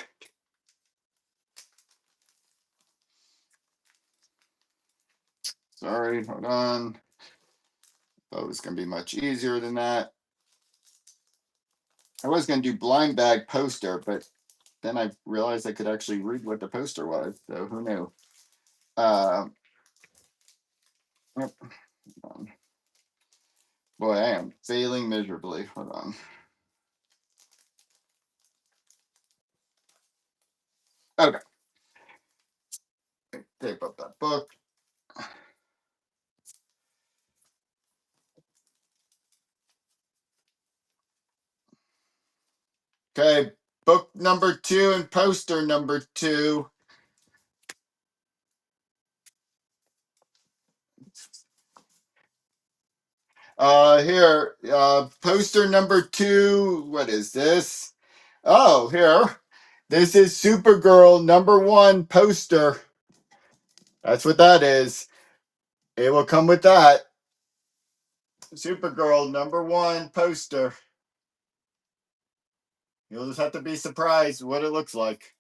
Sorry, hold on. Thought it was going to be much easier than that. I was going to do blind bag poster, but then I realized I could actually read what the poster was. So who knew? Yep. Boy, I am failing miserably. Hold on. Okay. Tape up that book. Okay, book number 2 and poster number 2. Here, poster number 2. What is this? Oh, here. This is Supergirl #1 poster. That's what that is. It will come with that. Supergirl #1 poster. You'll just have to be surprised what it looks like.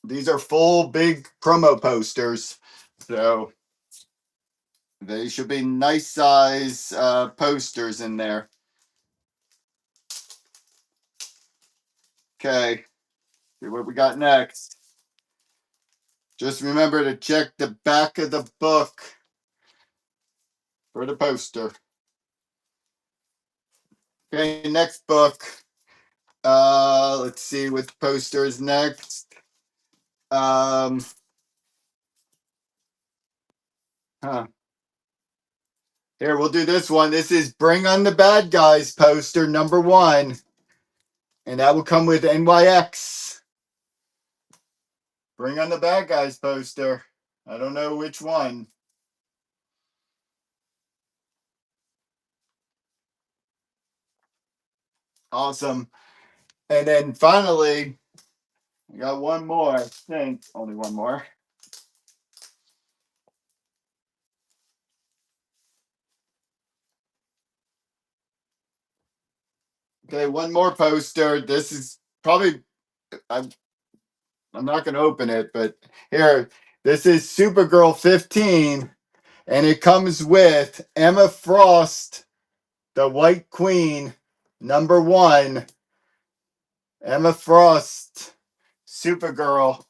These are full big promo posters. So they should be nice size posters in there. Okay, see what we got next. Just remember to check the back of the book for the poster. Okay, next book. Let's see what the poster is next. Huh. Here, we'll do this one. This is Bring on the Bad Guys poster #1. And that will come with NYX. Bring on the Bad Guys poster. I don't know which one. Awesome. And then finally, I got one more, I think. Only one more. Okay, one more poster. This is probably, I'm not going to open it, but here, this is Supergirl 15, and it comes with Emma Frost, the White Queen, #1. Emma Frost, Supergirl.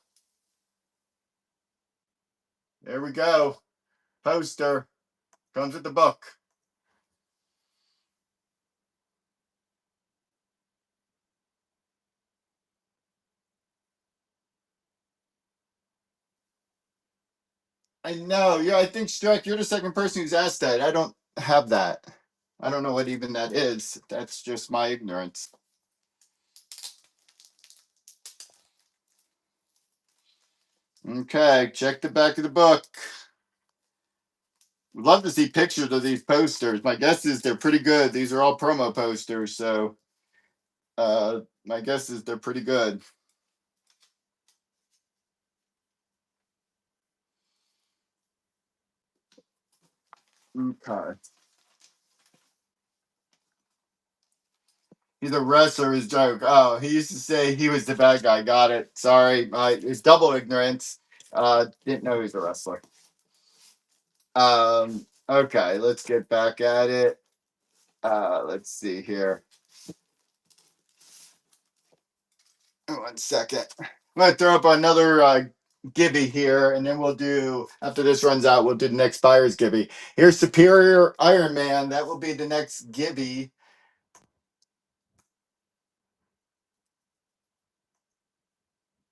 There we go. Poster. Comes with the book. I know. Yeah, I think Strike, you're the second person who's asked that. I don't have that. I don't know what even that is. That's just my ignorance. Okay, check the back of the book. Would love to see pictures of these posters. My guess is they're pretty good. These are all promo posters, so my guess is they're pretty good. Okay. He's a wrestler, his joke. Oh, he used to say he was the bad guy. Got it. Sorry. It's double ignorance. Didn't know he was a wrestler. Okay, let's get back at it. Let's see here. 1 second. I'm gonna throw up another Gibby here, and then we'll do after this runs out, we'll do the next buyer's Gibby. Here's Superior Iron Man. That will be the next Gibby.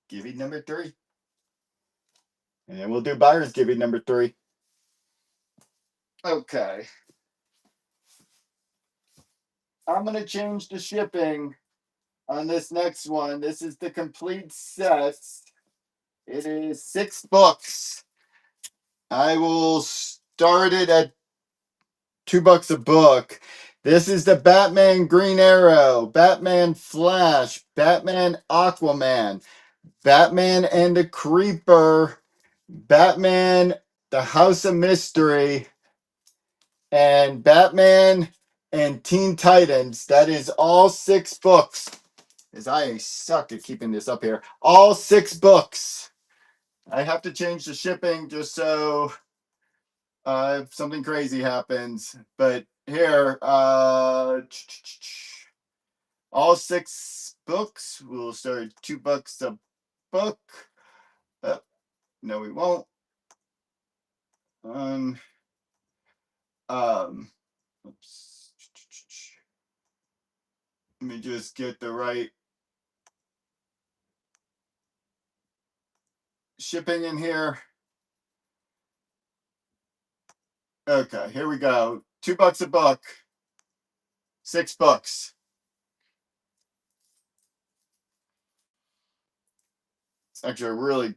Gibby number 3. And then we'll do buyer's Gibby number 3. Okay. I'm gonna change the shipping on this next one. This is the complete set. It is 6 books. I will start it at $2 a book. This is the Batman Green Arrow, Batman Flash, Batman Aquaman, Batman and the Creeper, Batman the House of Mystery, and Batman and Teen Titans. That is all 6 books. As I suck at keeping this up here. All 6 books. I have to change the shipping just so if something crazy happens. But here, all 6 books will start at $2 a book. No, we won't. Um, oops. Let me just get the right shipping in here. Okay, here we go. $2 a book. 6 books. It's actually a really,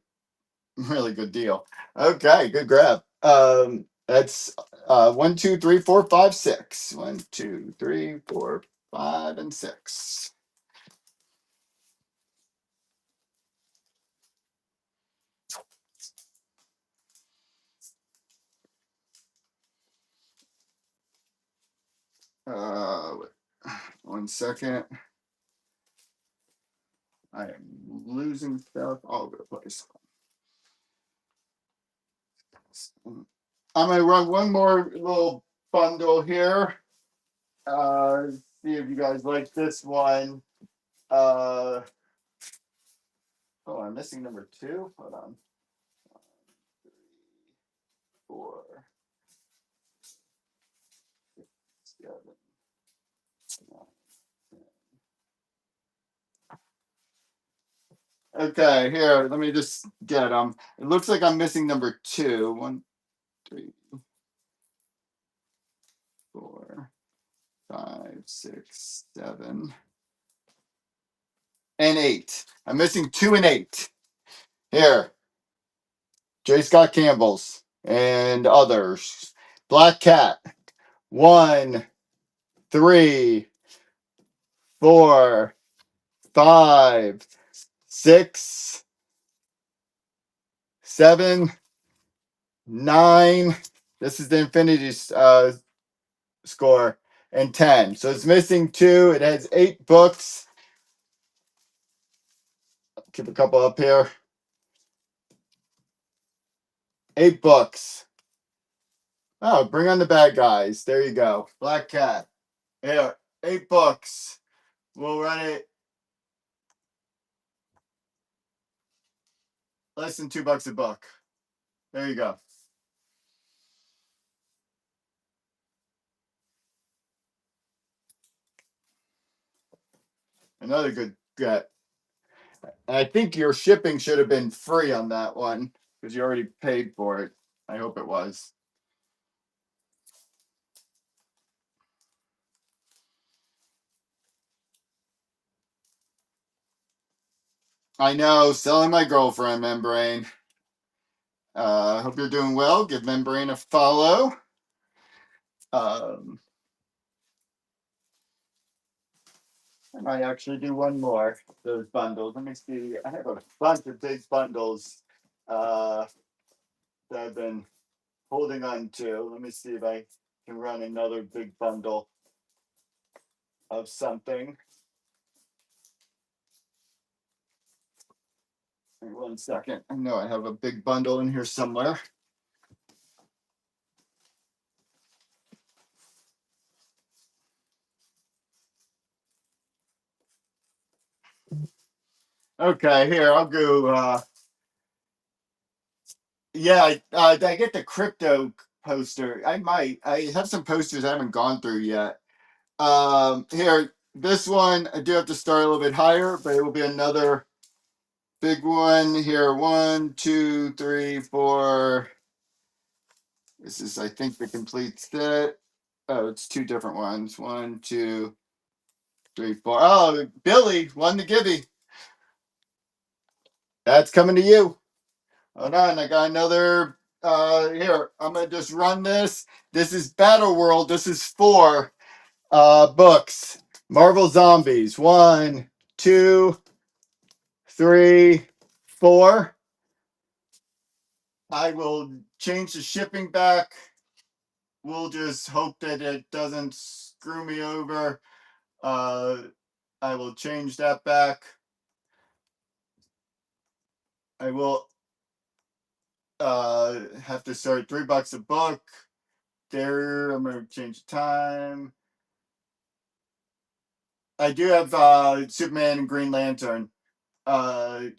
really good deal. Okay, good grab. That's 1, 2, 3, 4, 5, 6. 1, 2, 3, 4, 5, and 6. Uh, 1 second. I am losing stuff all over the place. I'm gonna run one more little bundle here. See if you guys like this one. Oh, I'm missing number 2. Hold on. 1, 3, 4, 7, 9, 10. Okay, here, let me just get them. It looks like I'm missing number 2. 1, 3, 4, 5, 6, 7, and 8. I'm missing 2 and 8. Here, J. Scott Campbell's and others. Black Cat. 1, 3, 4, 5, 6, 7, 9. This is the Infinity score, and 10. So it's missing 2. It has 8 books. Keep a couple up here. 8 books. Oh, bring on the bad guys. There you go. Black Cat. Here, 8 books. We'll run it less than $2 a book. There you go. Another good get. And I think your shipping should have been free on that one because you already paid for it. I hope it was. I know, selling my girlfriend, Membrane. Hope you're doing well. Give Membrane a follow. Um, I might actually do one more of those bundles. Let me see. I have a bunch of big bundles that I've been holding on to. Let me see if I can run another big bundle of something. One second. I know I have a big bundle in here somewhere. Okay, here I'll go. Yeah, I get the crypto poster. I might. I have some posters I haven't gone through yet. Here, this one I do have to start a little bit higher, but it will be another big one here. One, two, three, four. This is, I think, the complete set. Oh, it's two different ones. One, two, three, four. Oh, Billy, one to Gibby. That's coming to you. Hold on, I got another. Here, I'm gonna just run this. This is Battle World. This is four books. Marvel Zombies. One, two, three, four. I will change the shipping back. We'll just hope that it doesn't screw me over. Uh, I will change that back. I will have to start $3 a book. There, I'm gonna change the time. I do have Superman and Green Lantern. Hold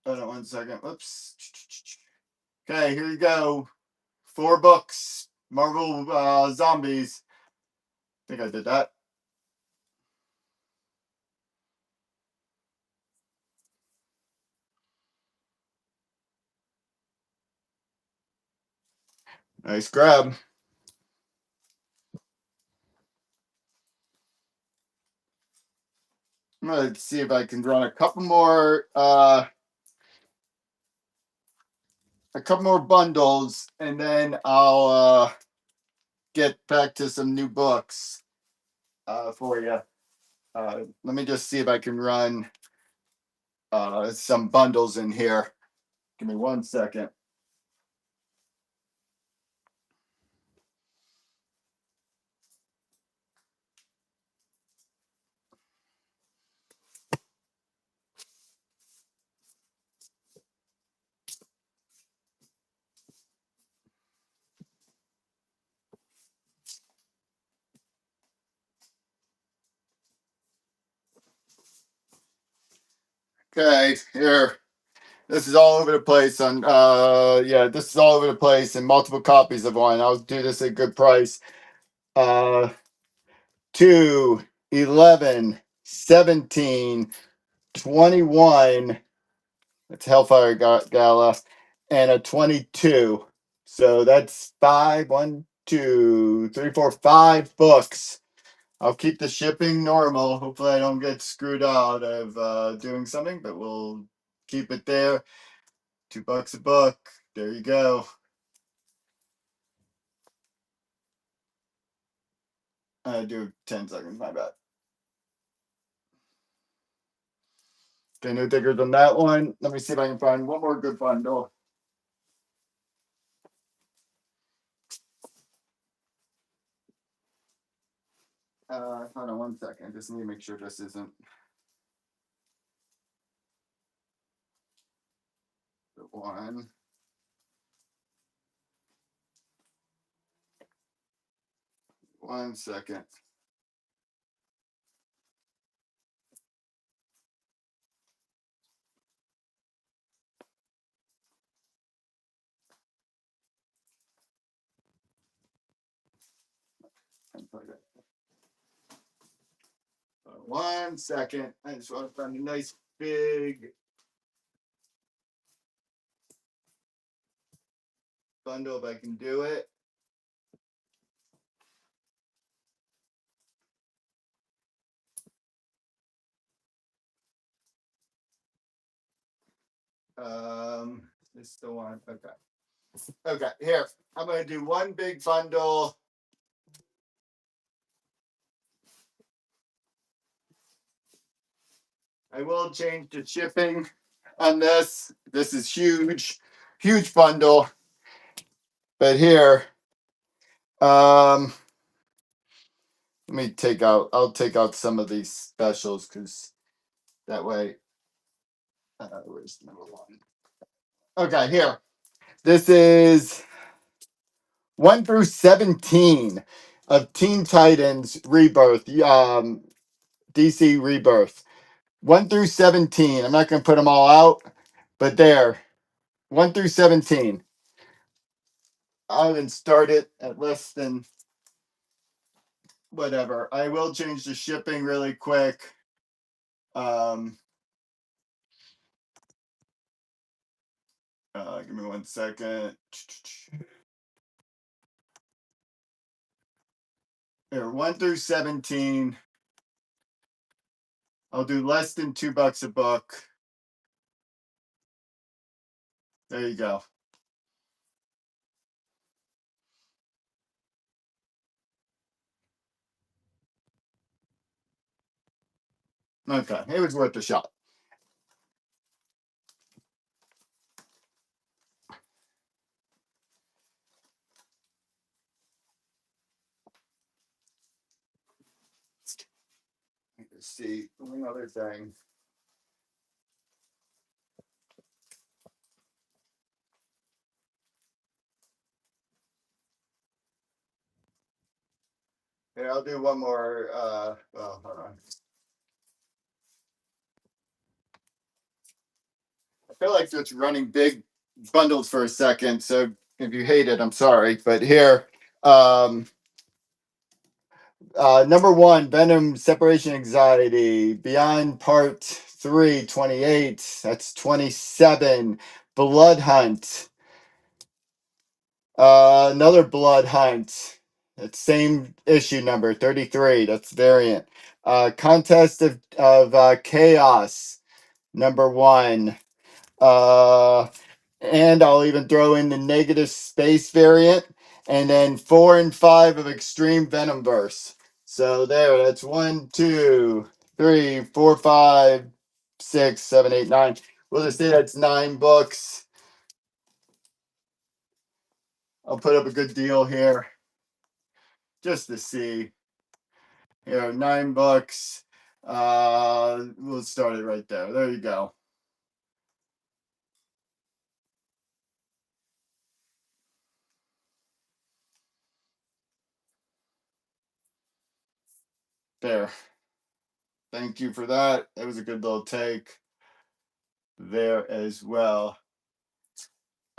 on one second. Whoops. Okay, here you go. Four books. Marvel Zombies. I think I did that. Nice grab. I'm gonna see if I can run a couple more bundles, and then I'll get back to some new books for you. Let me just see if I can run some bundles in here. Give me one second. Okay, here. This is all over the place on yeah, this is all over the place and multiple copies of one. I'll do this at a good price. Uh 2, 11, 17, 21. That's Hellfire Gala, and a 22. So that's five, one, two, three, four, five books. I'll keep the shipping normal. Hopefully, I don't get screwed out of doing something, but we'll keep it there. $2 a book. There you go. I do 10 seconds, my bad. Okay, no diggers on that one. Let me see if I can find one more good bundle. Hold on one second. Just need to make sure this isn't the one. One second. 1 second. I just want to find a nice big bundle if I can do it. This is the one. Okay. Okay, here. I'm going to do one big bundle. I will change the shipping on this. This is huge, huge bundle. But here, let me take out, I'll take out some of these specials because that way, where's number one? Okay, here. This is 1 through 17 of Teen Titans Rebirth, DC Rebirth. 1 through 17. I'm not going to put them all out, but there. 1 through 17. I'll even start it at less than whatever. I will change the shipping really quick. Give me 1 second. Here, 1 through 17. I'll do less than $2 a book. There you go. Okay, it was worth a shot. Let's see, one other thing. Here, I'll do one more. Hold on. I feel like just running big bundles for a second. So if you hate it, I'm sorry. But here, number one, Venom Separation Anxiety, Beyond Part 3, 28. That's 27. Blood Hunt. Another Blood Hunt. That's same issue number, 33. That's variant. Contest of Chaos, number one. Uh, and I'll even throw in the negative space variant, and then 4 and 5 of Extreme Venomverse. So there, that's 1, 2, 3, 4, 5, 6, 7, 8, 9. We'll just say that's 9 books. I'll put up a good deal here just to see. Here, 9 books. We'll start it right there. There you go. There. Thank you for that. That was a good little take there as well.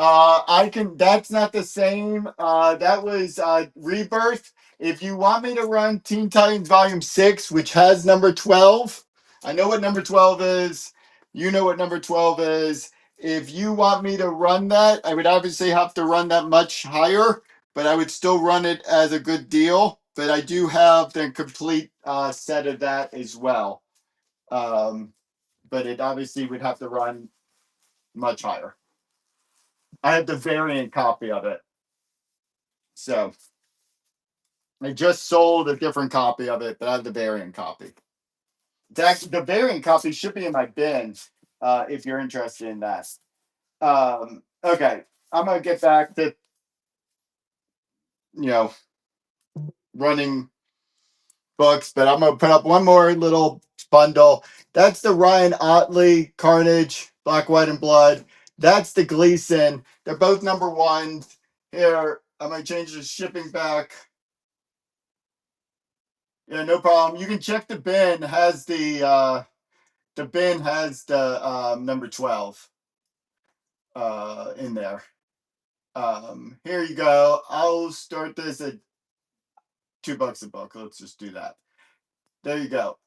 I can. That's not the same. That was Rebirth. If you want me to run Teen Titans Volume 6, which has number 12, I know what number 12 is. You know what number 12 is. If you want me to run that, I would obviously have to run that much higher, but I would still run it as a good deal. But I do have the complete set of that as well. But it obviously would have to run much higher. I have the variant copy of it. So I just sold a different copy of it, but I have the variant copy. The variant copy should be in my bin if you're interested in that. Okay, I'm gonna get back to you know running books, but I'm gonna put up one more little bundle. That's the Ryan Otley Carnage, Black, White, and Blood. That's the Gleason. They're both number ones. Here, I'm gonna change the shipping back. Yeah, no problem. You can check the bin. Has the bin has the number 12 in there. Here you go. I'll start this at $2 a book. Let's just do that. There you go.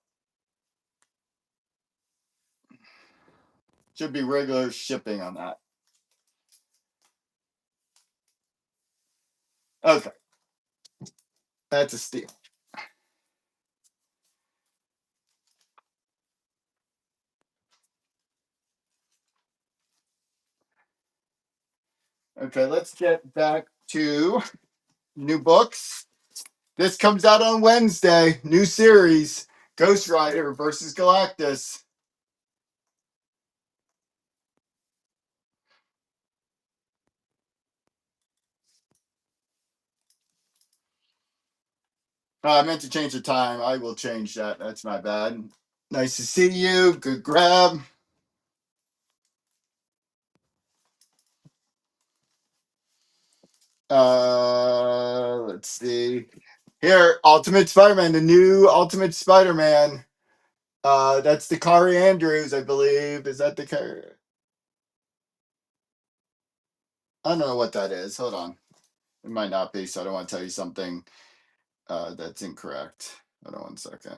Should be regular shipping on that. Okay. That's a steal. Okay, let's get back to new books. This comes out on Wednesday. New series, Ghost Rider versus Galactus. I meant to change the time. I will change that. That's my bad. Nice to see you. Good grab. Let's see. Here, Ultimate Spider-Man, the new Ultimate Spider-Man. That's the Kari Andrews, I believe. Is that the Kari? I don't know what that is. Hold on. It might not be, so I don't want to tell you something that's incorrect. Hold on one second.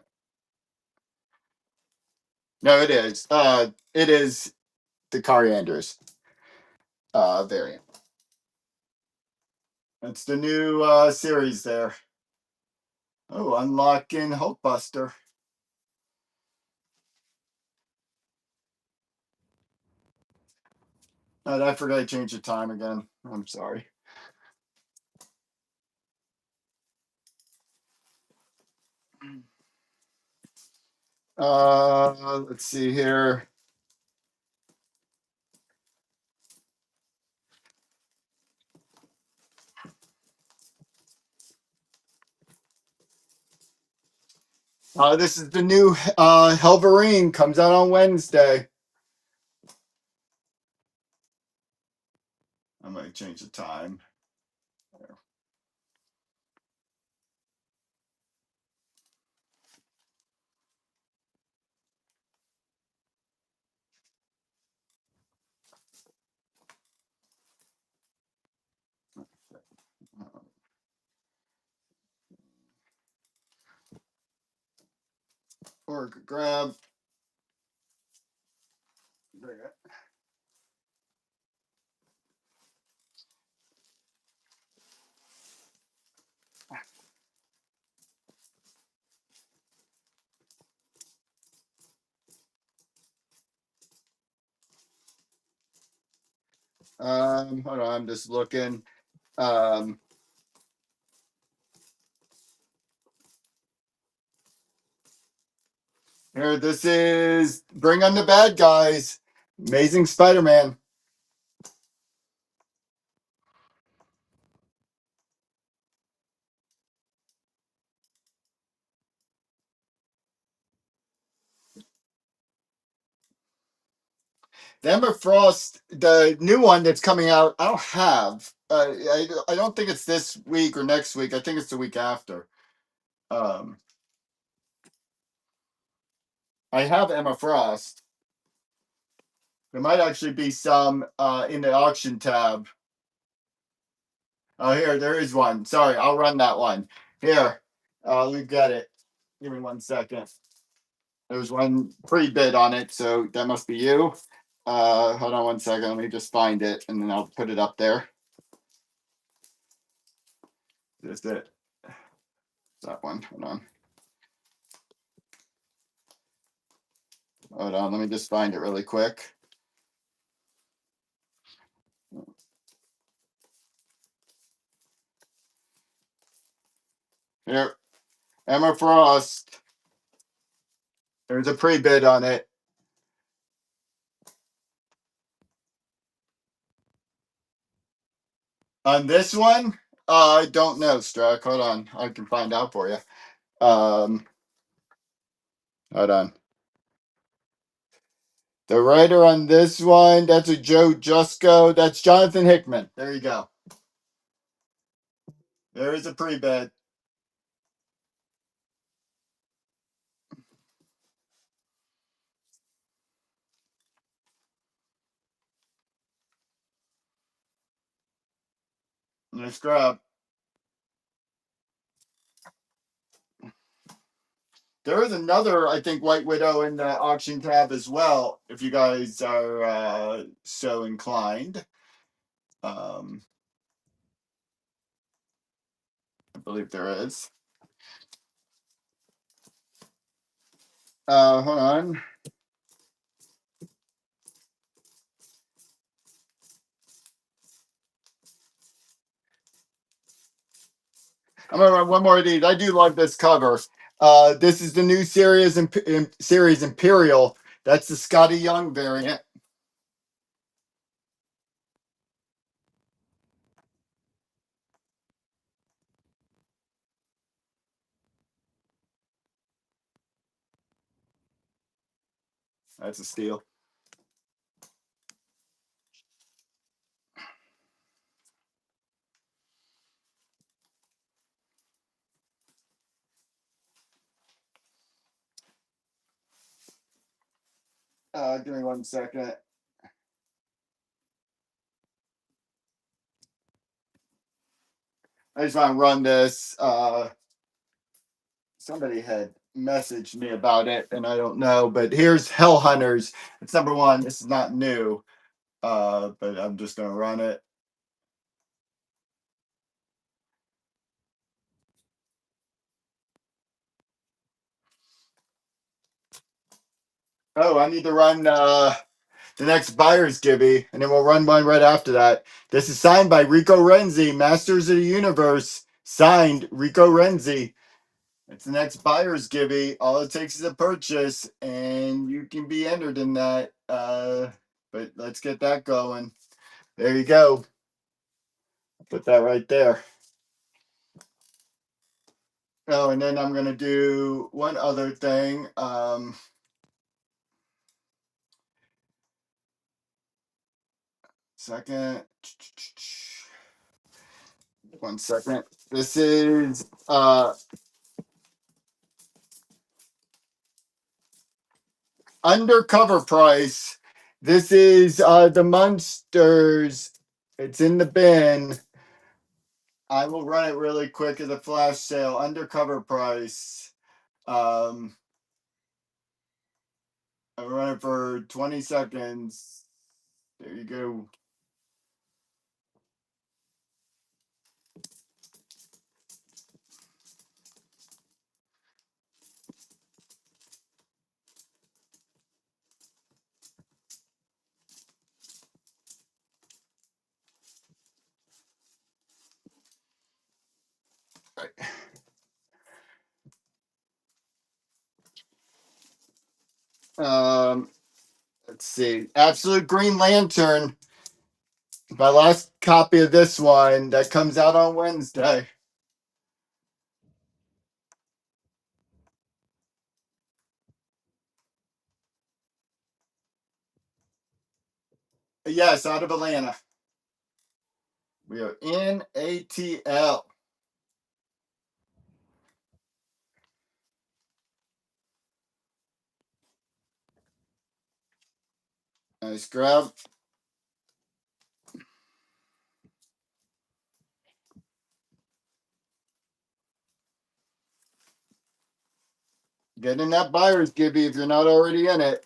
No, it is. It is the Kari Andrews variant. That's the new series there. Oh, unlocking Hulkbuster. I forgot to change the time again. I'm sorry. Let's see here. This is the new Helverine. Comes out on Wednesday. I'm going to change the time. Or grab. Hold on, I'm just looking. Here, this is Bring on the Bad Guys. Amazing Spider-Man. The Emma Frost, the new one that's coming out, I don't have. I don't think it's this week or next week. I think it's the week after. Um, I have Emma Frost. There might actually be some in the auction tab. Oh, here, there is one. Sorry, I'll run that one. Here, we've got it. Give me 1 second. There's one pre-bid on it, so that must be you. Hold on 1 second. Let me just find it, and then I'll put it up there. Just it. That one. Hold on. Hold on. Let me just find it really quick. Here, Emma Frost. There's a pre-bid on it. On this one, I don't know, Struck. Hold on. I can find out for you. Hold on. The writer on this one, that's a Joe Jusko. That's Jonathan Hickman. There you go. There is a pre-bid. Nice grab. There is another, I think, White Widow in the auction tab as well, if you guys are so inclined. I believe there is. Hold on. I'm gonna run one more of these. I do love this cover. This is the new series Imperial. That's the Scotty Young variant. That's a steal. Give me 1 second. I just want to run this. Somebody had messaged me about it, and I don't know. But here's Hell Hunters. It's number one. This is not new, but I'm just gonna run it. Oh, I need to run the next Buyer's Gibby, and then we'll run one right after that. This is signed by Rico Renzi, Masters of the Universe. Signed Rico Renzi. It's the next Buyer's Gibby. All it takes is a purchase, and you can be entered in that. But let's get that going. There you go. Put that right there. Oh, and then I'm gonna do one other thing. Second. 1 second. This is undercover price. This is the Munsters. It's in the bin. I will run it really quick as a flash sale. Undercover price. Um, I'll run it for 20 seconds. There you go. Right. Let's see. Absolute Green Lantern. My last copy of this one that comes out on Wednesday. Yes, out of Atlanta. We are in ATL. Nice grab. Get in that Buyer's Gibby if you're not already in it.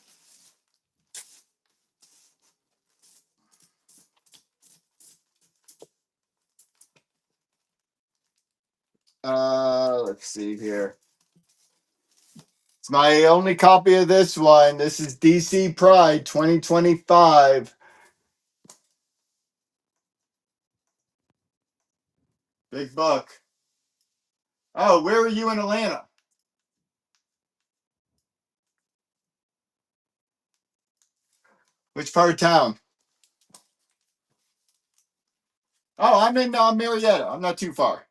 Let's see here. It's my only copy of this one. This is DC Pride 2025. Big buck. Oh, where are you in Atlanta? Which part of town? Oh, I'm in Marietta. I'm not too far.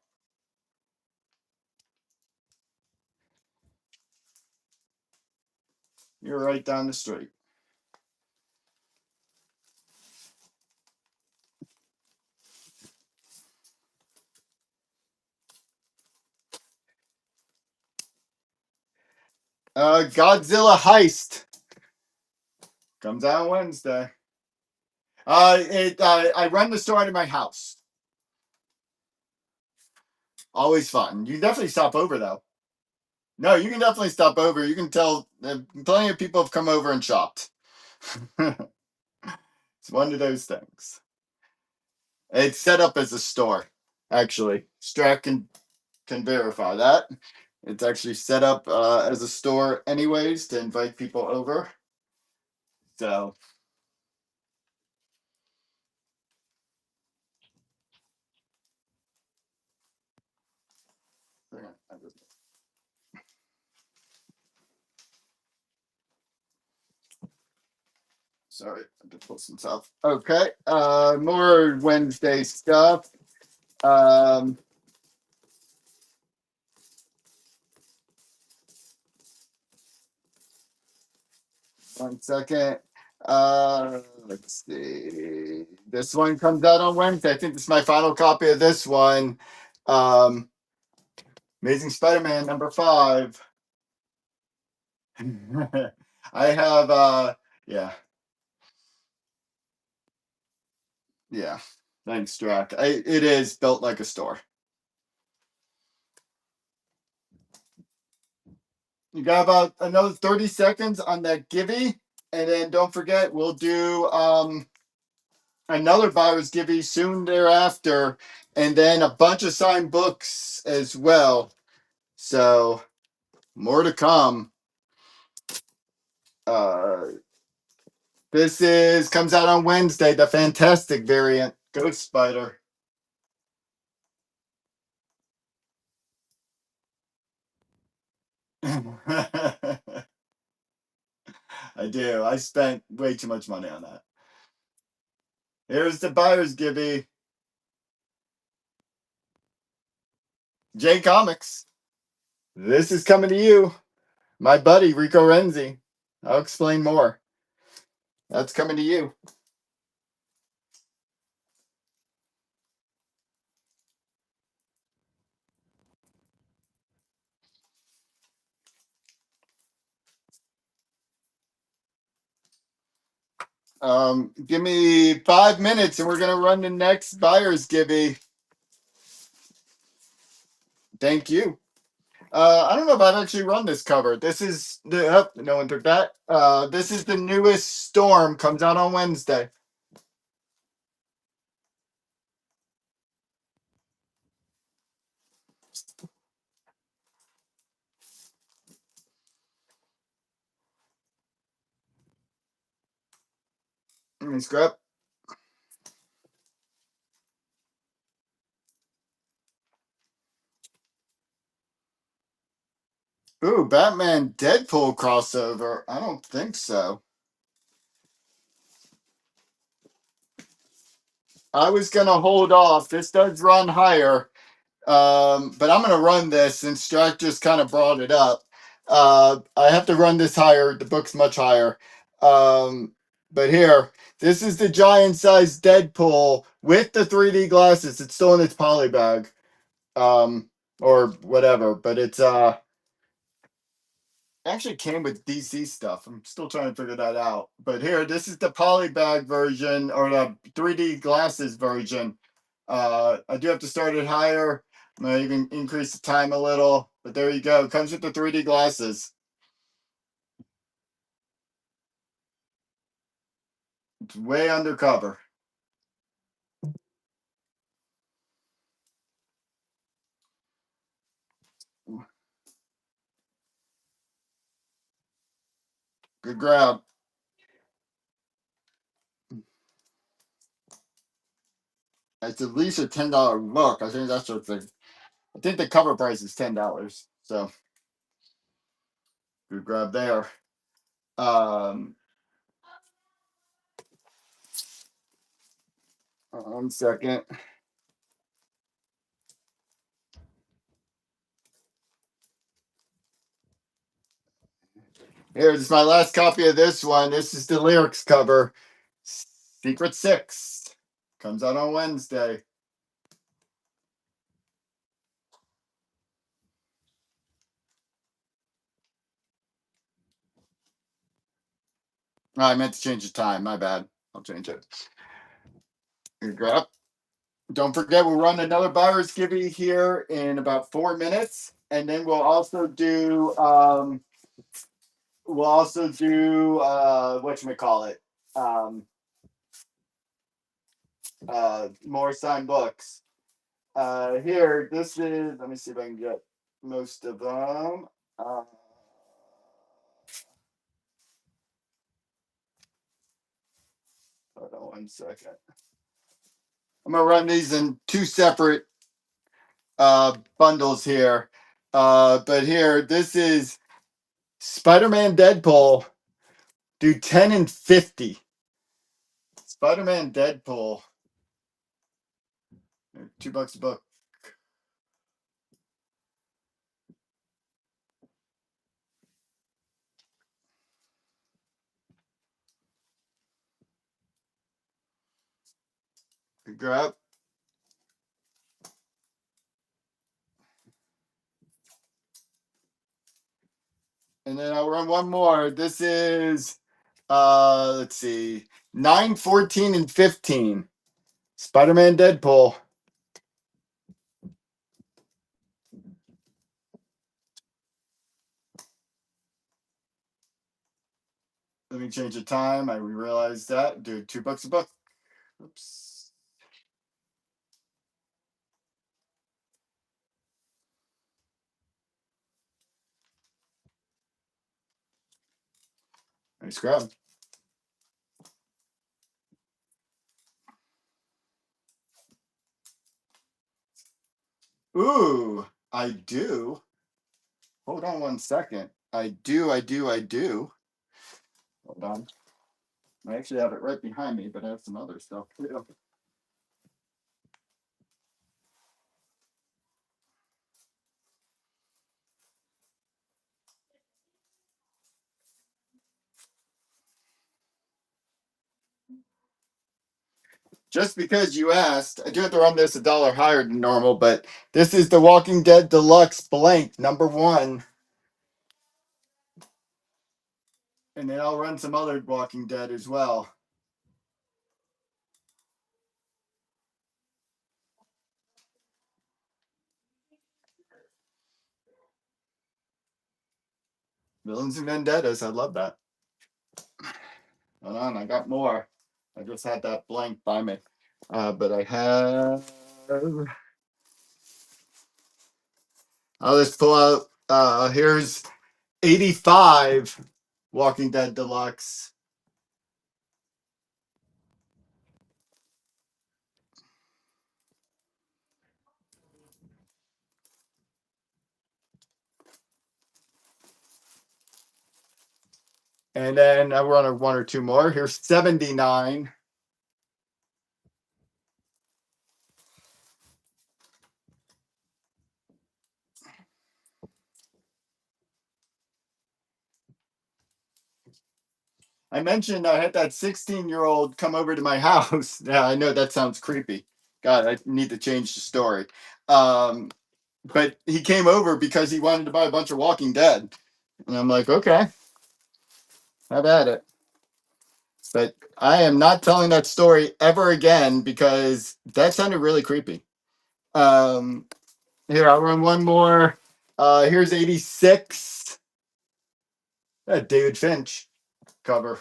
You're right down the street. Godzilla Heist comes out Wednesday. I run the store out of my house. Always fun. You definitely stop over though. No, you can definitely stop over. You can tell plenty of people have come over and shopped. It's one of those things. It's set up as a store, actually. Strack can verify that. It's actually set up as a store, anyways, to invite people over. So, sorry, I just pulled some stuff. Okay, more Wednesday stuff. Um, 1 second. Let's see. This one comes out on Wednesday. I think this is my final copy of this one. Um, Amazing Spider-Man #5. I have yeah, yeah. Thanks, Drac. It is built like a store. You got about another 30 seconds on that Gibby. And then don't forget, we'll do another buyer's Gibby soon thereafter, and then a bunch of signed books as well. So more to come. Uh, this is comes out on Wednesday. The Fantastic variant, Ghost Spider. I do. I spent way too much money on that. Here's the buyer's Gibby. J Comics. This is coming to you. My buddy Rico Renzi. I'll explain more. That's coming to you. Give me 5 minutes and we're gonna run the next buyer's Gibby. Thank you. I don't know if I've actually run this cover. This is the no one took that. This is the newest Storm. Comes out on Wednesday. Let me scrap. Ooh, Batman Deadpool crossover. I don't think so. I was gonna hold off. This does run higher. But I'm gonna run this since Strack just kind of brought it up. I have to run this higher. The book's much higher. But here, this is the giant size Deadpool with the 3D glasses. It's still in its poly bag, or whatever. But it's actually came with DC stuff. I'm still trying to figure that out. But here, this is the polybag version or the 3D glasses version. I do have to start it higher. I'm gonna even increase the time a little, but there you go. It comes with the 3D glasses. It's way undercover. Good grab. It's at least a $10 book. I think that's what the I think the cover price is $10. So good grab there. Um 1 second. Here's my last copy of this one. This is the lyrics cover. Secret Six comes out on Wednesday. Oh, I meant to change the time. My bad. I'll change it. Good grab. Don't forget, we'll run another buyer's Gibby here in about 4 minutes. And then we'll also do whatchamacallit. Um more signed books. Here, this is, let me see if I can get most of them. Hold on one second. I'm gonna run these in two separate bundles here. But here, this is Spider-Man Deadpool. Do 10 and 50. Spider-Man Deadpool. $2 a book. Grab. And then I'll run one more. This is let's see, 9, 14, and 15. Spider-Man Deadpool. Let me change the time. I realized that. Dude, $2 a book. Oops. Nice grab. Ooh, I do. Hold on one second. I do. Hold on. I actually have it right behind me, but I have some other stuff too. Just because you asked, I do have to run this $1 higher than normal, but this is The Walking Dead Deluxe Blank #1. And then I'll run some other Walking Dead as well. Villains and Vendettas. I love that. Hold on, I got more. I just had that blank by me. But I have. I'll just pull out. Here's 85 Walking Dead Deluxe. And then I run one or two more. Here's 79. I mentioned I had that 16-year-old come over to my house. Yeah, I know that sounds creepy. God, I need to change the story. Um, but he came over because he wanted to buy a bunch of Walking Dead. And I'm like, okay, have at it. But I am not telling that story ever again because that sounded really creepy. Um, Here, I'll run one more. Here's 86. David Finch cover.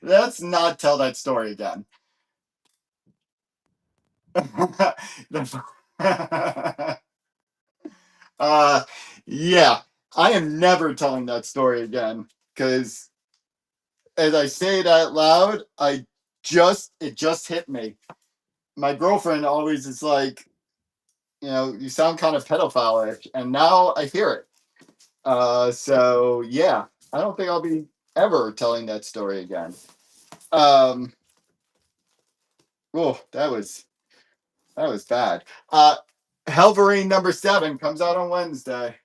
Let's not tell that story again. uh, yeah, I am never telling that story again because as I say it out loud, it just hit me. My girlfriend always is like, you sound kind of pedophile-ish, and now I hear it. So yeah, I don't think I'll be ever telling that story again. Um, oh, that was bad. Helverine #7 comes out on Wednesday.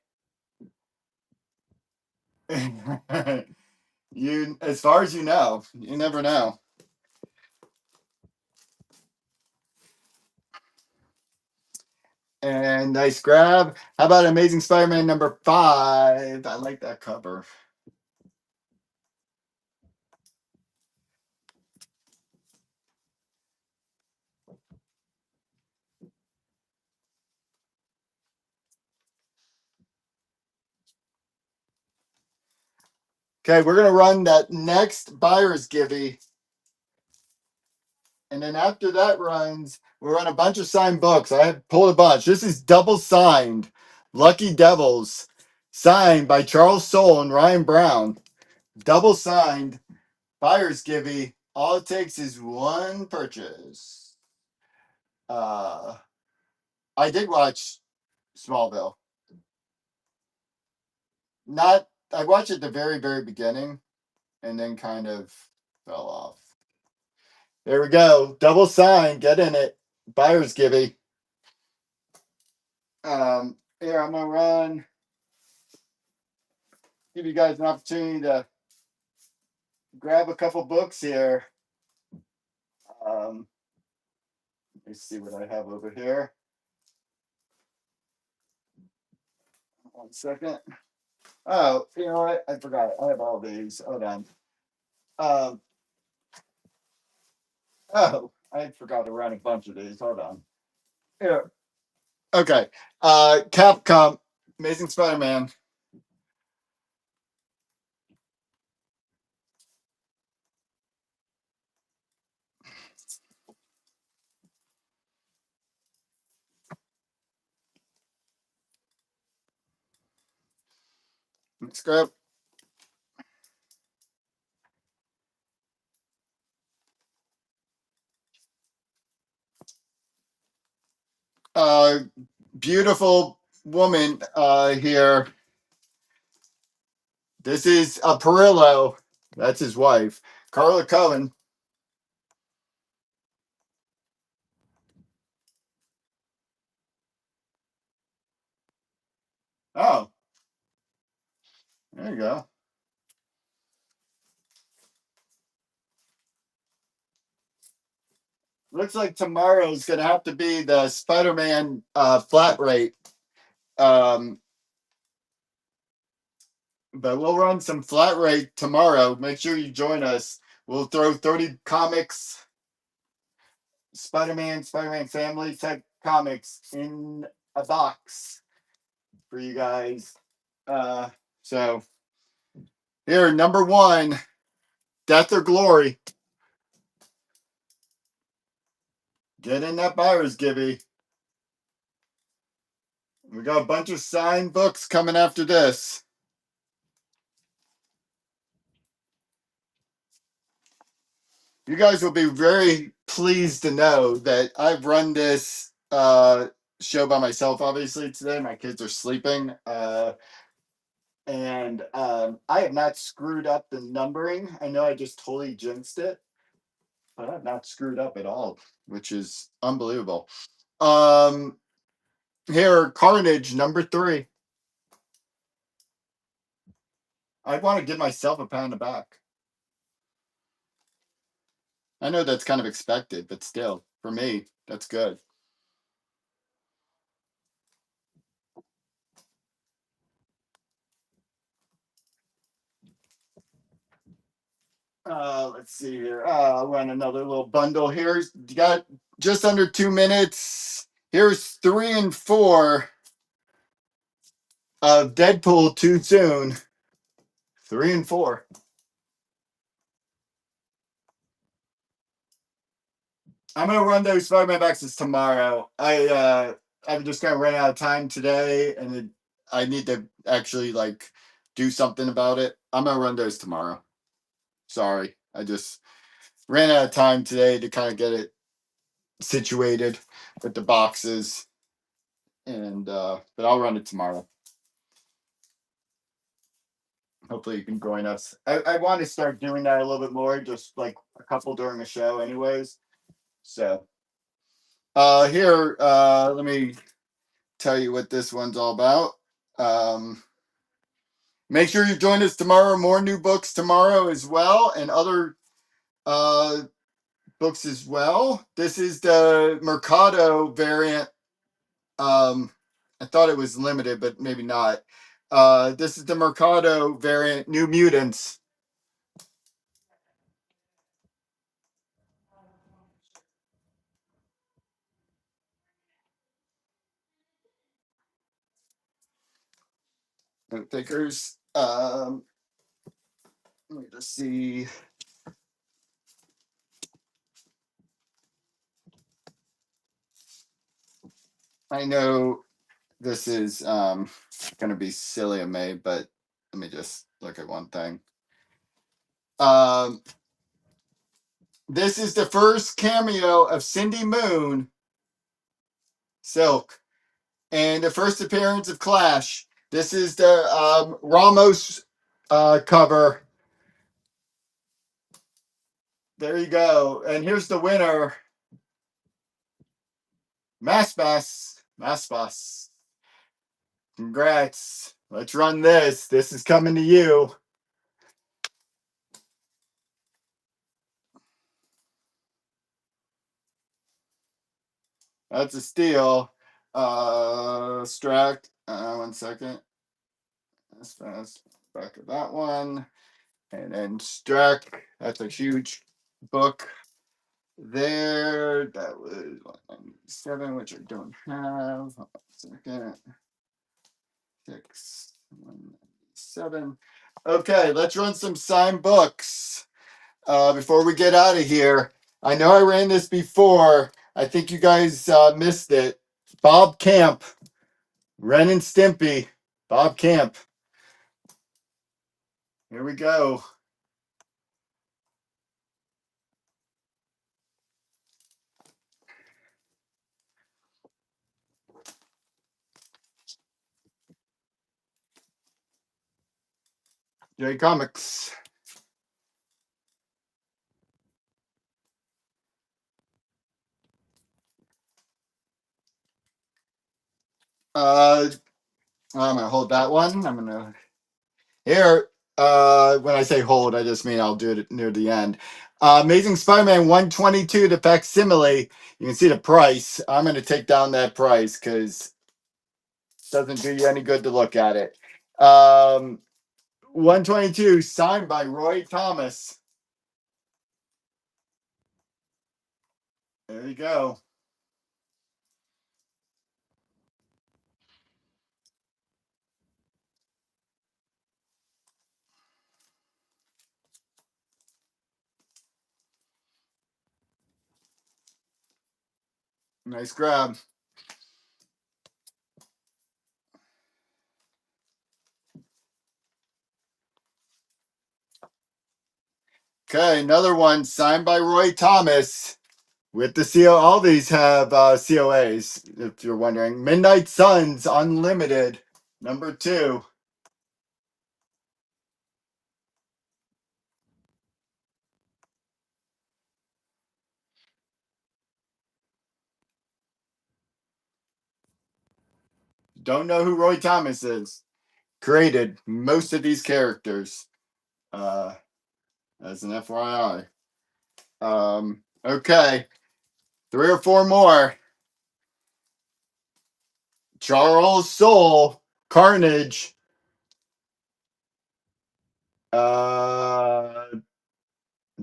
As far as you know, you never know. And nice grab. How about Amazing Spider-Man #5? I like that cover. Okay, we're gonna run that next buyer's givey. And then after that runs, we run a bunch of signed books. I have pulled a bunch. This is double signed. Lucky Devils, signed by Charles Soule and Ryan Brown. Double signed. Buyer's givey. All it takes is one purchase. Uh, I did watch Smallville. Not. I watched it at the very, very beginning, and then kind of fell off. There we go. Double sign. Get in it. Buyer's givey. Here I'm gonna run. Give you guys an opportunity to grab a couple books here. Let me see what I have over here. One second. Oh, you know what? I forgot. I have all these. Hold on. Um, I forgot to run a bunch of these. Hold on. Here. Okay. Capcom, Amazing Spider-Man. Let's grab. Uh, Beautiful woman here. This is a Perillo. That's his wife, Carla Cohen. Oh, there you go. Looks like tomorrow's gonna have to be the Spider-Man flat rate. Um, but we'll run some flat rate tomorrow. Make sure you join us. We'll throw 30 comics, Spider-Man family type comics in a box for you guys. Uh, so here, number one, Death or Glory. Get in that buyer's givey. We got a bunch of signed books coming after this. You guys will be very pleased to know that I've run this show by myself, obviously, today. My kids are sleeping. And I have not screwed up the numbering. I know I just totally jinxed it, but I've not screwed up at all, which is unbelievable. Um, Here, Carnage, number 3. I want to give myself a pat on the back. I know that's kind of expected, but still, for me, that's good. Let's see here. I'll run another little bundle here. You got just under 2 minutes. Here's 3 and 4 of Deadpool Too Soon. 3 and 4. I'm gonna run those Spider-Man boxes tomorrow. I'm just gonna run out of time today, and I need to actually like do something about it. I'm gonna run those tomorrow. Sorry, I just ran out of time today to kind of get it situated with the boxes, and but I'll run it tomorrow. Hopefully, you can join us. I want to start doing that a little bit more, just like a couple during the show, anyways. So here, let me tell you what this one's all about. Um, Make sure you join us tomorrow. More new books tomorrow as well, and other uh, books as well. This is the Mercado variant. I thought it was limited, but maybe not. This is the Mercado variant, New Mutants. Thinkers. Let me just see. I know this is going to be silly of me, but let me just look at one thing. Um, this is the first cameo of Cindy Moon, Silk, and the first appearance of Clash. This is the Ramos cover. There you go. And here's the winner, Maspas. Congrats. Let's run this. This is coming to you. That's a steal. Strack. 1 second. That's fast. Back of that one. And then Strack. That's a huge book there. That was 197, which I don't have. 1 second. 197. Okay, let's run some signed books before we get out of here. I know I ran this before. I think you guys missed it. Bob Camp, Ren and Stimpy. Bob Camp. Here we go. J Comics. I'm gonna hold that one. I'm gonna here. When I say hold, I just mean I'll do it near the end. Amazing Spider-Man 122, the facsimile. You can see the price. I'm gonna take down that price because it doesn't do you any good to look at it. 122, signed by Roy Thomas. There you go. Nice grab. Okay, another one signed by Roy Thomas with the CO. All these have COAs, if you're wondering. Midnight Suns Unlimited, #2. Don't know who Roy Thomas is. Created most of these characters, as an FYI. Okay, 3 or 4 more. Charles Soule, Carnage.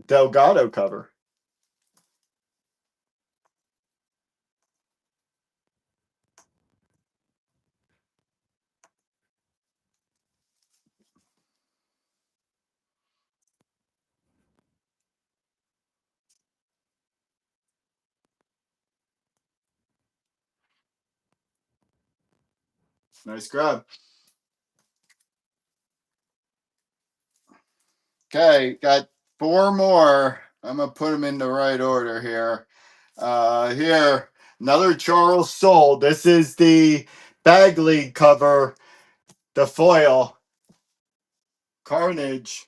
Delgado cover. Nice grab. Okay, got 4 more. I'm gonna put them in the right order here. Here, another Charles Soule. This is the Bagley cover, the foil. Carnage.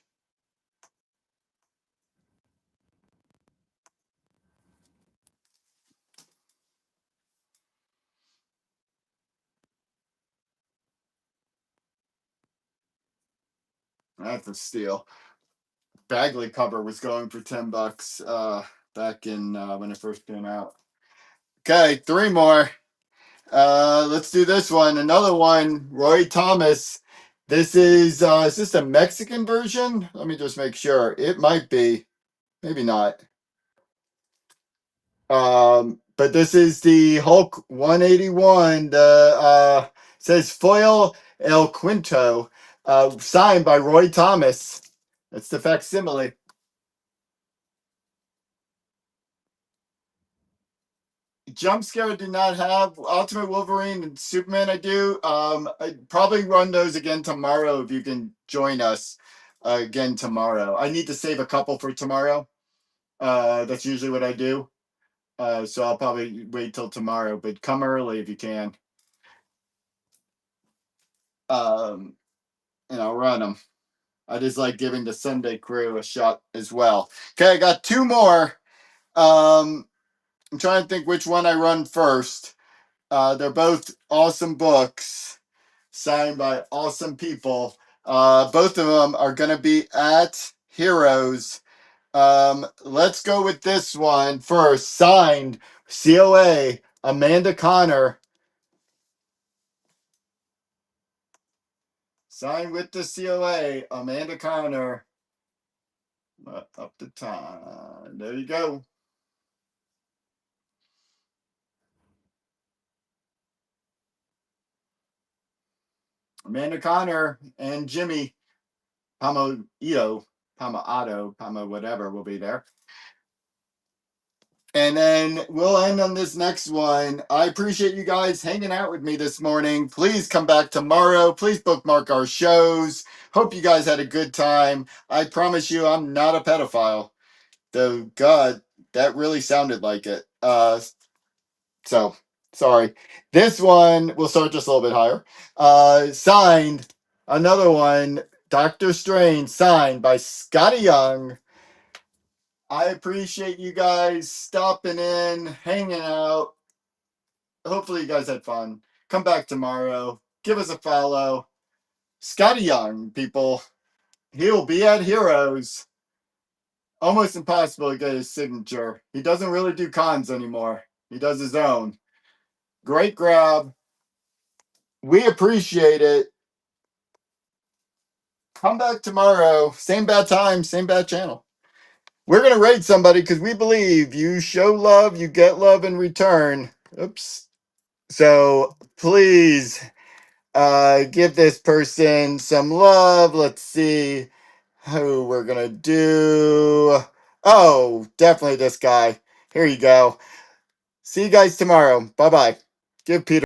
That's a steal. Bagley cover was going for $10 back in when it first came out. Okay, 3 more. Let's do this one. Another one, Roy Thomas. This is this a Mexican version? Let me just make sure. It might be, maybe not. But this is the Hulk 181. The says Foil El Quinto, signed by Roy Thomas. It's the facsimile. Jump Scare I do not have. Ultimate Wolverine and Superman I do. I'd probably run those again tomorrow if you can join us again tomorrow. I need to save a couple for tomorrow. That's usually what I do. So I'll probably wait till tomorrow, but come early if you can. And I'll run them. I just like giving the Sunday crew a shot as well. Okay, I got two more. I'm trying to think which one I run first. They're both awesome books signed by awesome people. Both of them are going to be at Heroes. Let's go with this one first. Signed COA Amanda Connor. Signed with the COA Amanda Connor. Up the time. There you go. Amanda Connor and Jimmy Pama whatever will be there. And then we'll end on this next one. I appreciate you guys hanging out with me this morning. Please come back tomorrow. Please bookmark our shows. Hope you guys had a good time. I promise you, I'm not a pedophile. Though, God, that really sounded like it. So, sorry. This one will start just a little bit higher. Signed, another one, Doctor Strange, signed by Scotty Young. I appreciate you guys stopping in, hanging out. Hopefully, you guys had fun. Come back tomorrow. Give us a follow. Scotty Young, people. He'll be at Heroes. Almost impossible to get his signature. He doesn't really do cons anymore. He does his own. Great grab. We appreciate it. Come back tomorrow. Same bad time, same bad channel. We're going to rate somebody because we believe you show love, you get love in return. Oops. So please give this person some love. Let's see who we're going to do. Oh, definitely this guy. Here you go. See you guys tomorrow. Bye bye. Give Peter.